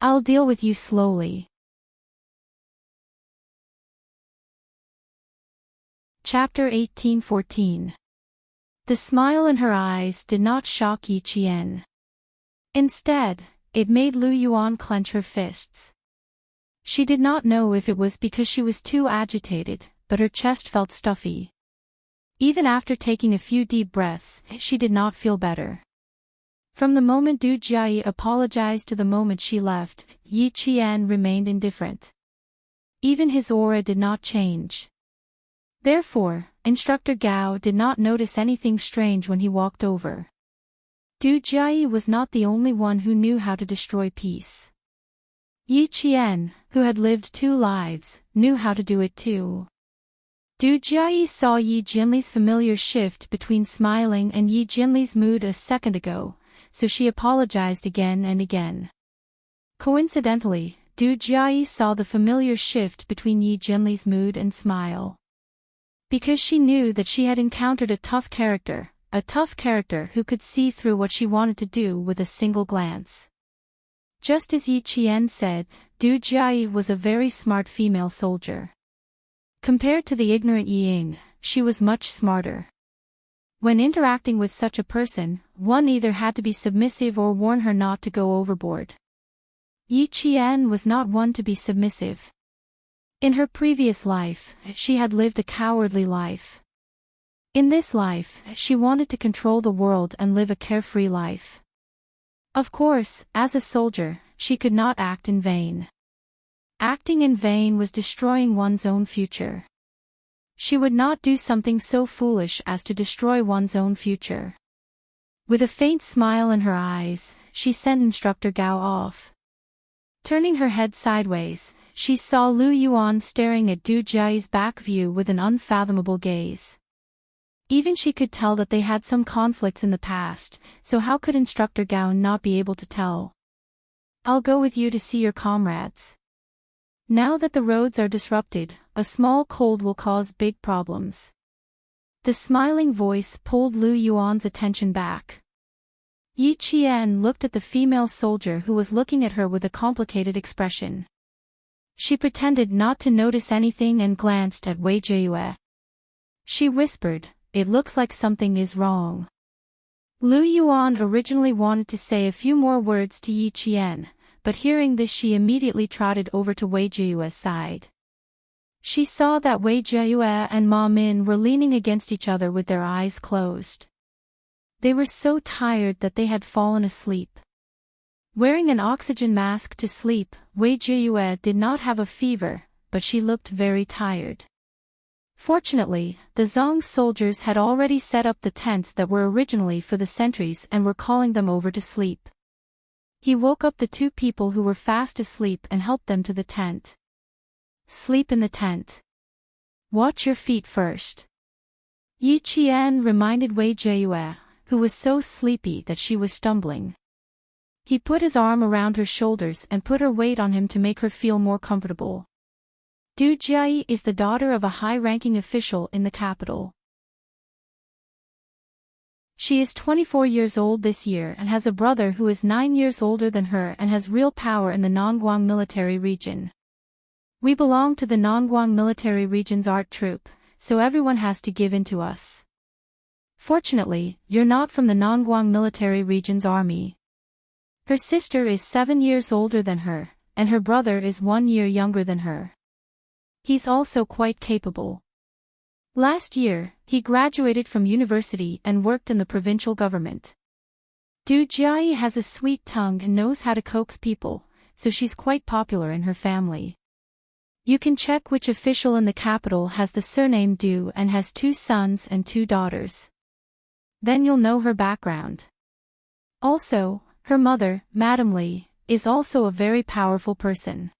I'll deal with you slowly. Chapter 1814. The smile in her eyes did not shock Yi Qian. Instead, it made Lu Yuan clench her fists. She did not know if it was because she was too agitated, but her chest felt stuffy. Even after taking a few deep breaths, she did not feel better. From the moment Du Jiayi apologized to the moment she left, Yi Qian remained indifferent. Even his aura did not change. Therefore, Instructor Gao did not notice anything strange when he walked over. Du Jiayi was not the only one who knew how to destroy peace. Yi Qian, who had lived 2 lives, knew how to do it too. Du Jiayi saw Yi Jinli's familiar shift between smiling and Yi Jinli's mood a second ago, so she apologized again and again. Coincidentally, Du Jiayi saw the familiar shift between Yi Jinli's mood and smile. Because she knew that she had encountered a tough character who could see through what she wanted to do with a single glance. Just as Yi Qian said, Du Jiayi was a very smart female soldier. Compared to the ignorant Yi Ying, she was much smarter. When interacting with such a person, one either had to be submissive or warn her not to go overboard. Yi Qian was not one to be submissive. In her previous life, she had lived a cowardly life. In this life, she wanted to control the world and live a carefree life. Of course, as a soldier, she could not act in vain. Acting in vain was destroying one's own future. She would not do something so foolish as to destroy one's own future. With a faint smile in her eyes, she sent Instructor Gao off. Turning her head sideways, she saw Lu Yuan staring at Du Jiayi's back view with an unfathomable gaze. Even she could tell that they had some conflicts in the past, so how could Instructor Gao not be able to tell? I'll go with you to see your comrades. Now that the roads are disrupted, a small cold will cause big problems. The smiling voice pulled Lu Yuan's attention back. Yi Qian looked at the female soldier who was looking at her with a complicated expression. She pretended not to notice anything and glanced at Wei Jiayue. She whispered, "It looks like something is wrong." Lu Yuan originally wanted to say a few more words to Yi Qian, but hearing this she immediately trotted over to Wei Jiayue's side. She saw that Wei Jiayue and Ma Min were leaning against each other with their eyes closed. They were so tired that they had fallen asleep. Wearing an oxygen mask to sleep, Wei Jiayue did not have a fever, but she looked very tired. Fortunately, the Zhong soldiers had already set up the tents that were originally for the sentries and were calling them over to sleep. He woke up the two people who were fast asleep and helped them to the tent. Sleep in the tent. Watch your feet first. Yi Qian reminded Wei Jiayue, who was so sleepy that she was stumbling. He put his arm around her shoulders and put her weight on him to make her feel more comfortable. Du Jiayi is the daughter of a high-ranking official in the capital. She is 24 years old this year and has a brother who is 9 years older than her and has real power in the Nongguang military region. We belong to the Nongguang military region's art troupe, so everyone has to give in to us. Fortunately, you're not from the Nongguang military region's army. Her sister is 7 years older than her, and her brother is 1 year younger than her. He's also quite capable. Last year, he graduated from university and worked in the provincial government. Du Jiayi has a sweet tongue and knows how to coax people, so she's quite popular in her family. You can check which official in the capital has the surname Du and has 2 sons and 2 daughters. Then you'll know her background. Also, her mother, Madame Li, is also a very powerful person.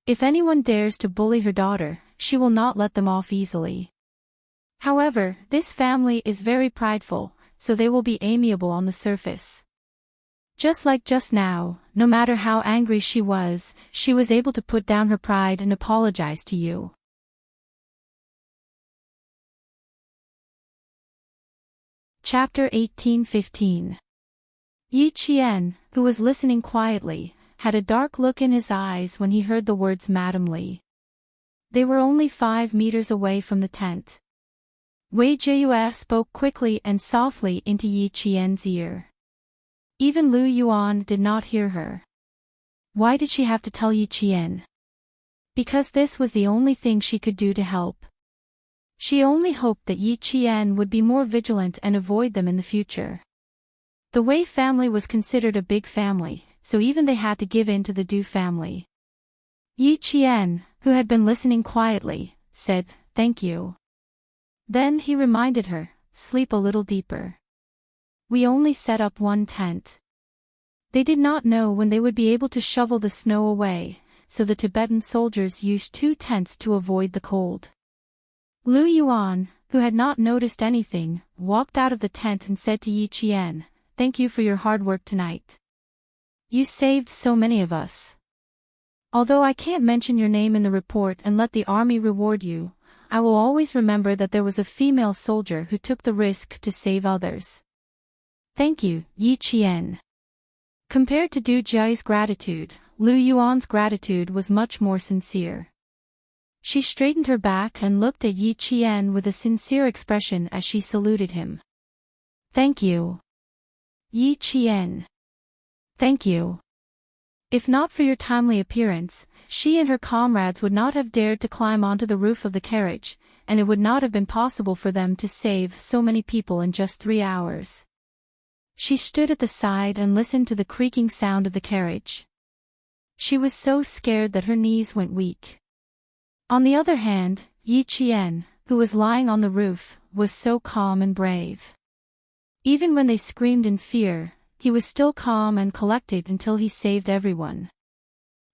If anyone dares to bully her daughter, she will not let them off easily. However, this family is very prideful, so they will be amiable on the surface. Just like just now, no matter how angry she was able to put down her pride and apologize to you. Chapter 18-15. Yi Qian, who was listening quietly, had a dark look in his eyes when he heard the words Madame Li. They were only 5 meters away from the tent. Wei Jiayue spoke quickly and softly into Yi Qian's ear. Even Lu Yuan did not hear her. Why did she have to tell Yi Qian? Because this was the only thing she could do to help. She only hoped that Yi Qian would be more vigilant and avoid them in the future. The Wei family was considered a big family, so even they had to give in to the Du family. Yi Qian, who had been listening quietly, said, "Thank you." Then he reminded her, "Sleep a little deeper. We only set up 1 tent." They did not know when they would be able to shovel the snow away, so the Tibetan soldiers used 2 tents to avoid the cold. Lu Yuan, who had not noticed anything, walked out of the tent and said to Yi Qian, "Thank you for your hard work tonight. You saved so many of us. Although I can't mention your name in the report and let the army reward you, I will always remember that there was a female soldier who took the risk to save others." "Thank you, Yi Qian." Compared to Du Jiayi's gratitude, Lu Yuan's gratitude was much more sincere. She straightened her back and looked at Yi Qian with a sincere expression as she saluted him. "Thank you. Yi Qian. Thank you." If not for your timely appearance, she and her comrades would not have dared to climb onto the roof of the carriage, and it would not have been possible for them to save so many people in just 3 hours. She stood at the side and listened to the creaking sound of the carriage. She was so scared that her knees went weak. On the other hand, Yi Qian, who was lying on the roof, was so calm and brave. Even when they screamed in fear, he was still calm and collected until he saved everyone.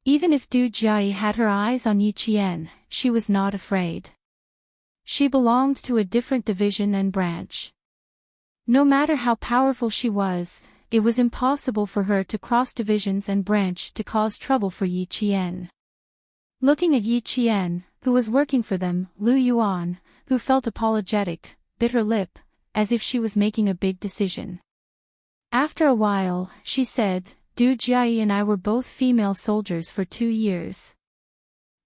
Even if Du Jiayi had her eyes on Yi Qian, she was not afraid. She belonged to a different division and branch. No matter how powerful she was, it was impossible for her to cross divisions and branch to cause trouble for Yi Qian. Looking at Yi Qian, who was working for them, Lu Yuan, who felt apologetic, bit her lip, as if she was making a big decision. After a while, she said, Du Jiayi and I were both female soldiers for 2 years.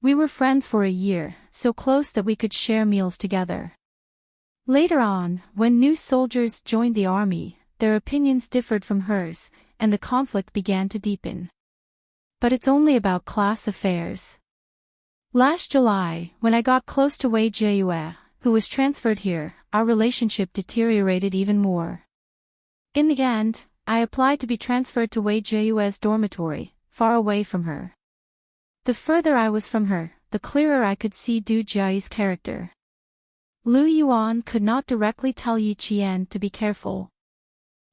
We were friends for a year, so close that we could share meals together. Later on, when new soldiers joined the army, their opinions differed from hers, and the conflict began to deepen. But it's only about class affairs. Last July, when I got close to Wei Jieyue, who was transferred here, our relationship deteriorated even more. In the end, I applied to be transferred to Wei Jieyue's dormitory, far away from her. The further I was from her, the clearer I could see Du Jiayi's character. Lu Yuan could not directly tell Yi Qian to be careful.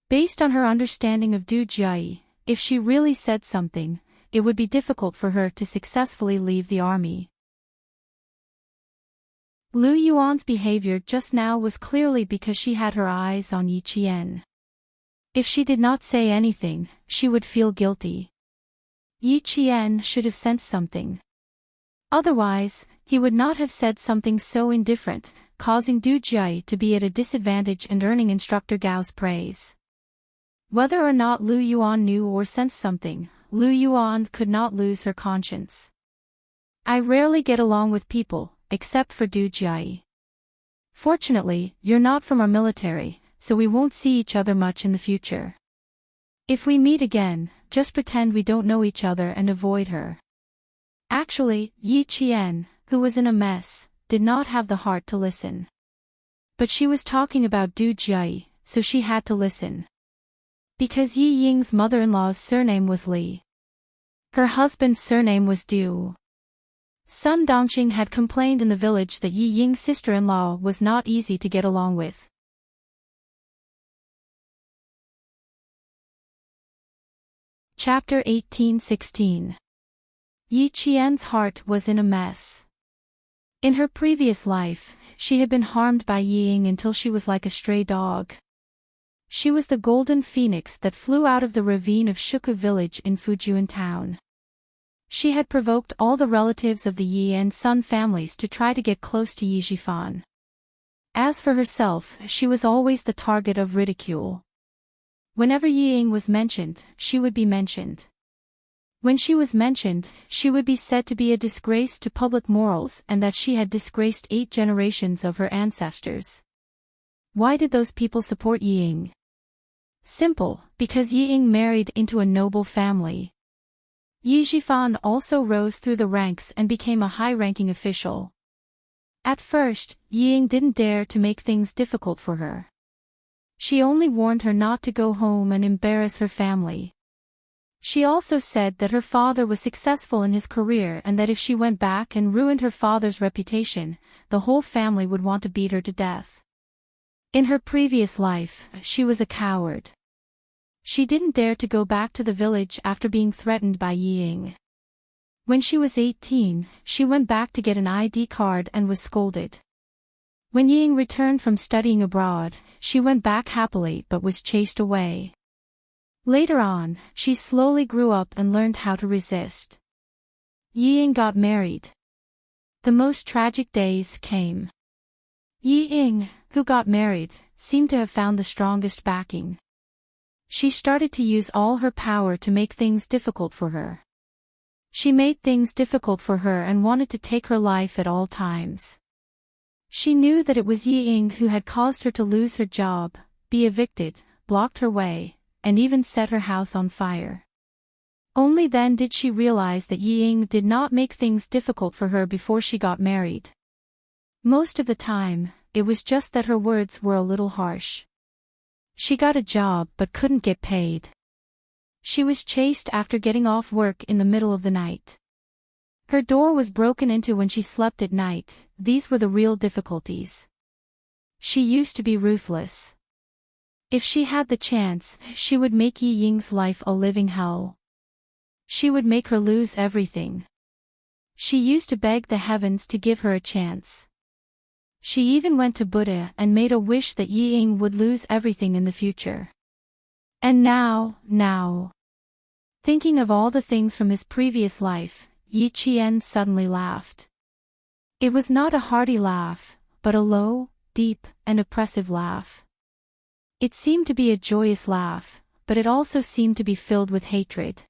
Based on her understanding of Du Jiayi, if she really said something, it would be difficult for her to successfully leave the army. Lu Yuan's behavior just now was clearly because she had her eyes on Yi Qian. If she did not say anything, she would feel guilty. Yi Qian should have sensed something. Otherwise, he would not have said something so indifferent, causing Du Jiayi to be at a disadvantage and earning Instructor Gao's praise. Whether or not Lu Yuan knew or sensed something, Lu Yuan could not lose her conscience. I rarely get along with people, except for Du Jiayi. Fortunately, you're not from our military, so we won't see each other much in the future. If we meet again, just pretend we don't know each other and avoid her. Actually, Yi Qian, who was in a mess, did not have the heart to listen. But she was talking about Du Jiayi, so she had to listen. Because Yi Ying's mother-in-law's surname was Li. Her husband's surname was Du. Sun Dongxing had complained in the village that Yi Ying's sister-in-law was not easy to get along with. Chapter 18-16. Yi Qian's heart was in a mess. In her previous life, she had been harmed by Yi Ying until she was like a stray dog. She was the golden phoenix that flew out of the ravine of Shuku village in Fujian town. She had provoked all the relatives of the Yi and Sun families to try to get close to Yi Zhifan. As for herself, she was always the target of ridicule. Whenever Yi Ying was mentioned, she would be mentioned. When she was mentioned, she would be said to be a disgrace to public morals and that she had disgraced 8 generations of her ancestors. Why did those people support Yi Ying? Simple, because Yi Ying married into a noble family. Yi Zhifan also rose through the ranks and became a high-ranking official. At first, Yi Ying didn't dare to make things difficult for her. She only warned her not to go home and embarrass her family. She also said that her father was successful in his career and that if she went back and ruined her father's reputation, the whole family would want to beat her to death. In her previous life, she was a coward. She didn't dare to go back to the village after being threatened by Yi Ying. When she was 18, she went back to get an ID card and was scolded. When Yi Ying returned from studying abroad, she went back happily but was chased away. Later on, she slowly grew up and learned how to resist. Yi Ying got married. The most tragic days came. Yi Ying, who got married, seemed to have found the strongest backing. She started to use all her power to make things difficult for her. She made things difficult for her and wanted to take her life at all times. She knew that it was Yi Ying who had caused her to lose her job, be evicted, blocked her way, and even set her house on fire. Only then did she realize that Yi Ying did not make things difficult for her before she got married. Most of the time, it was just that her words were a little harsh. She got a job but couldn't get paid. She was chased after getting off work in the middle of the night. Her door was broken into when she slept at night. These were the real difficulties. She used to be ruthless. If she had the chance, she would make Yi Ying's life a living hell. She would make her lose everything. She used to beg the heavens to give her a chance. She even went to Buddha and made a wish that Yi Ying would lose everything in the future. And now. Thinking of all the things from his previous life, Yi Qian suddenly laughed. It was not a hearty laugh, but a low, deep, and oppressive laugh. It seemed to be a joyous laugh, but it also seemed to be filled with hatred.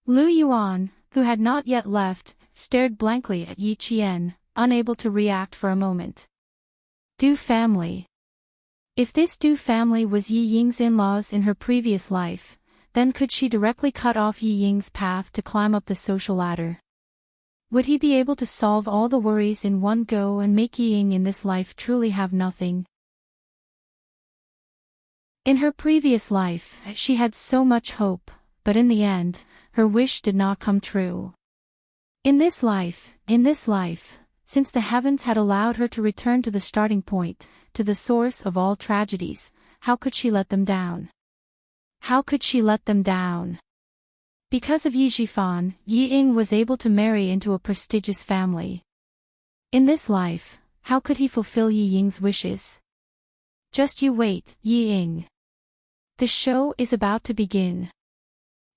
Lu Yuan, who had not yet left, stared blankly at Yi Qian, unable to react for a moment. Du family. If this Du family was Yi Ying's in-laws in her previous life, then could she directly cut off Yi Ying's path to climb up the social ladder? Would he be able to solve all the worries in one go and make Yi Ying in this life truly have nothing? In her previous life, she had so much hope, but in the end, her wish did not come true. In this life, since the heavens had allowed her to return to the starting point, to the source of all tragedies, how could she let them down? How could she let them down? Because of Yi Jifan, Yi Ying was able to marry into a prestigious family. In this life, how could he fulfill Yi Ying's wishes? Just you wait, Yi Ying. The show is about to begin.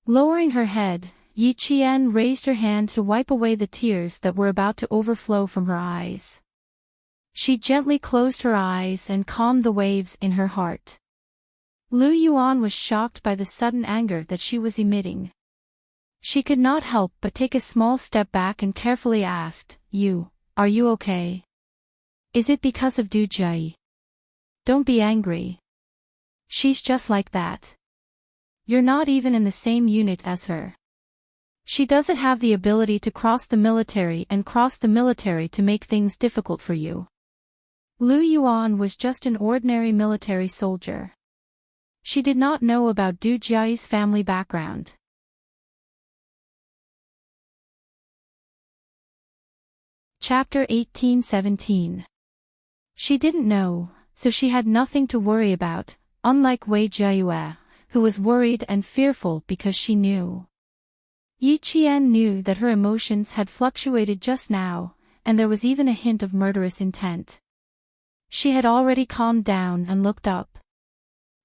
Lowering her head, Yi Qian raised her hand to wipe away the tears that were about to overflow from her eyes. She gently closed her eyes and calmed the waves in her heart. Lu Yuan was shocked by the sudden anger that she was emitting. She could not help but take a small step back and carefully asked, Are you okay? Is it because of Du Jai? Don't be angry. She's just like that. You're not even in the same unit as her. She doesn't have the ability to cross the military to make things difficult for you. Lu Yuan was just an ordinary military soldier. She did not know about Du Jia's family background. Chapter 18-17. She didn't know, so she had nothing to worry about, unlike Wei Jiayue, who was worried and fearful because she knew. Yi Qian knew that her emotions had fluctuated just now, and there was even a hint of murderous intent. She had already calmed down and looked up.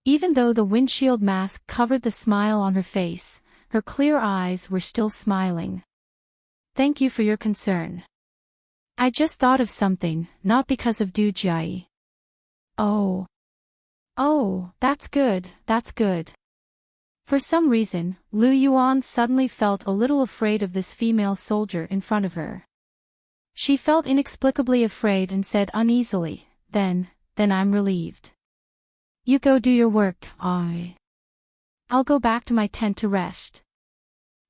Even though the windshield mask covered the smile on her face, her clear eyes were still smiling. Thank you for your concern. I just thought of something, not because of Du Jai. Oh, that's good. For some reason, Lu Yuan suddenly felt a little afraid of this female soldier in front of her. She felt inexplicably afraid and said uneasily, Then I'm relieved. You go do your work, I'll go back to my tent to rest.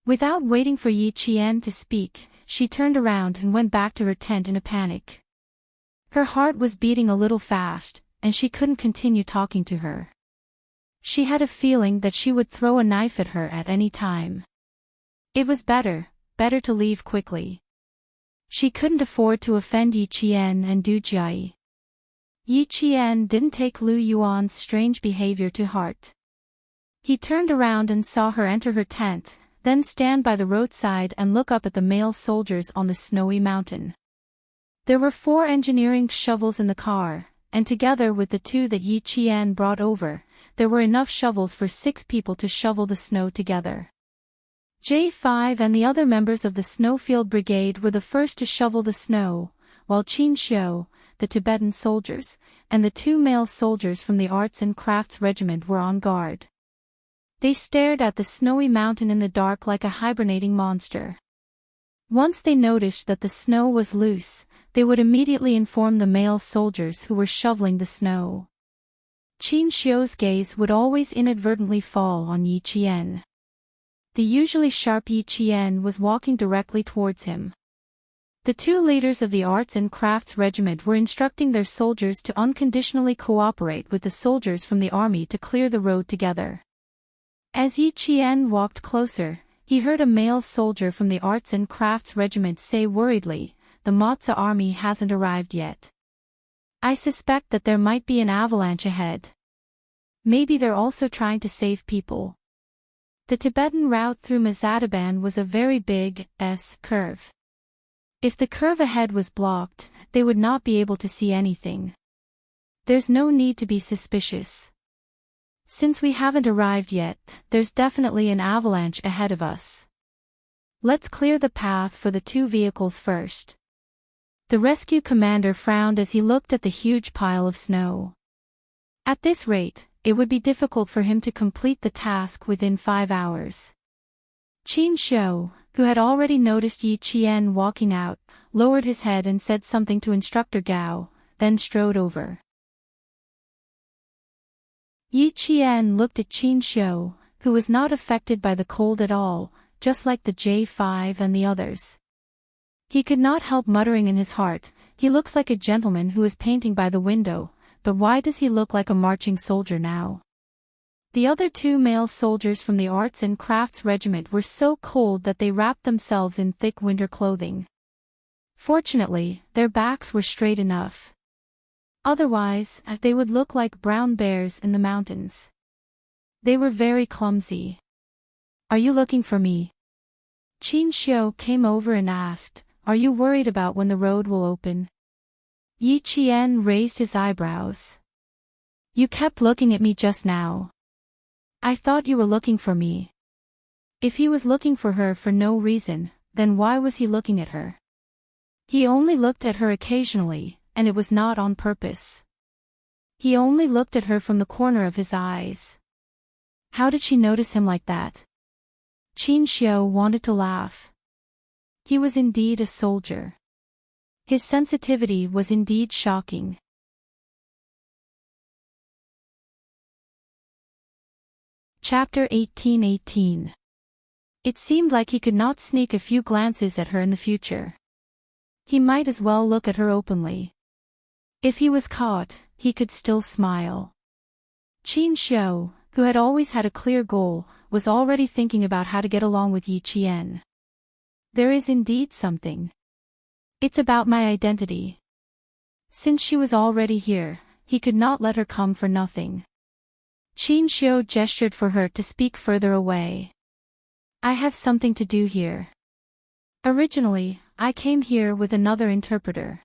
Without waiting for Yi Qian to speak, she turned around and went back to her tent in a panic. Her heart was beating a little fast, and she couldn't continue talking to her. She had a feeling that she would throw a knife at her at any time. It was better to leave quickly. She couldn't afford to offend Yi Qian and Du Jai. Yi Qian didn't take Lu Yuan's strange behavior to heart. He turned around and saw her enter her tent, then stand by the roadside and look up at the male soldiers on the snowy mountain. There were 4 engineering shovels in the car, and together with the 2 that Yi Qian brought over, there were enough shovels for 6 people to shovel the snow together. J5 and the other members of the Snowfield Brigade were the first to shovel the snow, while Qin Xiu, the Tibetan soldiers, and the 2 male soldiers from the Arts and Crafts Regiment were on guard. They stared at the snowy mountain in the dark like a hibernating monster. Once they noticed that the snow was loose, they would immediately inform the male soldiers who were shoveling the snow. Qin Xiu's gaze would always inadvertently fall on Yi Qian. The usually sharp Yi Qian was walking directly towards him. The two leaders of the Arts and Crafts Regiment were instructing their soldiers to unconditionally cooperate with the soldiers from the army to clear the road together. As Yi Qian walked closer, he heard a male soldier from the Arts and Crafts Regiment say worriedly, "The Matza army hasn't arrived yet. I suspect that there might be an avalanche ahead. Maybe they're also trying to save people." The Tibetan route through Mazadaban was a very big S-curve. If the curve ahead was blocked, they would not be able to see anything. There's no need to be suspicious. Since we haven't arrived yet, there's definitely an avalanche ahead of us. Let's clear the path for the two vehicles first. The rescue commander frowned as he looked at the huge pile of snow. At this rate, it would be difficult for him to complete the task within 5 hours. Qin Shou, who had already noticed Yi Qian walking out, lowered his head and said something to Instructor Gao, then strode over. Yi Qian looked at Qin Shou, who was not affected by the cold at all, just like the J5 and the others. He could not help muttering in his heart, "He looks like a gentleman who is painting by the window, but why does he look like a marching soldier now?" The other two male soldiers from the Arts and Crafts Regiment were so cold that they wrapped themselves in thick winter clothing. Fortunately, their backs were straight enough. Otherwise, they would look like brown bears in the mountains. They were very clumsy. "Are you looking for me?" Qin Shou came over and asked, "Are you worried about when the road will open?" Yi Qian raised his eyebrows. "You kept looking at me just now. I thought you were looking for me." If he was looking for her for no reason, then why was he looking at her? He only looked at her occasionally, and it was not on purpose. He only looked at her from the corner of his eyes. How did she notice him like that? Qin Shou wanted to laugh. He was indeed a soldier. His sensitivity was indeed shocking. Chapter 18:18. It seemed like he could not sneak a few glances at her in the future. He might as well look at her openly. If he was caught, he could still smile. Qin Shou, who had always had a clear goal, was already thinking about how to get along with Yi Qian. There is indeed something. It's about my identity. Since she was already here, he could not let her come for nothing. Qin Shou gestured for her to speak further away. "I have something to do here. Originally, I came here with another interpreter.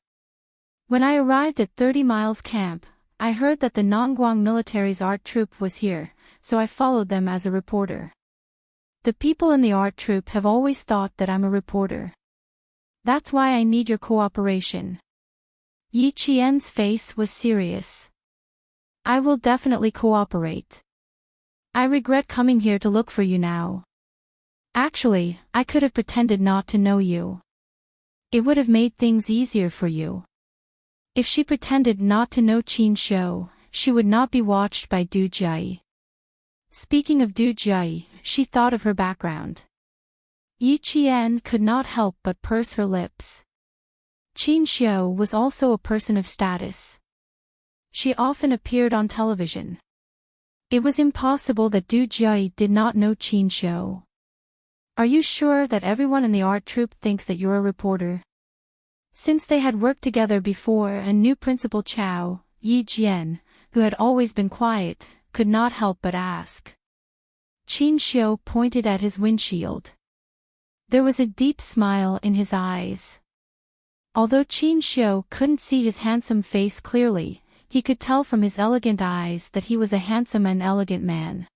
When I arrived at 30 Miles Camp, I heard that the Nongguang military's art troupe was here, so I followed them as a reporter. The people in the art troupe have always thought that I'm a reporter. That's why I need your cooperation." Yi Qian's face was serious. "I will definitely cooperate. I regret coming here to look for you now. Actually, I could have pretended not to know you. It would have made things easier for you." If she pretended not to know Qin Shou, she would not be watched by Du Jie. Speaking of Du Jie, she thought of her background. Yi Qian could not help but purse her lips. Qin Shou was also a person of status. She often appeared on television. It was impossible that Du Jie did not know Qin Shou. "Are you sure that everyone in the art troupe thinks that you're a reporter?" Since they had worked together before and knew Principal Chow, Yi Jian, who had always been quiet, could not help but ask. Qin Shou pointed at his windshield. There was a deep smile in his eyes. Although Qin Shou couldn't see his handsome face clearly, he could tell from his elegant eyes that he was a handsome and elegant man.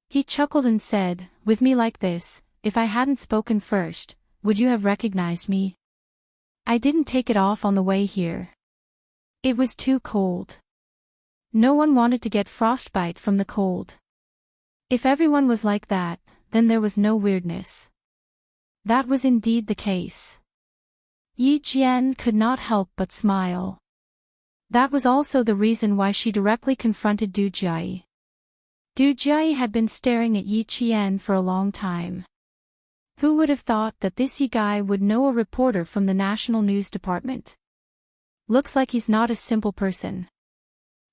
He chuckled and said, "With me like this, if I hadn't spoken first, would you have recognized me? I didn't take it off on the way here. It was too cold. No one wanted to get frostbite from the cold. If everyone was like that, then there was no weirdness." That was indeed the case. Yi Jian could not help but smile. That was also the reason why she directly confronted Du Jie. Du Jiayi had been staring at Yi Qian for a long time. Who would have thought that this Yi guy would know a reporter from the National News Department? Looks like he's not a simple person.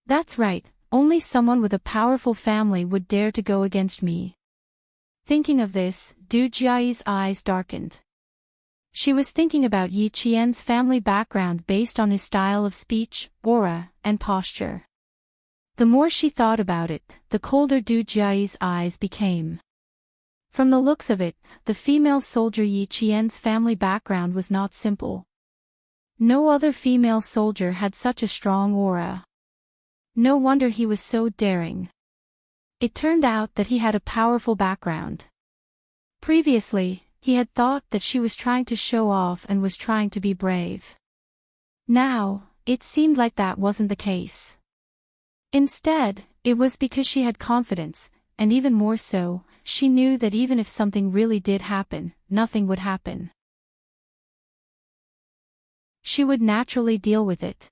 That's right, only someone with a powerful family would dare to go against me. Thinking of this, Du Jiayi's eyes darkened. She was thinking about Yi Qian's family background based on his style of speech, aura, and posture. The more she thought about it, the colder Du Jiayi's eyes became. From the looks of it, the female soldier Yi Qian's family background was not simple. No other female soldier had such a strong aura. No wonder he was so daring. It turned out that he had a powerful background. Previously, he had thought that she was trying to show off and was trying to be brave. Now, it seemed like that wasn't the case. Instead, it was because she had confidence, and even more so, she knew that even if something really did happen, nothing would happen. She would naturally deal with it.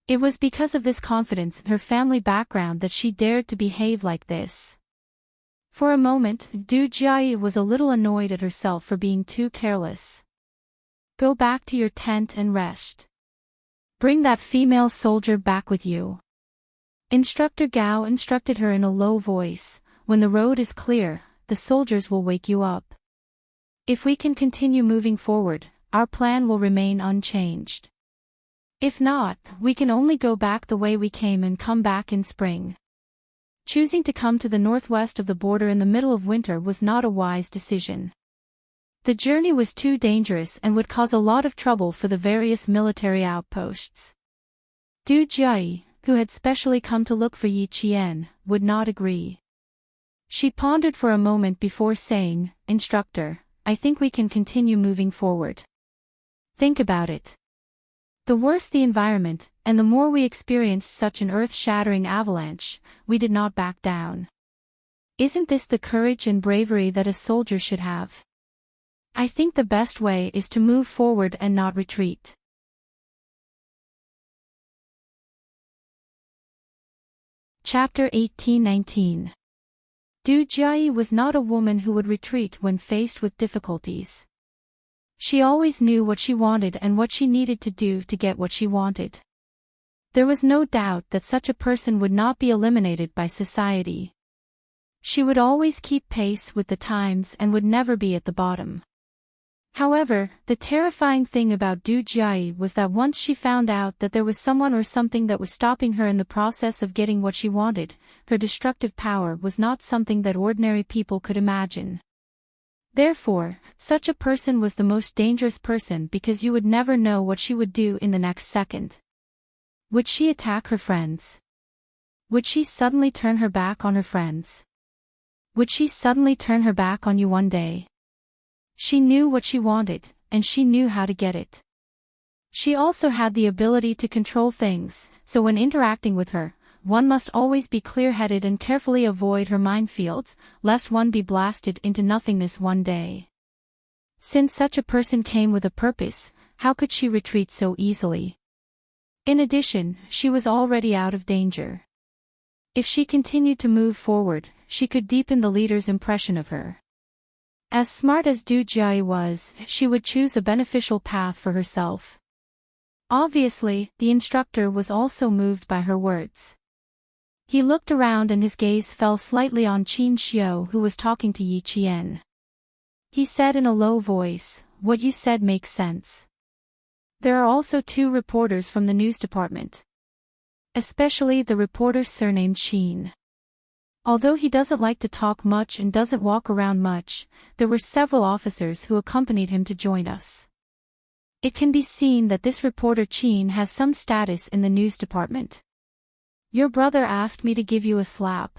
It was because of this confidence in her family background that she dared to behave like this. For a moment, Du Jiayi was a little annoyed at herself for being too careless. Go back to your tent and rest. Bring that female soldier back with you. Instructor Gao instructed her in a low voice, when the road is clear, the soldiers will wake you up. If we can continue moving forward, our plan will remain unchanged. If not, we can only go back the way we came and come back in spring. Choosing to come to the northwest of the border in the middle of winter was not a wise decision. The journey was too dangerous and would cause a lot of trouble for the various military outposts. Du Jiayi, who had specially come to look for Yi Qian, would not agree. She pondered for a moment before saying, "Instructor, I think we can continue moving forward. Think about it. The worse the environment, and the more we experienced such an earth-shattering avalanche, we did not back down. Isn't this the courage and bravery that a soldier should have? I think the best way is to move forward and not retreat." Chapter 18-19. Du Jiayi was not a woman who would retreat when faced with difficulties. She always knew what she wanted and what she needed to do to get what she wanted. There was no doubt that such a person would not be eliminated by society. She would always keep pace with the times and would never be at the bottom. However, the terrifying thing about Du Jiayi was that once she found out that there was someone or something that was stopping her in the process of getting what she wanted, her destructive power was not something that ordinary people could imagine. Therefore, such a person was the most dangerous person because you would never know what she would do in the next second. Would she attack her friends? Would she suddenly turn her back on her friends? Would she suddenly turn her back on you one day? She knew what she wanted, and she knew how to get it. She also had the ability to control things, so when interacting with her, one must always be clear-headed and carefully avoid her minefields, lest one be blasted into nothingness one day. Since such a person came with a purpose, how could she retreat so easily? In addition, she was already out of danger. If she continued to move forward, she could deepen the leader's impression of her. As smart as Du Jiayi was, she would choose a beneficial path for herself. Obviously, the instructor was also moved by her words. He looked around and his gaze fell slightly on Qin Xiu, who was talking to Yi Qian. He said in a low voice, "What you said makes sense. There are also 2 reporters from the news department. Especially the reporter surnamed Qin. Although he doesn't like to talk much and doesn't walk around much, there were several officers who accompanied him to join us. It can be seen that this reporter Qin has some status in the news department. Your brother asked me to give you a slap.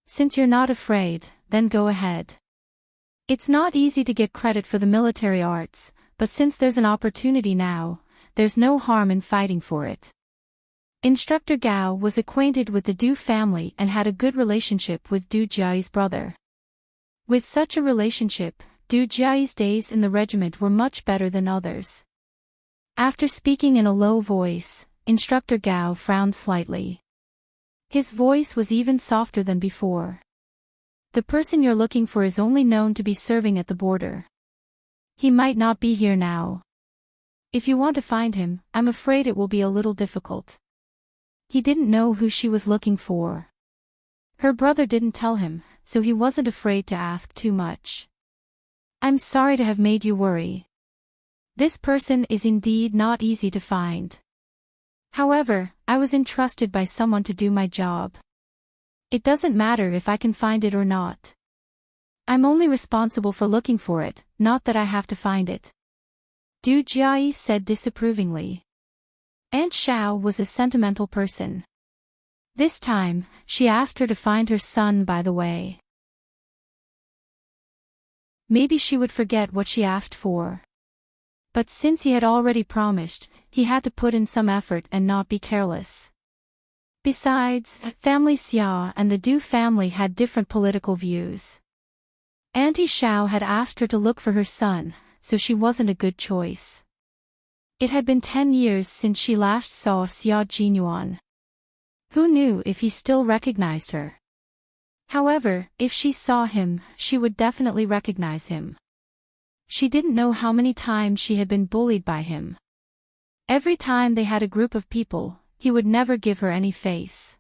Since you're not afraid, then go ahead. It's not easy to get credit for the military arts, but since there's an opportunity now, there's no harm in fighting for it." Instructor Gao was acquainted with the Du family and had a good relationship with Du Jiayi's brother. With such a relationship, Du Jiayi's days in the regiment were much better than others. After speaking in a low voice, Instructor Gao frowned slightly. His voice was even softer than before. The person you're looking for is only known to be serving at the border. He might not be here now. If you want to find him, I'm afraid it will be a little difficult. He didn't know who she was looking for. Her brother didn't tell him, so he wasn't afraid to ask too much. I'm sorry to have made you worry. This person is indeed not easy to find. However, I was entrusted by someone to do my job. It doesn't matter if I can find it or not. I'm only responsible for looking for it, not that I have to find it. Du Jiayi said disapprovingly. Aunt Xiao was a sentimental person. This time, she asked her to find her son by the way. Maybe she would forget what she asked for. But since he had already promised, he had to put in some effort and not be careless. Besides, family Xia and the Du family had different political views. Auntie Xiao had asked her to look for her son, so she wasn't a good choice. It had been 10 years since she last saw Xia Jinyuan. Who knew if he still recognized her? However, if she saw him, she would definitely recognize him. She didn't know how many times she had been bullied by him. Every time they had a group of people, he would never give her any face.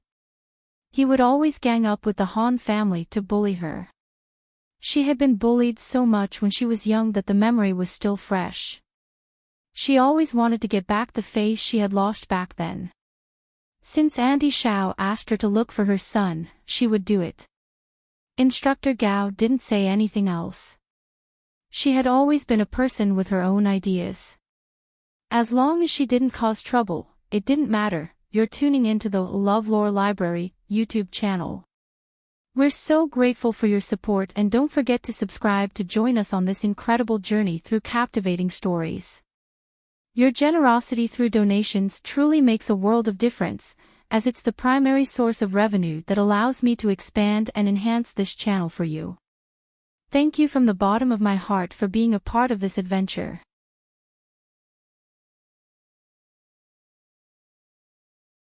He would always gang up with the Han family to bully her. She had been bullied so much when she was young that the memory was still fresh. She always wanted to get back the face she had lost back then. Since Auntie Xiao asked her to look for her son, she would do it. Instructor Gao didn't say anything else. She had always been a person with her own ideas. As long as she didn't cause trouble, it didn't matter. You're tuning into the LoveLore Library YouTube channel. We're so grateful for your support and don't forget to subscribe to join us on this incredible journey through captivating stories. Your generosity through donations truly makes a world of difference, as it's the primary source of revenue that allows me to expand and enhance this channel for you. Thank you from the bottom of my heart for being a part of this adventure.